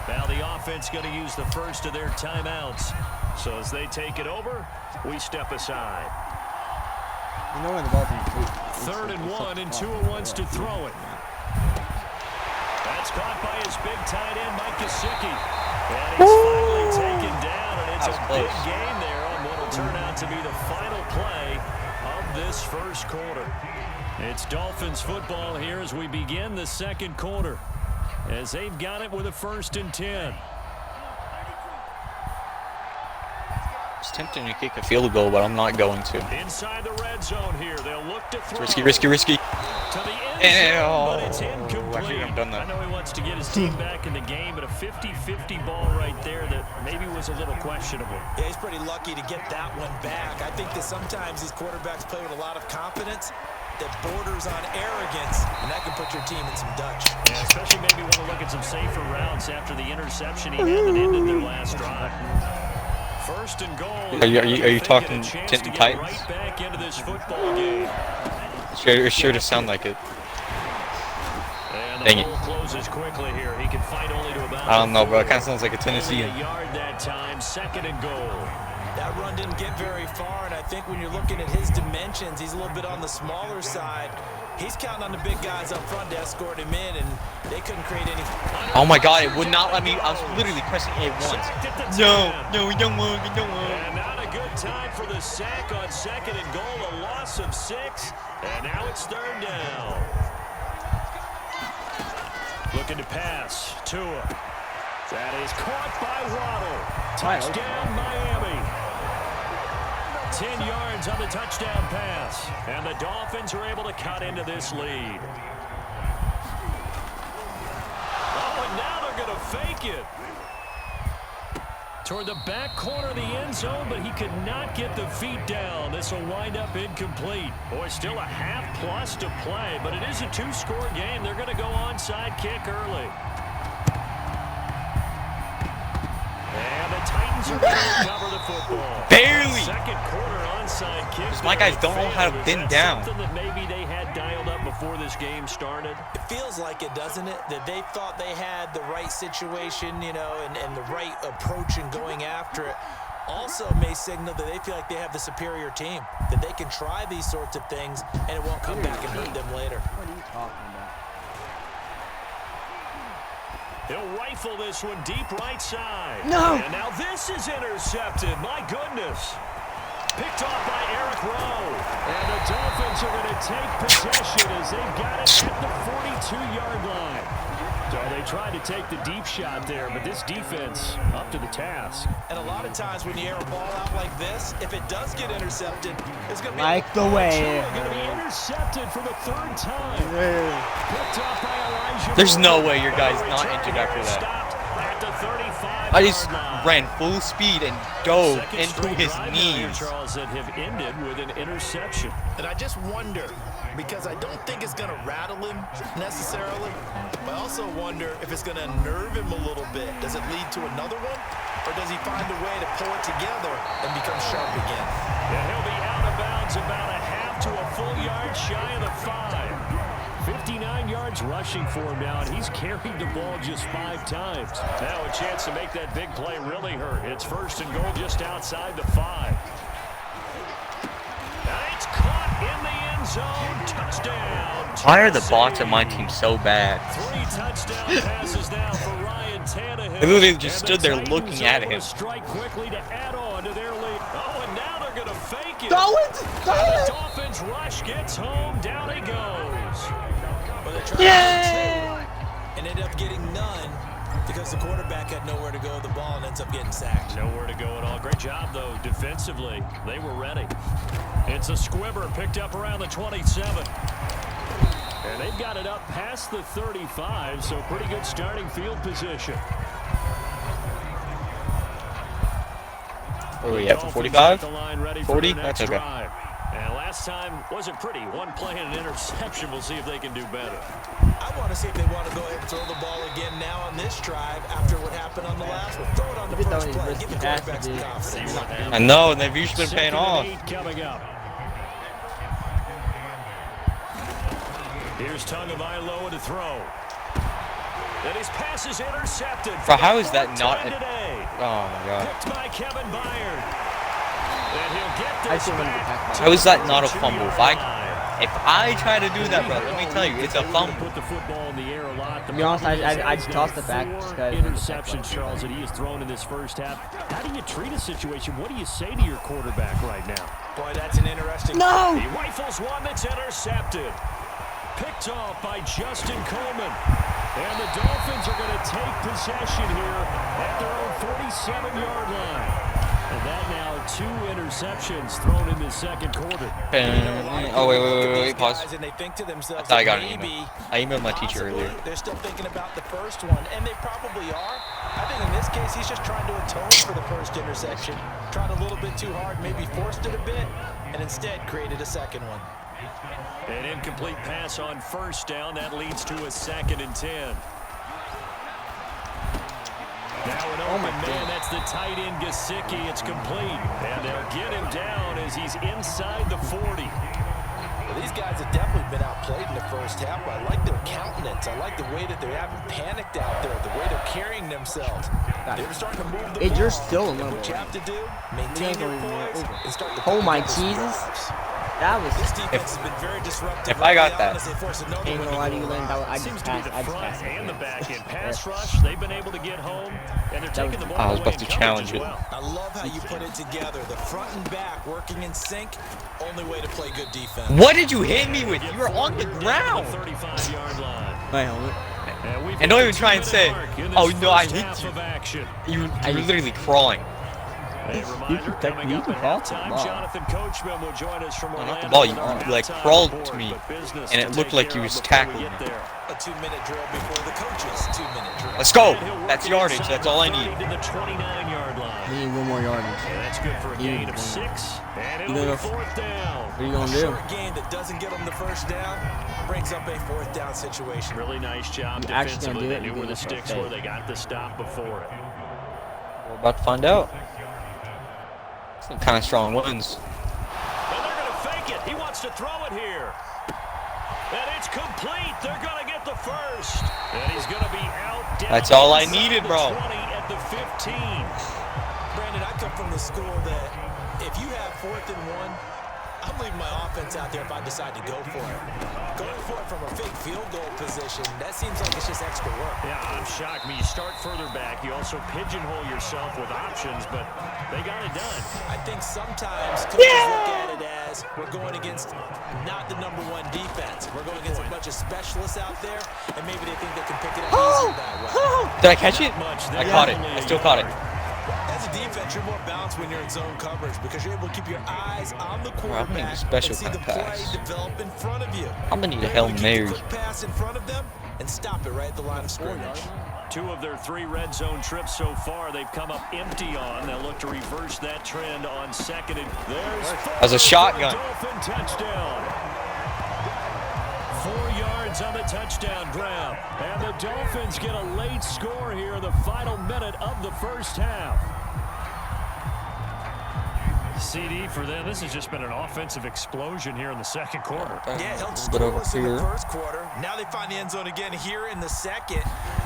[SPEAKER 3] Now the offense going to use the first of their timeouts. So as they take it over, we step aside.
[SPEAKER 1] You know when the ball can
[SPEAKER 3] 3rd and 1, and Tua wants to throw it. That's caught by his big tight end, Mike Gesicki. And he's finally taken down, and it's a big gain there on what will turn out to be the final play of this first quarter. It's Dolphins football here as we begin the second quarter, as they've got it with a 1st and 10.
[SPEAKER 2] It's tempting to kick a field goal, but I'm not going to.
[SPEAKER 3] Inside the red zone here, they'll look to throw.
[SPEAKER 2] Risky, risky, risky.
[SPEAKER 3] To the end zone, but it's incomplete. incomplete.
[SPEAKER 2] I'm done now.
[SPEAKER 3] I know he wants to get his team back in the game, but a 50-50 ball right there that maybe was a little questionable.
[SPEAKER 4] Yeah, he's pretty lucky to get that one back. I think that sometimes these quarterbacks play with a lot of confidence that borders on arrogance, and that can put your team in some Dutch.
[SPEAKER 3] Yeah, especially maybe want to look at some safer routes after the interception he had that ended their last drive. First and goal.
[SPEAKER 2] Are you talking Tintin Titans?
[SPEAKER 3] Right back into this football game.
[SPEAKER 2] It's sure to sound like it.
[SPEAKER 3] And the
[SPEAKER 2] Dang it.
[SPEAKER 3] hole closes quickly here. He can fight only to about
[SPEAKER 2] I don't know, bro. It
[SPEAKER 3] the
[SPEAKER 2] kind of sounds like a
[SPEAKER 3] Only
[SPEAKER 2] Tennessean.
[SPEAKER 3] a yard that time. Second and goal.
[SPEAKER 4] That run didn't get very far, and I think when you're looking at his dimensions, he's a little bit on the smaller side. He's counting on the big guys up front to escort him in, and they couldn't create any.
[SPEAKER 2] Oh my god, it would not let me. I was literally pressing A once.
[SPEAKER 3] Sacked at the
[SPEAKER 2] No,
[SPEAKER 3] 10.
[SPEAKER 2] no, we don't want.
[SPEAKER 3] And not a good time for the sack on second and goal. A loss of 6, and now it's third down. Looking to pass. Tua. That is caught by Waddle. Touchdown, Miami. 10 yards on the touchdown pass. And the Dolphins are able to cut into this lead. Oh, and now they're going to fake it. Toward the back corner of the end zone, but he could not get the feet down. This will wind up incomplete. Boy, still a half plus to play, but it is a 2-score game. They're going to go onside kick early. And the Titans are going to recover the football.
[SPEAKER 2] Barely.
[SPEAKER 3] Second quarter onside kick.
[SPEAKER 2] Because my guys don't know how to bend down.
[SPEAKER 3] Something that maybe they had dialed up before this game started.
[SPEAKER 4] It feels like it, doesn't it? That they thought they had the right situation, you know, and the right approach in going after it. Also may signal that they feel like they have the superior team, that they can try these sorts of things, and it won't come back and hurt them later.
[SPEAKER 1] What are you talking about?
[SPEAKER 3] He'll rifle this one deep right side.
[SPEAKER 1] No!
[SPEAKER 3] And now this is intercepted. My goodness. Picked off by Eric Rowe. And the Dolphins are going to take possession as they've got it at the 42-yard line. So they tried to take the deep shot there, but this defense up to the task.
[SPEAKER 4] And a lot of times when you air a ball out like this, if it does get intercepted, it's going to be
[SPEAKER 1] Like the way.
[SPEAKER 3] Going to be intercepted for the third time. Picked off by Elijah.
[SPEAKER 2] There's no
[SPEAKER 3] Moore.
[SPEAKER 2] way your guy's
[SPEAKER 3] The
[SPEAKER 2] not
[SPEAKER 3] return
[SPEAKER 2] injured
[SPEAKER 3] here
[SPEAKER 2] after
[SPEAKER 3] is
[SPEAKER 2] that.
[SPEAKER 3] stopped at the 35-yard
[SPEAKER 2] I just
[SPEAKER 3] line.
[SPEAKER 2] ran full speed and dove
[SPEAKER 3] Second
[SPEAKER 2] into
[SPEAKER 3] straight
[SPEAKER 2] his
[SPEAKER 3] drive now here,
[SPEAKER 2] knees.
[SPEAKER 3] Charles, that have ended with an interception.
[SPEAKER 6] And I just wonder, because I don't think it's going to rattle him necessarily, but I also wonder if it's going to unnerve him a little bit. Does it lead to another one? Or does he find a way to pull it together and become sharp again?
[SPEAKER 3] And he'll be out of bounds about a half to a full yard shy of the 5. 59 yards rushing for him now, and he's carried the ball just 5 times. Now a chance to make that big play really hurt. It's first and goal just outside the 5. Now it's caught in the end zone. Touchdown.
[SPEAKER 2] Why are the bots on my team so bad?
[SPEAKER 3] 3 touchdown passes now for Ryan Tannehill.
[SPEAKER 2] They literally just
[SPEAKER 3] And
[SPEAKER 2] stood
[SPEAKER 3] the
[SPEAKER 2] there
[SPEAKER 3] Titans
[SPEAKER 2] looking at
[SPEAKER 3] able to
[SPEAKER 2] him.
[SPEAKER 3] strike quickly to add on to their lead. Oh, and now they're going to fake it.
[SPEAKER 1] Throw it! Throw
[SPEAKER 3] And the
[SPEAKER 1] it!
[SPEAKER 3] Dolphins rush gets home. Down he goes.
[SPEAKER 4] Well, they tried to get 2 and ended up getting none because the quarterback had nowhere to go with the ball and ends up getting sacked.
[SPEAKER 3] Nowhere to go at all. Great job, though, defensively. They were ready. It's a squibber picked up around the 27. And they've got it up past the 35, so pretty good starting field position.
[SPEAKER 2] Where are we at, for 45? 40? That's okay.
[SPEAKER 3] And last time wasn't pretty. One play and an interception. We'll see if they can do better.
[SPEAKER 4] I want to see if they want to go ahead and throw the ball again now on this drive after what happened on the last one. Throw it on the
[SPEAKER 1] Look at
[SPEAKER 4] first
[SPEAKER 1] those
[SPEAKER 4] play.
[SPEAKER 1] risky
[SPEAKER 4] Give the quarterback some
[SPEAKER 1] passes, dude.
[SPEAKER 4] confidence.
[SPEAKER 2] I know, and they've usually been paying
[SPEAKER 3] 2nd
[SPEAKER 2] off.
[SPEAKER 3] and 8 coming up. Here's Tagovailoa to throw. And his pass is intercepted.
[SPEAKER 2] Bro, how is that not
[SPEAKER 3] Time
[SPEAKER 2] a...
[SPEAKER 3] today.
[SPEAKER 2] Oh my god.
[SPEAKER 3] Picked by Kevin Byard. And he'll get
[SPEAKER 1] I
[SPEAKER 3] this
[SPEAKER 1] see when
[SPEAKER 3] back.
[SPEAKER 1] the pass-
[SPEAKER 2] How is that not a
[SPEAKER 3] 42-yard
[SPEAKER 2] fumble?
[SPEAKER 3] line.
[SPEAKER 2] If I try to do that, bro, let me tell you, it's a fumble.
[SPEAKER 3] Put the football in the air a lot.
[SPEAKER 1] To be honest, I'd
[SPEAKER 3] He's
[SPEAKER 1] toss
[SPEAKER 3] got
[SPEAKER 1] it back
[SPEAKER 3] 4
[SPEAKER 1] just 'cause-
[SPEAKER 3] interceptions, Charles, that he has thrown in this first half. How do you treat a situation? What do you say to your quarterback right now?
[SPEAKER 4] Boy, that's an interesting.
[SPEAKER 1] No!
[SPEAKER 3] He rifles one that's intercepted. Picked off by Justin Coleman. And the Dolphins are going to take possession here at their own 47-yard line. And that now 2 interceptions thrown in the second quarter.
[SPEAKER 2] Oh, wait, pause.
[SPEAKER 6] And they think to
[SPEAKER 2] I
[SPEAKER 6] themselves,
[SPEAKER 2] thought I got an
[SPEAKER 6] maybe,
[SPEAKER 2] email. I emailed my teacher
[SPEAKER 6] possibly,
[SPEAKER 2] earlier.
[SPEAKER 6] they're still thinking about the first one, and they probably are. I think in this case, he's just trying to atone for the first interception. Tried a little bit too hard, maybe forced it a bit, and instead created a second one.
[SPEAKER 3] An incomplete pass on first down. That leads to a 2nd and 10. Now an open man. That's the tight end, Gesicki. It's complete. And they'll get him down as he's inside the 40.
[SPEAKER 6] Well, these guys have definitely been outplayed in the first half, but I like their countenance. I like the way that they haven't panicked out there, the way they're carrying themselves. They're starting to move the ball.
[SPEAKER 1] You're still a little
[SPEAKER 6] What you
[SPEAKER 1] bit.
[SPEAKER 6] have to do, maintain your poise, and start to
[SPEAKER 1] Oh my
[SPEAKER 6] put together
[SPEAKER 1] Jesus.
[SPEAKER 6] drives.
[SPEAKER 1] That was.
[SPEAKER 6] This defense has been very disruptive.
[SPEAKER 2] if I got that.
[SPEAKER 6] They force another
[SPEAKER 1] Ain't
[SPEAKER 6] one
[SPEAKER 1] gonna
[SPEAKER 6] to
[SPEAKER 1] lie
[SPEAKER 6] go
[SPEAKER 1] to you,
[SPEAKER 6] live.
[SPEAKER 1] Landon. I
[SPEAKER 3] Seems
[SPEAKER 1] just
[SPEAKER 3] to be
[SPEAKER 1] passed.
[SPEAKER 3] the
[SPEAKER 1] I just
[SPEAKER 3] front
[SPEAKER 1] passed.
[SPEAKER 3] and the back end. Pass rush, they've been able to get home, and they're taking the ball
[SPEAKER 2] I was
[SPEAKER 3] away
[SPEAKER 2] about
[SPEAKER 3] in
[SPEAKER 2] to challenge
[SPEAKER 3] coverage
[SPEAKER 2] it.
[SPEAKER 3] as well.
[SPEAKER 6] I love how you put it together. The front and back working in sync. Only way to play good defense.
[SPEAKER 2] What did you hit me with? You were on the ground.
[SPEAKER 3] 35-yard line.
[SPEAKER 1] My helmet.
[SPEAKER 3] we've
[SPEAKER 2] And don't
[SPEAKER 3] hit
[SPEAKER 2] even
[SPEAKER 3] the
[SPEAKER 2] try and
[SPEAKER 3] 2-minute
[SPEAKER 2] say,
[SPEAKER 3] mark in
[SPEAKER 2] oh,
[SPEAKER 3] this
[SPEAKER 2] no, I
[SPEAKER 3] first
[SPEAKER 2] hit
[SPEAKER 3] half
[SPEAKER 2] you.
[SPEAKER 3] of action.
[SPEAKER 2] You were literally crawling.
[SPEAKER 3] A reminder, coming up at halftime, Jonathan Coachman will join us from
[SPEAKER 2] No,
[SPEAKER 3] Orlando.
[SPEAKER 2] not the ball. You
[SPEAKER 3] with our
[SPEAKER 2] like
[SPEAKER 3] halftime
[SPEAKER 2] crawled
[SPEAKER 3] report,
[SPEAKER 2] to me,
[SPEAKER 3] but business
[SPEAKER 2] and
[SPEAKER 3] to
[SPEAKER 2] it looked
[SPEAKER 3] take
[SPEAKER 2] like
[SPEAKER 3] care
[SPEAKER 2] you
[SPEAKER 3] of
[SPEAKER 2] was
[SPEAKER 3] before we
[SPEAKER 2] tackling
[SPEAKER 3] get
[SPEAKER 2] me.
[SPEAKER 3] there.
[SPEAKER 6] A 2-minute drill before the coaches' 2-minute drill.
[SPEAKER 2] Let's go.
[SPEAKER 3] And he'll work
[SPEAKER 2] That's
[SPEAKER 3] it
[SPEAKER 2] yardage.
[SPEAKER 3] inside
[SPEAKER 2] That's
[SPEAKER 3] the
[SPEAKER 2] all I
[SPEAKER 3] 30
[SPEAKER 2] need.
[SPEAKER 3] to the 29-yard line.
[SPEAKER 1] We need one more yardage.
[SPEAKER 3] And that's good for a gain of 6. And it'll be 4th down.
[SPEAKER 1] What are you gonna
[SPEAKER 6] A
[SPEAKER 1] do?
[SPEAKER 6] short game that doesn't get them the first down brings up a 4th down situation.
[SPEAKER 3] Really nice job
[SPEAKER 1] You actually gonna
[SPEAKER 3] defensively.
[SPEAKER 1] do
[SPEAKER 3] They
[SPEAKER 1] it?
[SPEAKER 3] knew
[SPEAKER 1] You
[SPEAKER 3] where the
[SPEAKER 1] do it for a
[SPEAKER 3] sticks were.
[SPEAKER 1] fake.
[SPEAKER 3] They got the stop before it.
[SPEAKER 2] We're about to find out. Some kind of strong wins.
[SPEAKER 3] And they're going to fake it. He wants to throw it here. And it's complete. They're going to get the first. And he's going to be out. Down
[SPEAKER 2] That's all I
[SPEAKER 3] inside
[SPEAKER 2] needed,
[SPEAKER 3] the
[SPEAKER 2] bro.
[SPEAKER 3] 20 at the 15.
[SPEAKER 6] Brandon, I come from the school that if you have 4th and 1, I'm leaving my offense out there if I decide to go for it. Going for it from a fake field goal position, that seems like it's just extra work.
[SPEAKER 3] Yeah, I'm shocked. I mean, you start further back. You also pigeonhole yourself with options, but they got it done.
[SPEAKER 6] I think sometimes coaches look at it as we're going against not the #1 defense. We're going against a bunch of specialists out there, and maybe they think they can pick it up easier that way.
[SPEAKER 2] Did I catch it?
[SPEAKER 3] Much.
[SPEAKER 2] I caught it. I still caught it.
[SPEAKER 6] As a defense, you're more balanced when you're in zone coverage because you're able to keep your eyes on the
[SPEAKER 2] I'm gonna need a
[SPEAKER 6] quarterback
[SPEAKER 2] special
[SPEAKER 6] and see
[SPEAKER 2] kind
[SPEAKER 6] the
[SPEAKER 2] of
[SPEAKER 6] play
[SPEAKER 2] pass.
[SPEAKER 6] develop in front of you.
[SPEAKER 2] I'm gonna need a
[SPEAKER 6] You're
[SPEAKER 2] Hail
[SPEAKER 6] able to keep
[SPEAKER 2] Mary.
[SPEAKER 6] the quick pass in front of them and stop it right at the line of scrimmage.
[SPEAKER 3] 2 of their 3 red zone trips so far, they've come up empty on. They'll look to reverse that trend on 2nd. And there's
[SPEAKER 2] As a shotgun.
[SPEAKER 3] Dolphin touchdown. 4 yards on the touchdown grab. And the Dolphins get a late score here in the final minute of the first half. CD for them. This has just been an offensive explosion here in the second quarter.
[SPEAKER 6] Yeah, held
[SPEAKER 2] But over
[SPEAKER 6] scoreless in the
[SPEAKER 2] here.
[SPEAKER 6] first quarter. Now they find the end zone again here in the second.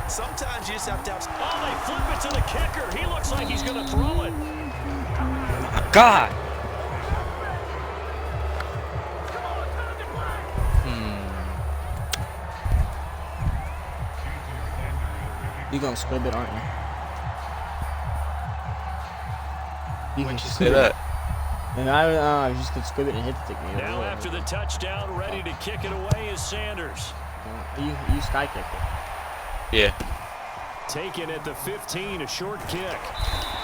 [SPEAKER 6] Sometimes you just have to have...
[SPEAKER 3] Oh, they flip it to the kicker. He looks like he's going to throw it.
[SPEAKER 2] God.
[SPEAKER 1] You gonna squib it, aren't you?
[SPEAKER 2] Why'd you say that?
[SPEAKER 1] And I was just gonna squib it and hit the thing.
[SPEAKER 3] Now after the touchdown, ready to kick it away is Sanders.
[SPEAKER 1] You sky kicked it.
[SPEAKER 2] Yeah.
[SPEAKER 3] Taken at the 15, a short kick.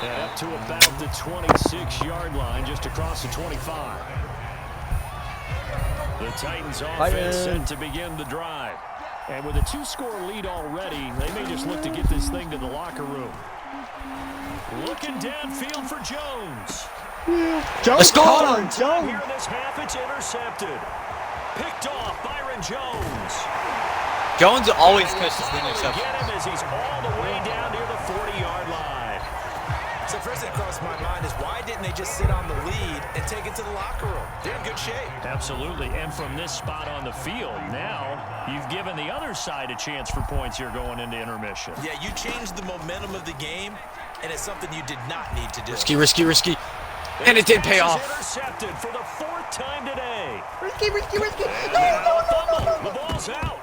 [SPEAKER 3] And up to about the 26-yard line, just across the 25. The Titans offense set to begin the drive. And with a 2-score lead already, they may just look to get this thing to the locker room. Looking downfield for Jones.
[SPEAKER 2] Let's go.
[SPEAKER 3] Here in this half, it's intercepted. Picked off Byron Jones.
[SPEAKER 2] Jones always catches the
[SPEAKER 3] Get
[SPEAKER 2] interception.
[SPEAKER 3] him as he's all the way down near the 40-yard line.
[SPEAKER 6] So first thing that crossed my mind is why didn't they just sit on the lead and take it to the locker room? They're in good shape.
[SPEAKER 3] Absolutely, and from this spot on the field, now you've given the other side a chance for points here going into intermission.
[SPEAKER 6] Yeah, you changed the momentum of the game, and it's something you did not need to do.
[SPEAKER 2] Risky. And it did pay
[SPEAKER 3] This is
[SPEAKER 2] off.
[SPEAKER 3] Intercepted for the 4th time today.
[SPEAKER 1] Risky.
[SPEAKER 3] The ball's out.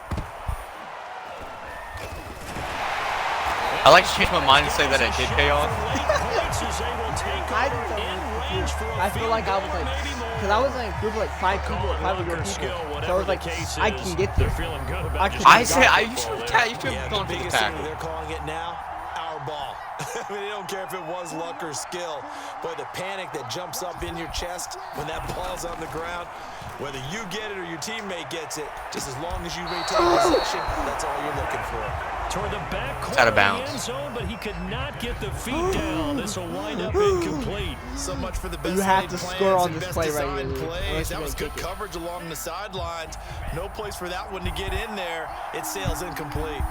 [SPEAKER 2] I like to change my mind and say that it did pay off.
[SPEAKER 1] I feel like I was like, because I was in a group of like 5 people, 5 other people. So I was like, I can get there.
[SPEAKER 2] I used to have
[SPEAKER 6] Yeah,
[SPEAKER 2] gone
[SPEAKER 6] the
[SPEAKER 2] to the
[SPEAKER 6] biggest thing
[SPEAKER 2] tackle.
[SPEAKER 6] they're calling it now, our ball. I mean, I don't care if it was luck or skill. Boy, the panic that jumps up in your chest when that ball's on the ground, whether you get it or your teammate gets it, just as long as you retain possession, that's all you're looking for.
[SPEAKER 3] Toward the back corner
[SPEAKER 2] out of
[SPEAKER 3] of the
[SPEAKER 2] bounds.
[SPEAKER 3] end zone, but he could not get the feet down. This will wind up incomplete.
[SPEAKER 6] So much for the best
[SPEAKER 1] You have
[SPEAKER 6] laid
[SPEAKER 1] to
[SPEAKER 6] plans
[SPEAKER 1] score on
[SPEAKER 6] and
[SPEAKER 1] this
[SPEAKER 6] best
[SPEAKER 1] play right
[SPEAKER 6] designed
[SPEAKER 1] here,
[SPEAKER 6] plays.
[SPEAKER 1] unless
[SPEAKER 6] That
[SPEAKER 1] you're
[SPEAKER 6] was
[SPEAKER 1] gonna
[SPEAKER 6] good
[SPEAKER 1] kick it.
[SPEAKER 6] coverage along the sidelines. No place for that one to get in there. It sails incomplete.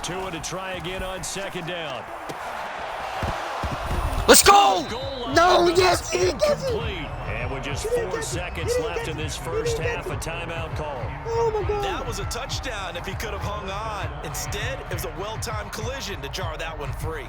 [SPEAKER 3] Tua to try again on second down.
[SPEAKER 2] Let's go!
[SPEAKER 1] No, yes, he gets it.
[SPEAKER 3] Incomplete. And with just 4 seconds left in this first half, a timeout call.
[SPEAKER 1] Oh my God.
[SPEAKER 6] That was a touchdown if he could have hung on. Instead, it was a well-timed collision to jar that one free.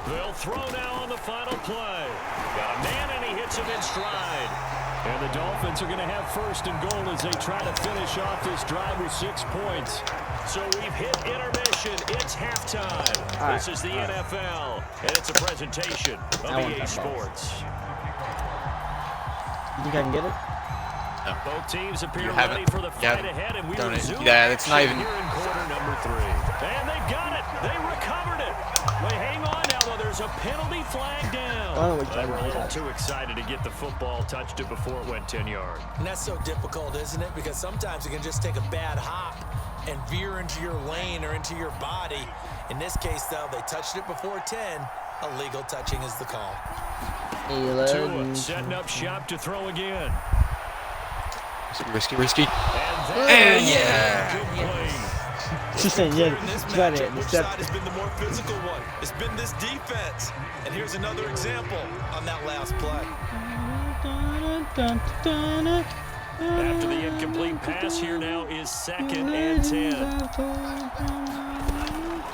[SPEAKER 3] They'll throw now on the final play. Got a man, and he hits him in stride. And the Dolphins are going to have first and goal as they try to finish off this drive with 6 points. So we've hit intermission. It's halftime.
[SPEAKER 1] All right,
[SPEAKER 3] This is the NFL, and it's a presentation of EA Sports.
[SPEAKER 1] You think I can get it?
[SPEAKER 3] Both teams appear
[SPEAKER 2] have
[SPEAKER 3] ready
[SPEAKER 2] it.
[SPEAKER 3] for the
[SPEAKER 2] Yeah,
[SPEAKER 3] fight ahead, and we
[SPEAKER 2] done it.
[SPEAKER 3] resume
[SPEAKER 2] Yeah, it's not
[SPEAKER 3] action
[SPEAKER 2] even-
[SPEAKER 3] here in quarter number 3. And they got it. They recovered it. They hang on now, though. There's a penalty flag down.
[SPEAKER 1] Oh,
[SPEAKER 3] They were a little too excited to get the football, touched it before it went 10 yards.
[SPEAKER 6] And that's so difficult, isn't it? Because sometimes it can just take a bad hop and veer into your lane or into your body. In this case, though, they touched it before 10. Illegal touching is the call.
[SPEAKER 3] Tua setting up shop to throw again.
[SPEAKER 2] Risky.
[SPEAKER 3] And
[SPEAKER 2] yeah.
[SPEAKER 3] good play.
[SPEAKER 1] She's saying, yeah,
[SPEAKER 6] In this
[SPEAKER 1] try
[SPEAKER 6] matchup,
[SPEAKER 1] it.
[SPEAKER 6] which side has been the more physical one? It's been this defense. And here's another example on that last play.
[SPEAKER 3] After the incomplete pass, here now is 2nd and 10.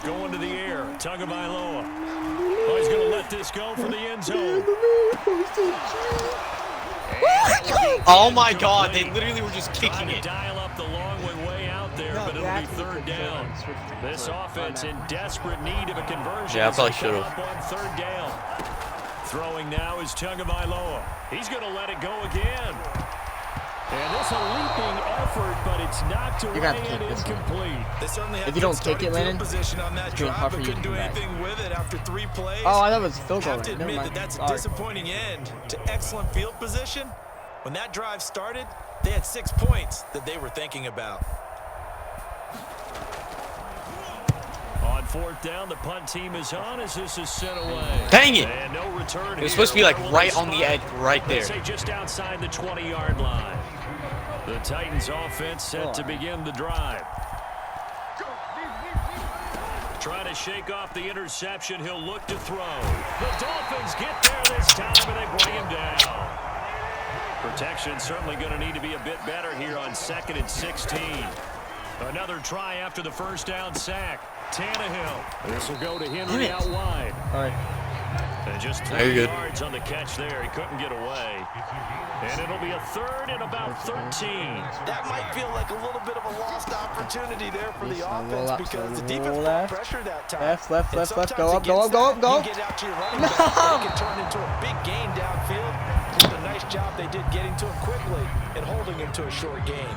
[SPEAKER 3] Going to the air, Tagovailoa. Oh, he's going to let this go for the end zone.
[SPEAKER 2] Oh my God, they literally were just kicking
[SPEAKER 3] Trying to
[SPEAKER 2] it.
[SPEAKER 3] dial up the long way out there, but it'll be 3rd down. This offense in desperate need of a conversion.
[SPEAKER 2] Yeah, I
[SPEAKER 3] as
[SPEAKER 2] probably
[SPEAKER 3] they come
[SPEAKER 2] should've.
[SPEAKER 3] up on 3rd down. Throwing now is Tagovailoa. He's going to let it go again. And this a leaping effort, but it's knocked away
[SPEAKER 1] gonna have to
[SPEAKER 3] and
[SPEAKER 1] kick this one.
[SPEAKER 3] incomplete.
[SPEAKER 6] They certainly had
[SPEAKER 1] If you don't
[SPEAKER 6] good
[SPEAKER 1] kick it,
[SPEAKER 6] starting field
[SPEAKER 1] Landon,
[SPEAKER 6] position on that
[SPEAKER 1] it's gonna be
[SPEAKER 6] drive,
[SPEAKER 1] hard for
[SPEAKER 6] but
[SPEAKER 1] you to
[SPEAKER 6] couldn't do
[SPEAKER 1] come back.
[SPEAKER 6] anything with it after 3 plays.
[SPEAKER 1] Oh, I thought it was field goal.
[SPEAKER 6] Have to
[SPEAKER 1] Right? Never
[SPEAKER 6] admit
[SPEAKER 1] mind.
[SPEAKER 6] that that's a
[SPEAKER 1] Sorry.
[SPEAKER 6] disappointing end to excellent field position. When that drive started, they had 6 points that they were thinking about.
[SPEAKER 3] On 4th down, the punt team is on as this is sent away.
[SPEAKER 2] Dang it.
[SPEAKER 3] And no return.
[SPEAKER 2] It was supposed to be like right on the edge, right
[SPEAKER 3] They
[SPEAKER 2] there.
[SPEAKER 3] say just outside the 20-yard line. The Titans offense set to begin the drive. Trying to shake off the interception. He'll look to throw. The Dolphins get there this time, and they bring him down. Protection certainly going to need to be a bit better here on 2nd and 16. Another try after the first down sack. Tannehill. This will go to Henry out wide.
[SPEAKER 1] All right.
[SPEAKER 3] And just
[SPEAKER 2] You're
[SPEAKER 3] 3
[SPEAKER 2] good.
[SPEAKER 3] yards on the catch there. He couldn't get away. And it'll be a 3rd and about 13.
[SPEAKER 6] That might feel like a little bit of a lost opportunity there for the
[SPEAKER 1] Roll
[SPEAKER 6] offense
[SPEAKER 1] up,
[SPEAKER 6] because the
[SPEAKER 1] roll
[SPEAKER 6] defense put
[SPEAKER 1] left.
[SPEAKER 6] pressure that time.
[SPEAKER 1] Left,
[SPEAKER 6] And
[SPEAKER 1] go
[SPEAKER 6] sometimes
[SPEAKER 1] up, go up,
[SPEAKER 6] against
[SPEAKER 1] go up,
[SPEAKER 6] that,
[SPEAKER 1] go.
[SPEAKER 6] You get out to your running back, they can turn into a big gain downfield. Just a nice job they did getting to him quickly and holding him to a short gain.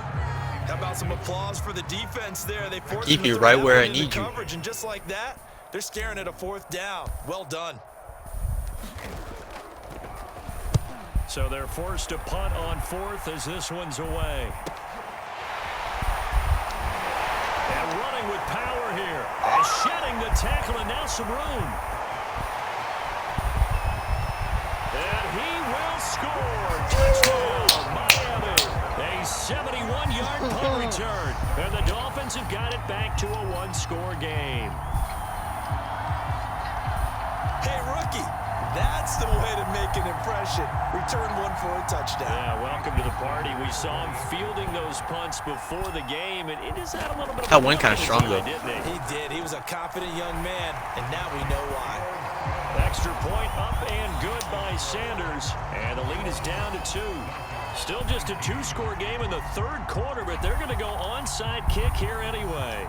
[SPEAKER 6] How about some applause for the defense there? They forced
[SPEAKER 2] Keep
[SPEAKER 6] him to
[SPEAKER 2] you
[SPEAKER 6] throw
[SPEAKER 2] right
[SPEAKER 6] that
[SPEAKER 2] where
[SPEAKER 6] one
[SPEAKER 2] I
[SPEAKER 6] into
[SPEAKER 2] need you.
[SPEAKER 6] coverage, and just like that, they're staring at a 4th down. Well done.
[SPEAKER 3] So they're forced to punt on 4th as this one's away. And running with power here. And shedding the tackle, and now some room. And he will score. Touchdown, Miami. A 71-yard punt return. And the Dolphins have got it back to a 1-score game.
[SPEAKER 6] Hey, rookie, that's the way to make an impression. Return one for a touchdown.
[SPEAKER 3] Yeah, welcome to the party. We saw him fielding those punts before the game, and it has had a little bit of
[SPEAKER 2] That went kinda strong, though.
[SPEAKER 3] didn't it?
[SPEAKER 6] He did. He was a confident young man, and now we know why.
[SPEAKER 3] Extra point up and good by Sanders. And the lead is down to 2. Still just a 2-score game in the third quarter, but they're going to go onside kick here anyway.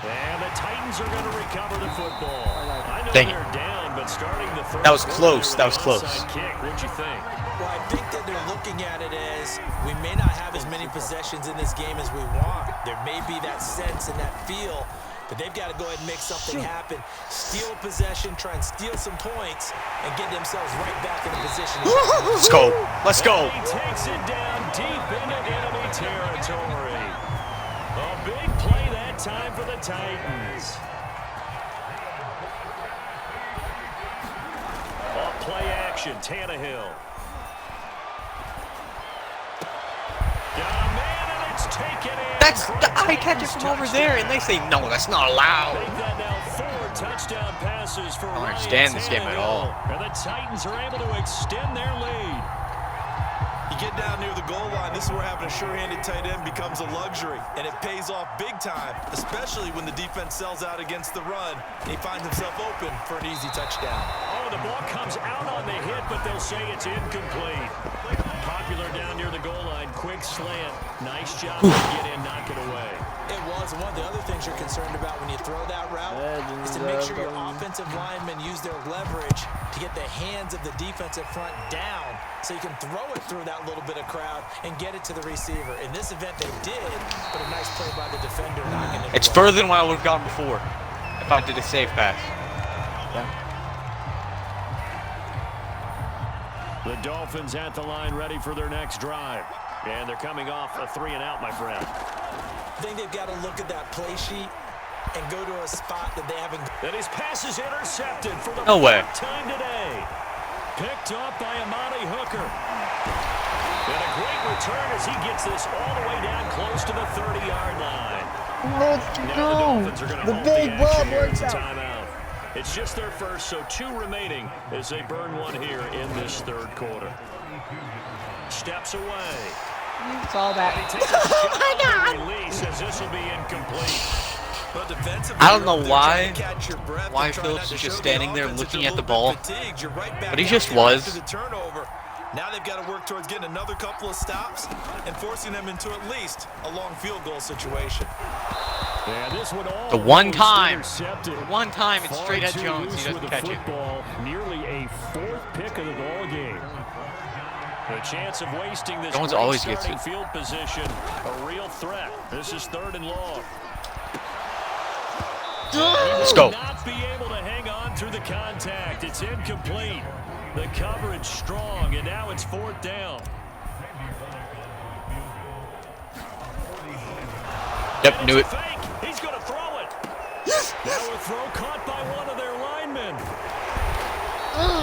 [SPEAKER 3] And the Titans are going to recover the football. I know they're down, but starting the third
[SPEAKER 2] That was close. That was close.
[SPEAKER 3] Kick. What'd you think?
[SPEAKER 4] Well, I think that they're looking at it as we may not have as many possessions in this game as we want. There may be that sense and that feel, but they've got to go ahead and make something happen. Steal possession, try and steal some points, and get themselves right back in a position.
[SPEAKER 2] Let's go. Let's go.
[SPEAKER 3] He takes it down deep into enemy territory. A big play that time for the Titans. Off play action, Tannehill. Got a man and it's taken in.
[SPEAKER 2] I catch it from over there, and they say no, that's not allowed.
[SPEAKER 3] Make that now 4 touchdown passes for
[SPEAKER 2] I don't
[SPEAKER 3] Ryan
[SPEAKER 2] understand this game at all.
[SPEAKER 3] Tannehill. And the Titans are able to extend their lead.
[SPEAKER 6] You get down near the goal line, this is where having a sure-handed tight end becomes a luxury, and it pays off big time, especially when the defense sells out against the run, and he finds himself open for an easy touchdown.
[SPEAKER 3] Oh, the ball comes out on the hit, but they'll say it's incomplete. Popular down near the goal line, quick slant. Nice job to get in, knock it away.
[SPEAKER 4] It was. One of the other things you're concerned about when you throw that route is to make sure your offensive linemen use their leverage to get the hands of the defensive front down so you can throw it through that little bit of crowd and get it to the receiver. In this event, they did, but a nice play by the defender knocking it
[SPEAKER 2] It's
[SPEAKER 4] away.
[SPEAKER 2] further than what I would have gone before if I did a safe pass.
[SPEAKER 3] The Dolphins at the line ready for their next drive. And they're coming off a 3-and-out, my friend.
[SPEAKER 4] I think they've got to look at that play sheet and go to a spot that they haven't.
[SPEAKER 3] And his pass is intercepted for the
[SPEAKER 2] No way.
[SPEAKER 3] 4th time today. Picked up by Amani Hooker. And a great return as he gets this all the way down close to the 30-yard line.
[SPEAKER 1] Let's
[SPEAKER 3] Now
[SPEAKER 1] go.
[SPEAKER 3] the Dolphins are going to
[SPEAKER 1] The
[SPEAKER 3] hold
[SPEAKER 1] big
[SPEAKER 3] the
[SPEAKER 1] ball
[SPEAKER 3] action here.
[SPEAKER 1] works
[SPEAKER 3] It's a
[SPEAKER 1] out.
[SPEAKER 3] timeout. It's just their first, so 2 remaining as they burn 1 here in this third quarter. Steps away.
[SPEAKER 1] It's all that.
[SPEAKER 3] He takes a shot on the release as this will be incomplete.
[SPEAKER 6] But defensively,
[SPEAKER 2] I don't know
[SPEAKER 6] they're
[SPEAKER 2] why-
[SPEAKER 6] trying to catch your breath
[SPEAKER 2] why
[SPEAKER 6] and try
[SPEAKER 2] Phillips
[SPEAKER 6] not to
[SPEAKER 2] is just
[SPEAKER 6] show
[SPEAKER 2] standing
[SPEAKER 6] the
[SPEAKER 2] there
[SPEAKER 6] offense
[SPEAKER 2] looking
[SPEAKER 6] that
[SPEAKER 2] at the
[SPEAKER 6] they're a little
[SPEAKER 2] ball.
[SPEAKER 6] bit fatigued. You're right back
[SPEAKER 2] But he
[SPEAKER 6] out
[SPEAKER 2] just
[SPEAKER 6] there
[SPEAKER 2] was.
[SPEAKER 6] after the turnover. Now they've got to work towards getting another couple of stops and forcing them into at least a long field goal situation.
[SPEAKER 3] Yeah, this one
[SPEAKER 2] The one
[SPEAKER 3] almost
[SPEAKER 2] time.
[SPEAKER 3] intercepted.
[SPEAKER 2] The one time it's
[SPEAKER 3] Far
[SPEAKER 2] straight at
[SPEAKER 3] too
[SPEAKER 2] Jones,
[SPEAKER 3] loose
[SPEAKER 2] he
[SPEAKER 3] with
[SPEAKER 2] doesn't
[SPEAKER 3] the
[SPEAKER 2] catch it.
[SPEAKER 3] football. Nearly a 4th pick of the ball game. The chance of wasting this
[SPEAKER 2] Jones
[SPEAKER 3] great
[SPEAKER 2] always gets
[SPEAKER 3] starting
[SPEAKER 2] it.
[SPEAKER 3] field position, a real threat. This is 3rd and long.
[SPEAKER 2] Let's go.
[SPEAKER 3] Not be able to hang on through the contact. It's incomplete. The coverage strong, and now it's 4th down.
[SPEAKER 2] Yep, knew it.
[SPEAKER 3] Fake. He's going to throw it. Now a throw caught by one of their linemen.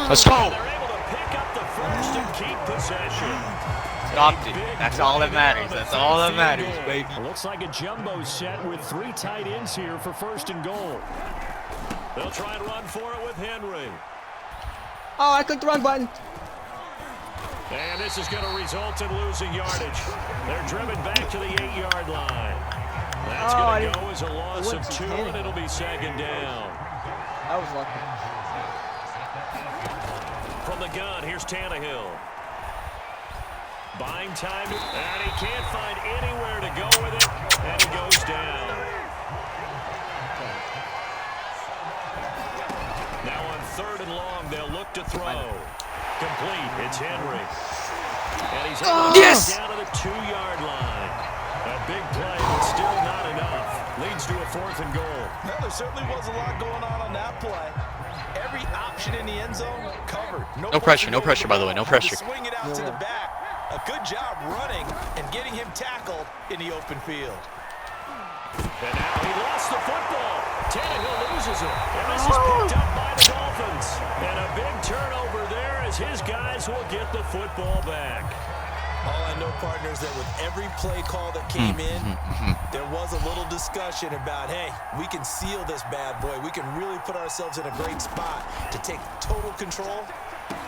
[SPEAKER 2] Let's go.
[SPEAKER 3] They're able to pick up the first and keep possession.
[SPEAKER 2] Stopped it. That's all that matters. That's all that matters, baby.
[SPEAKER 3] It looks like a jumbo set with 3 tight ends here for 1st and goal. They'll try and run for it with Henry.
[SPEAKER 1] Oh, I clicked the wrong button.
[SPEAKER 3] And this is going to result in losing yardage. They're driven back to the 8-yard line. That's going to go as a loss of 2, and it'll be 2nd down.
[SPEAKER 1] I was lucky.
[SPEAKER 3] From the gun, here's Tannehill. Buying time, and he can't find anywhere to go with it, and he goes down. Now on 3rd and long, they'll look to throw. Complete, it's Henry. And he's able to get down to the 2-yard line. A big play, but still not enough. Leads to a 4th and goal.
[SPEAKER 6] Well, there certainly was a lot going on that play. Every option in the end zone covered.
[SPEAKER 2] No pressure, no pressure, by the way, no pressure.
[SPEAKER 6] Swing it out to the back. A good job running and getting him tackled in the open field.
[SPEAKER 3] And now he lost the football. Tannehill loses it. And this is picked up by the Dolphins. And a big turnover there as his guys will get the football back.
[SPEAKER 4] All I know, partners, that with every play call that came in, there was a little discussion about, hey, we can seal this bad boy. We can really put ourselves in a great spot to take total control,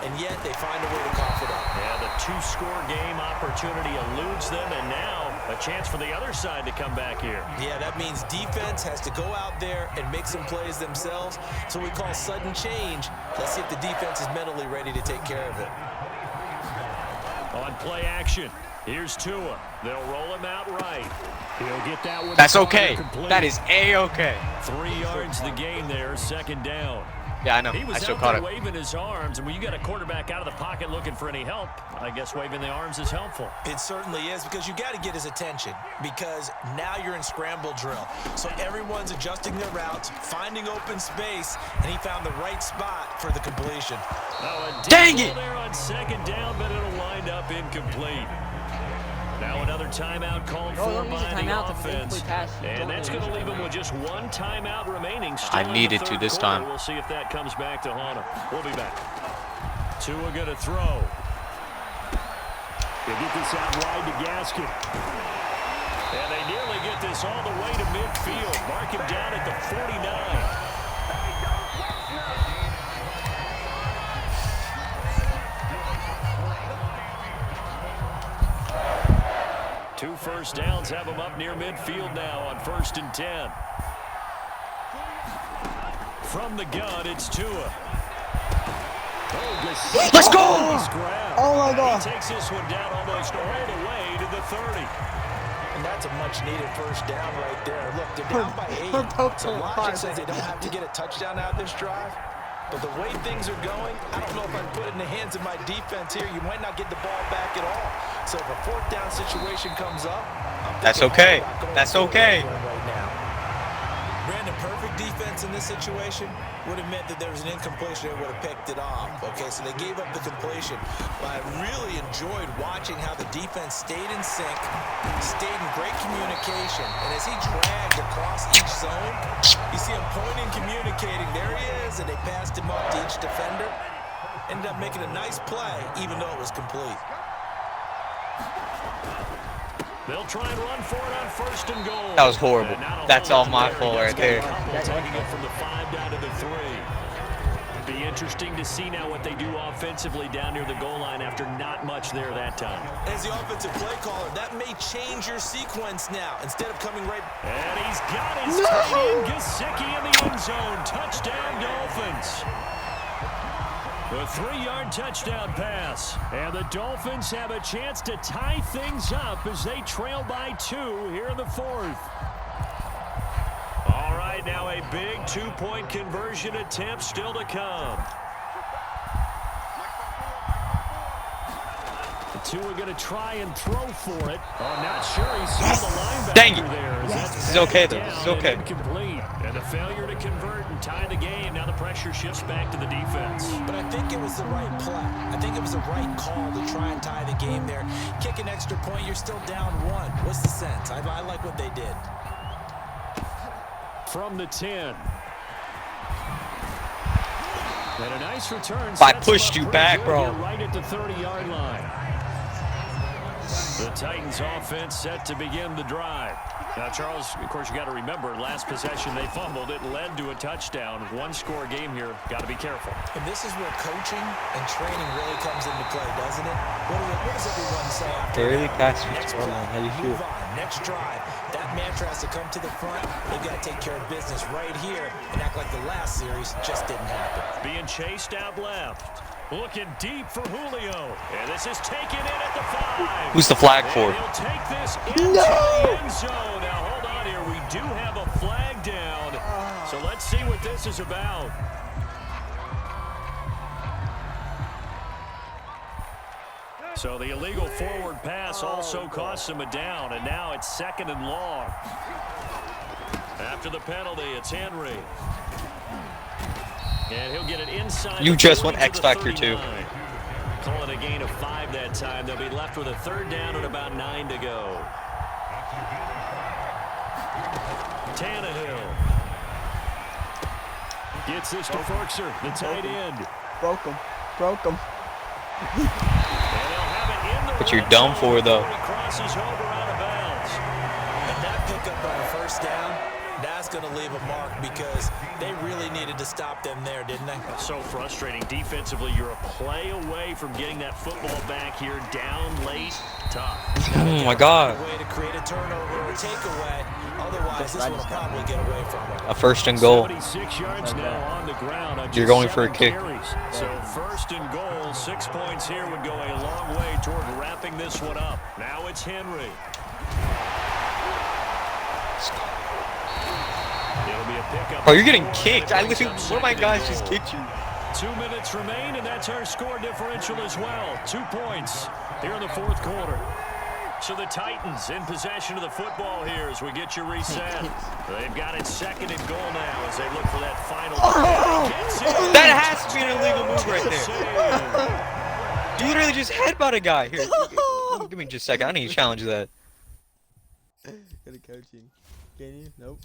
[SPEAKER 4] and yet they find a way to cough it up.
[SPEAKER 3] Yeah, the 2-score game opportunity eludes them, and now A chance for the other side to come back here.
[SPEAKER 4] Yeah, that means defense has to go out there and make some plays themselves. So we call sudden change. Let's see if the defense is mentally ready to take care of it.
[SPEAKER 3] On play action, here's Tua. They'll roll him out right. He'll get that one.
[SPEAKER 2] That's okay. That is A-okay.
[SPEAKER 3] 3 yards the gain there, second down.
[SPEAKER 2] Yeah, I know.
[SPEAKER 3] He
[SPEAKER 2] I
[SPEAKER 3] was
[SPEAKER 2] still
[SPEAKER 3] out
[SPEAKER 2] caught
[SPEAKER 3] there
[SPEAKER 2] it.
[SPEAKER 3] waving his arms, and when you got a quarterback out of the pocket looking for any help, I guess waving the arms is helpful.
[SPEAKER 4] It certainly is, because you got to get his attention, because now you're in scramble drill. So everyone's adjusting their routes, finding open space, and he found the right spot for the completion.
[SPEAKER 3] Oh,
[SPEAKER 2] Dang it!
[SPEAKER 3] There on second down, but it'll wind up incomplete. Now another timeout called for by the offense. And that's going to leave him with just one timeout remaining.
[SPEAKER 2] I needed to this time.
[SPEAKER 3] We'll see if that comes back to haunt him. We'll be back. Tua going to throw. They get this out wide to Gaskin. And they nearly get this all the way to midfield. Mark him down at the 49. 2 first downs have them up near midfield now on 1st and 10. From the gun, it's Tua. Oh,
[SPEAKER 2] Let's go!
[SPEAKER 1] Oh my God.
[SPEAKER 3] He takes this one down almost all the way to the 30.
[SPEAKER 4] And that's a much-needed first down right there. Look, they're down by 8. So logic says they don't have to get a touchdown out of this drive. But the way things are going, I don't know if I'd put it in the hands of my defense here. You might not get the ball back at all. So if a 4th down situation comes up,
[SPEAKER 2] That's okay. That's okay.
[SPEAKER 4] Right now. Brandon, perfect defense in this situation would have meant that there was an incompletion. They would have picked it off. Okay, so they gave up the completion. But I really enjoyed watching how the defense stayed in sync, stayed in great communication. And as he dragged across each zone, you see him pointing, communicating. There he is, and they passed him up to each defender. Ended up making a nice play, even though it was complete.
[SPEAKER 3] They'll try and run for it on 1st and goal.
[SPEAKER 2] That was horrible. That's all my fault right there.
[SPEAKER 3] Taking it from the 5 down to the 3. Be interesting to see now what they do offensively down near the goal line after not much there that time.
[SPEAKER 4] As the offensive play caller, that may change your sequence now. Instead of coming right...
[SPEAKER 3] And he's got his tight end, Gesicki in the end zone. Touchdown, Dolphins. The 3-yard touchdown pass. And the Dolphins have a chance to tie things up as they trail by 2 here in the 4th. All right, now a big 2-point conversion attempt still to come. The 2 are going to try and throw for it. Oh, not sure he saw the linebacker.
[SPEAKER 2] Dang it.
[SPEAKER 3] There.
[SPEAKER 2] This is okay, though. This is okay.
[SPEAKER 3] Incomplete. And the failure to convert and tie the game. Now the pressure shifts back to the defense.
[SPEAKER 4] But I think it was the right play. I think it was the right call to try and tie the game there. Kick an extra point, you're still down 1. What's the sense? I like what they did.
[SPEAKER 3] From the 10. And a nice return.
[SPEAKER 2] I pushed you back, bro.
[SPEAKER 3] Right at the 30-yard line. The Titans offense set to begin the drive. Now, Charles, of course, you got to remember, last possession they fumbled. It led to a touchdown. 1-score game here. Got to be careful.
[SPEAKER 4] And this is where coaching and training really comes into play, doesn't it? What does everyone say after
[SPEAKER 2] Early
[SPEAKER 4] that?
[SPEAKER 2] pass
[SPEAKER 4] Next
[SPEAKER 2] return,
[SPEAKER 4] play,
[SPEAKER 2] how do you feel?
[SPEAKER 4] move on. Next drive. That mantra has to come to the front. They've got to take care of business right here and act like the last series just didn't happen.
[SPEAKER 3] Being chased out left. Looking deep for Julio. And this is taken in at the 5.
[SPEAKER 2] Who's the flag for?
[SPEAKER 3] And he'll take this into the end zone. Now, hold on here. We do have a flag down. So let's see what this is about. So the illegal forward pass also costs him a down. And now it's 2nd and long. After the penalty, it's Henry. And he'll get it inside.
[SPEAKER 2] You just went X Factor too.
[SPEAKER 3] Call it a gain of 5 that time. They'll be left with a 3rd down and about 9 to go. Tannehill gets this to Ferkser, the tight end.
[SPEAKER 1] Broke him.
[SPEAKER 2] What you're dumb for, though.
[SPEAKER 3] He crosses over out of bounds.
[SPEAKER 4] And that pickup on a 1st down, that's
[SPEAKER 6] that's going to leave a mark because they really needed to stop them there, didn't they?
[SPEAKER 3] So frustrating. Defensively, you're a play away from getting that football back here. Down late, tough.
[SPEAKER 2] Oh my God.
[SPEAKER 6] A way to create a turnover or a takeaway. Otherwise, this will probably get away from them.
[SPEAKER 2] A first and goal.
[SPEAKER 3] 76 yards now on the ground. On
[SPEAKER 2] You're
[SPEAKER 3] just
[SPEAKER 2] going for a
[SPEAKER 3] 7
[SPEAKER 2] kick.
[SPEAKER 3] carries. So first and goal, 6 points here would go a long way toward wrapping this one up. Now it's Henry. It'll be a pickup.
[SPEAKER 2] Oh, you're getting kicked. I literally, one of my guys just kicked you.
[SPEAKER 3] 2 minutes remain, and that's our score differential as well. 2 points here in the fourth quarter. So the Titans in possession of the football here as we get you reset. They've got it second and goal now as they look for that final.
[SPEAKER 2] That has to be an illegal move right there. You literally just headbutt a guy. Here, give me just a second. I need to challenge that.
[SPEAKER 1] Good coaching. Can you? Nope.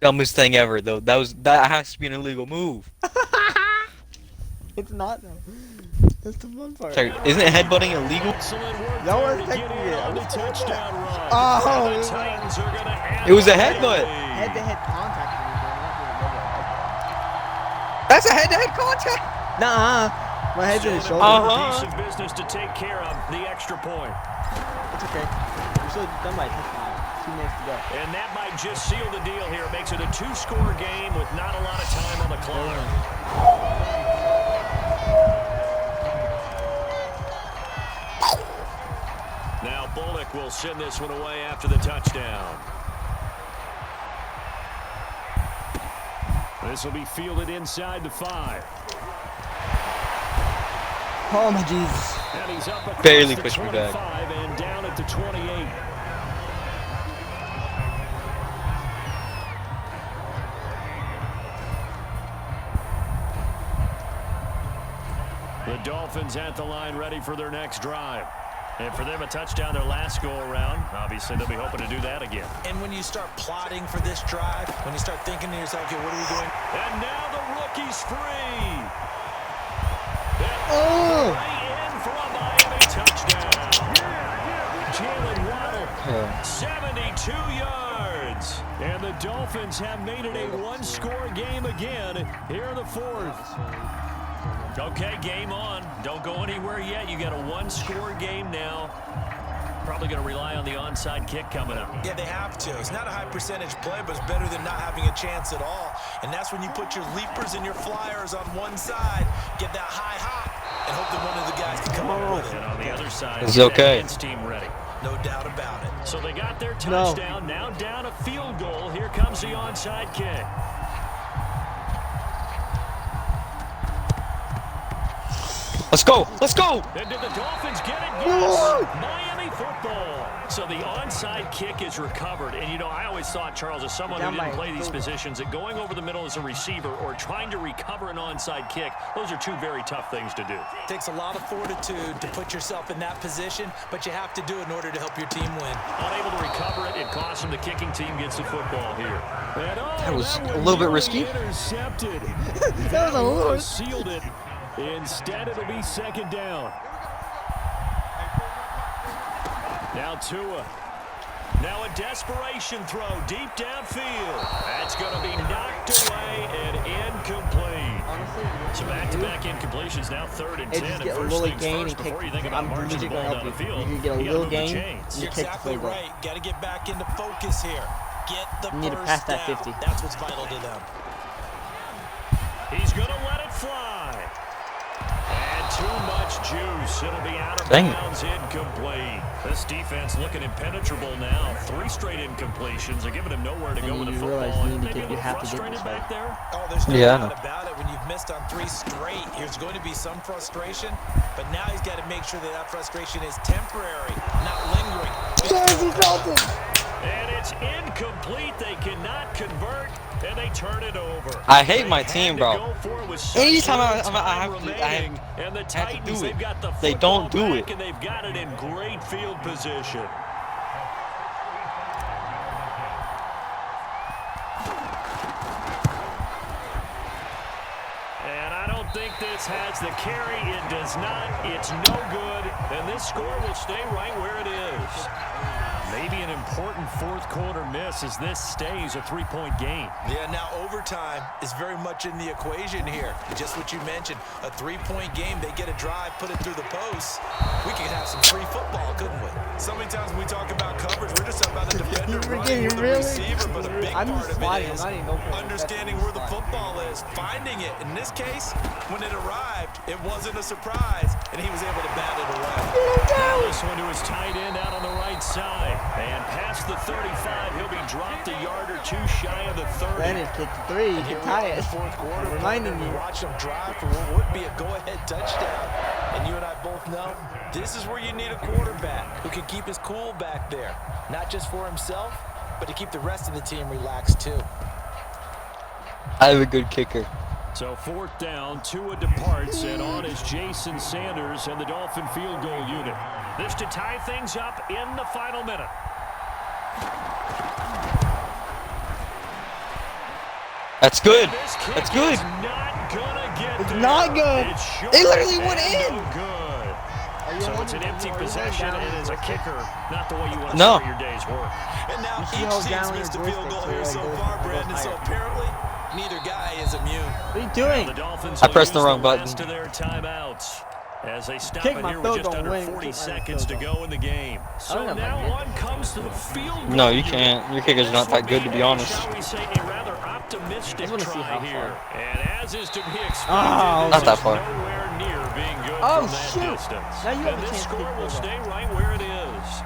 [SPEAKER 2] Dumbest thing ever, though. That has to be an illegal move.
[SPEAKER 1] It's not though. That's the fun part.
[SPEAKER 2] Sorry, isn't it headbutting illegal?
[SPEAKER 1] That was technically it.
[SPEAKER 3] Touchdown run.
[SPEAKER 1] Oh,
[SPEAKER 3] The Titans are going to add
[SPEAKER 2] It was a
[SPEAKER 3] on
[SPEAKER 2] headbutt.
[SPEAKER 3] early.
[SPEAKER 1] Head-to-head contact.
[SPEAKER 2] That's a head-to-head contact.
[SPEAKER 1] Nuh-uh. My head's in his
[SPEAKER 3] Still
[SPEAKER 1] shoulder.
[SPEAKER 3] another piece of business to take care of, the extra point.
[SPEAKER 1] It's okay. We're still done by touchdown. 2 minutes to go.
[SPEAKER 3] And that might just seal the deal here. It makes it a 2-score game with not a lot of time on the clock. Now Bullock will send this one away after the touchdown. This will be fielded inside the 5.
[SPEAKER 1] Oh my Jesus.
[SPEAKER 3] And he's up across
[SPEAKER 2] Barely
[SPEAKER 3] the
[SPEAKER 2] pushed me
[SPEAKER 3] 25
[SPEAKER 2] back.
[SPEAKER 3] and down at the 28. The Dolphins at the line ready for their next drive. And for them, a touchdown their last go-around. Obviously, they'll be hoping to do that again.
[SPEAKER 6] And when you start plotting for this drive, when you start thinking to yourself, okay, what are we doing?
[SPEAKER 3] And now the rookie's free.
[SPEAKER 1] Oh!
[SPEAKER 3] Right in for a Miami touchdown. Jalen Waddle, 72 yards. And the Dolphins have made it a 1-score game again here in the fourth. Okay, game on. Don't go anywhere yet. You got a 1-score game now. Probably going to rely on the onside kick coming up.
[SPEAKER 6] Yeah, they have to. It's not a high percentage play, but it's better than not having a chance at all. And that's when you put your leapers and your flyers on one side, get that high hop, and hope that one of the guys can come up with it.
[SPEAKER 3] And on the other side,
[SPEAKER 2] It's okay.
[SPEAKER 3] defense team ready.
[SPEAKER 6] No doubt about it.
[SPEAKER 3] So they got their touchdown. Now down a field goal. Here comes the onside kick.
[SPEAKER 2] Let's go. Let's go.
[SPEAKER 3] And did the Dolphins get it? Yes. Miami football. So the onside kick is recovered. And, you know, I always thought, Charles, as someone who didn't play these positions, that going over the middle as a receiver or trying to recover an onside kick, those are two very tough things to do.
[SPEAKER 6] It takes a lot of fortitude to put yourself in that position, but you have to do it in order to help your team win.
[SPEAKER 3] Unable to recover it, it costs them. The kicking team gets the football here. And,
[SPEAKER 2] That was a little bit risky.
[SPEAKER 3] Intercepted.
[SPEAKER 1] That was a little
[SPEAKER 3] sealed it. Instead, it'll be second down. Now Tua. Now a desperation throw deep downfield. That's going to be knocked away and incomplete. So back-to-back incompletions. Now 3rd and 10.
[SPEAKER 1] Just
[SPEAKER 3] And
[SPEAKER 1] get a
[SPEAKER 3] first
[SPEAKER 1] little
[SPEAKER 3] things
[SPEAKER 1] gain
[SPEAKER 3] first,
[SPEAKER 1] and
[SPEAKER 3] before you think about
[SPEAKER 1] I'm
[SPEAKER 3] marching the
[SPEAKER 1] legit gonna
[SPEAKER 3] ball
[SPEAKER 1] help
[SPEAKER 3] down
[SPEAKER 1] you.
[SPEAKER 3] the field,
[SPEAKER 1] You can get a
[SPEAKER 3] you
[SPEAKER 1] little
[SPEAKER 3] gotta move the
[SPEAKER 1] gain.
[SPEAKER 3] chains.
[SPEAKER 6] You're exactly right. Got to get back into focus here. Get the
[SPEAKER 1] You need to
[SPEAKER 6] first
[SPEAKER 1] pass that
[SPEAKER 6] down.
[SPEAKER 1] 50.
[SPEAKER 6] That's what's vital to them.
[SPEAKER 3] He's going to let it fly. And too much juice. It'll be out of
[SPEAKER 2] Dang it.
[SPEAKER 3] bounds, incomplete. This defense looking impenetrable now. 3 straight incompletions. They're giving him nowhere to go
[SPEAKER 1] And
[SPEAKER 3] with the
[SPEAKER 1] you
[SPEAKER 3] football.
[SPEAKER 1] realize you need to
[SPEAKER 3] Maybe
[SPEAKER 1] get-
[SPEAKER 3] a
[SPEAKER 1] you
[SPEAKER 3] little
[SPEAKER 1] have to get
[SPEAKER 3] frustrated
[SPEAKER 1] this
[SPEAKER 3] back there.
[SPEAKER 6] Oh, there's no
[SPEAKER 2] Yeah, I
[SPEAKER 6] doubt
[SPEAKER 2] know.
[SPEAKER 6] about it. When you've missed on 3 straight, there's going to be some frustration, but now he's got to make sure that that frustration is temporary, not lingering.
[SPEAKER 3] And it's incomplete. They cannot convert, and they turn it over.
[SPEAKER 2] I hate
[SPEAKER 3] They
[SPEAKER 2] my
[SPEAKER 3] had
[SPEAKER 2] team,
[SPEAKER 3] to
[SPEAKER 2] bro.
[SPEAKER 3] go for it with such
[SPEAKER 2] Anytime I
[SPEAKER 3] little
[SPEAKER 2] have
[SPEAKER 3] time
[SPEAKER 2] to-
[SPEAKER 3] remaining, and the
[SPEAKER 2] have to
[SPEAKER 3] Titans,
[SPEAKER 2] do it.
[SPEAKER 3] they've got the
[SPEAKER 2] They
[SPEAKER 3] football
[SPEAKER 2] don't do
[SPEAKER 3] back,
[SPEAKER 2] it.
[SPEAKER 3] and they've got it in great field position. And I don't think this has the carry. It does not. It's no good. And this score will stay right where it is. Maybe an important fourth quarter miss as this stays a 3-point game.
[SPEAKER 6] Yeah, now overtime is very much in the equation here. Just what you mentioned, a 3-point game, they get a drive, put it through the post. We could have some free football, couldn't we? So many times when we talk about coverage, we're just talking about the defender running with the receiver, but a big part of it is understanding where the football is, finding it. In this case, when it arrived, it wasn't a surprise, and he was able to bat it away.
[SPEAKER 3] Now this one to his tight end out on the right side. And past the 35, he'll be dropped a yard or two shy of the 30.
[SPEAKER 1] Landon kicked the 3, you can tie it.
[SPEAKER 6] Fourth quarter,
[SPEAKER 1] Reminding you.
[SPEAKER 6] Watch him drive for what would be a go-ahead touchdown. And you and I both know this is where you need a quarterback who can keep his cool back there. Not just for himself, but to keep the rest of the team relaxed too.
[SPEAKER 2] I have a good kicker.
[SPEAKER 3] So fourth down, Tua departs, and on is Jason Sanders and the Dolphin field goal unit. This to tie things up in the final minute.
[SPEAKER 2] That's good. That's good.
[SPEAKER 3] Not gonna get
[SPEAKER 1] It's
[SPEAKER 3] there.
[SPEAKER 1] not good.
[SPEAKER 3] It's short
[SPEAKER 2] They literally went
[SPEAKER 3] and
[SPEAKER 2] in.
[SPEAKER 3] no good. So it's an empty possession, and as a kicker, not the way you want to
[SPEAKER 2] No.
[SPEAKER 3] start your day's work.
[SPEAKER 6] And now
[SPEAKER 1] You
[SPEAKER 6] each
[SPEAKER 1] hold
[SPEAKER 6] team's
[SPEAKER 1] down
[SPEAKER 6] missed a
[SPEAKER 1] your
[SPEAKER 6] field goal
[SPEAKER 1] joystick
[SPEAKER 6] here
[SPEAKER 1] so
[SPEAKER 6] so
[SPEAKER 1] it goes-
[SPEAKER 6] far,
[SPEAKER 1] it goes
[SPEAKER 6] Brandon. So
[SPEAKER 1] higher.
[SPEAKER 6] apparently, neither guy is immune.
[SPEAKER 1] What are you
[SPEAKER 3] The
[SPEAKER 1] doing?
[SPEAKER 3] Dolphins
[SPEAKER 2] I
[SPEAKER 3] will
[SPEAKER 2] pressed the
[SPEAKER 3] use
[SPEAKER 2] wrong button.
[SPEAKER 3] last of their timeouts as they stop
[SPEAKER 1] Kick
[SPEAKER 3] it
[SPEAKER 1] my
[SPEAKER 3] here
[SPEAKER 1] field
[SPEAKER 3] with just
[SPEAKER 1] goal,
[SPEAKER 3] under
[SPEAKER 1] win.
[SPEAKER 3] 40
[SPEAKER 1] Kick my
[SPEAKER 3] seconds to
[SPEAKER 1] field
[SPEAKER 3] go in the game. So
[SPEAKER 1] don't know if I
[SPEAKER 3] now
[SPEAKER 1] did.
[SPEAKER 3] one comes to the field goal.
[SPEAKER 2] No, you
[SPEAKER 3] unit.
[SPEAKER 2] can't. Your kicker's not that good, to be honest.
[SPEAKER 3] Shall we say a rather optimistic
[SPEAKER 1] I wanna see
[SPEAKER 3] try
[SPEAKER 1] how
[SPEAKER 3] here. And as is to be expected,
[SPEAKER 1] Oh,
[SPEAKER 3] this
[SPEAKER 2] not that
[SPEAKER 3] is
[SPEAKER 2] far.
[SPEAKER 3] nowhere near being good
[SPEAKER 1] Oh,
[SPEAKER 3] from that
[SPEAKER 1] shoot.
[SPEAKER 3] distance.
[SPEAKER 1] Now you have
[SPEAKER 3] And
[SPEAKER 1] a
[SPEAKER 3] this
[SPEAKER 1] chance to
[SPEAKER 3] score
[SPEAKER 1] kick
[SPEAKER 3] will
[SPEAKER 1] the ball.
[SPEAKER 3] stay right where it is.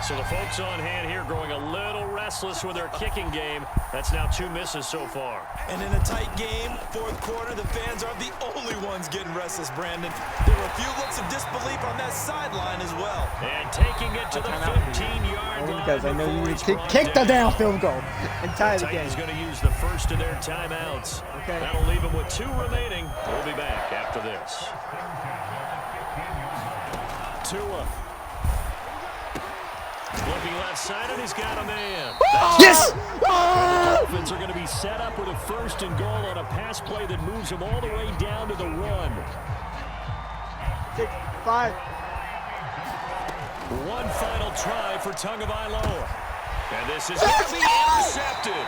[SPEAKER 3] So the folks on hand here growing a little restless with their kicking game. That's now 2 misses so far.
[SPEAKER 6] And in a tight game, fourth quarter, the fans are the only ones getting restless, Brandon. There were a few looks of disbelief on that sideline as well.
[SPEAKER 3] And taking it to the 15-yard
[SPEAKER 1] Only
[SPEAKER 3] line.
[SPEAKER 1] because I know you
[SPEAKER 3] before
[SPEAKER 1] need
[SPEAKER 3] it's
[SPEAKER 1] to
[SPEAKER 3] brought
[SPEAKER 1] kick the
[SPEAKER 3] down.
[SPEAKER 1] down field goal and tie the game.
[SPEAKER 3] Titans going to use the first of their timeouts.
[SPEAKER 1] Okay.
[SPEAKER 3] That'll leave them with 2 remaining. We'll be back after this. Tua. Looking left side, and he's got a man.
[SPEAKER 2] Yes!
[SPEAKER 3] The Dolphins are going to be set up with a 1st and goal on a pass play that moves them all the way down to the 1.
[SPEAKER 1] 6, 5.
[SPEAKER 3] One final try for Tagovailoa. And this is going to be intercepted.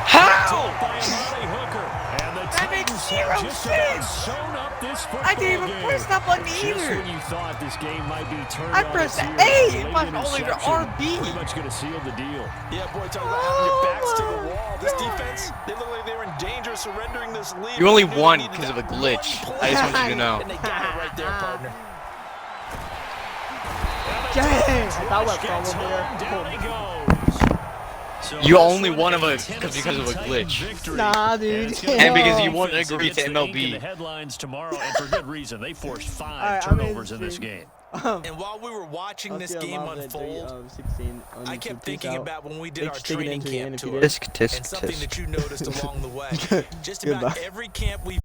[SPEAKER 2] How?
[SPEAKER 3] By Amari Hooker. And the
[SPEAKER 2] That makes
[SPEAKER 3] Titans
[SPEAKER 2] zero
[SPEAKER 3] have just about
[SPEAKER 2] sense.
[SPEAKER 3] sewn up this football
[SPEAKER 2] I didn't even
[SPEAKER 3] game.
[SPEAKER 2] press that button
[SPEAKER 3] Just
[SPEAKER 2] either.
[SPEAKER 3] when you thought this game might be turned
[SPEAKER 2] I
[SPEAKER 3] on
[SPEAKER 2] pressed
[SPEAKER 3] its
[SPEAKER 2] A.
[SPEAKER 3] ear,
[SPEAKER 2] It
[SPEAKER 3] late
[SPEAKER 2] must only be
[SPEAKER 3] interception
[SPEAKER 2] RB.
[SPEAKER 3] Pretty much going to seal the deal.
[SPEAKER 6] Yeah, boy, talk about having your backs to the wall. This defense, they look like they were in danger of surrendering this lead.
[SPEAKER 2] You only
[SPEAKER 6] They
[SPEAKER 2] won
[SPEAKER 6] needed
[SPEAKER 2] because of
[SPEAKER 6] that
[SPEAKER 2] a glitch.
[SPEAKER 6] one
[SPEAKER 2] I just
[SPEAKER 6] play.
[SPEAKER 2] want you to know.
[SPEAKER 6] And they got it right there, partner.
[SPEAKER 1] Dang! I thought
[SPEAKER 3] Rush
[SPEAKER 1] we were
[SPEAKER 3] gets
[SPEAKER 1] from over
[SPEAKER 3] home, down he
[SPEAKER 1] there.
[SPEAKER 3] goes. So
[SPEAKER 2] You
[SPEAKER 3] this
[SPEAKER 2] only
[SPEAKER 3] one
[SPEAKER 2] won
[SPEAKER 3] a
[SPEAKER 2] because of a
[SPEAKER 3] Tennessee
[SPEAKER 2] glitch.
[SPEAKER 3] victory.
[SPEAKER 1] Nah, dude.
[SPEAKER 3] And it's gonna
[SPEAKER 2] And
[SPEAKER 3] be
[SPEAKER 2] because
[SPEAKER 3] the
[SPEAKER 2] you won't
[SPEAKER 3] defense that
[SPEAKER 2] agree
[SPEAKER 3] gets
[SPEAKER 2] to
[SPEAKER 3] the ink in
[SPEAKER 2] MLB.
[SPEAKER 3] the headlines tomorrow, and for good reason. They forced 5
[SPEAKER 1] Alright, I'm in
[SPEAKER 3] turnovers in this
[SPEAKER 1] stream.
[SPEAKER 3] game.
[SPEAKER 6] And while we were watching this game unfold, I kept thinking about when we did our training camp tour,
[SPEAKER 2] Tisk, tisk,
[SPEAKER 6] and something
[SPEAKER 2] tisk.
[SPEAKER 6] that you noticed along the way. Just
[SPEAKER 1] Goodbye.
[SPEAKER 6] about every camp we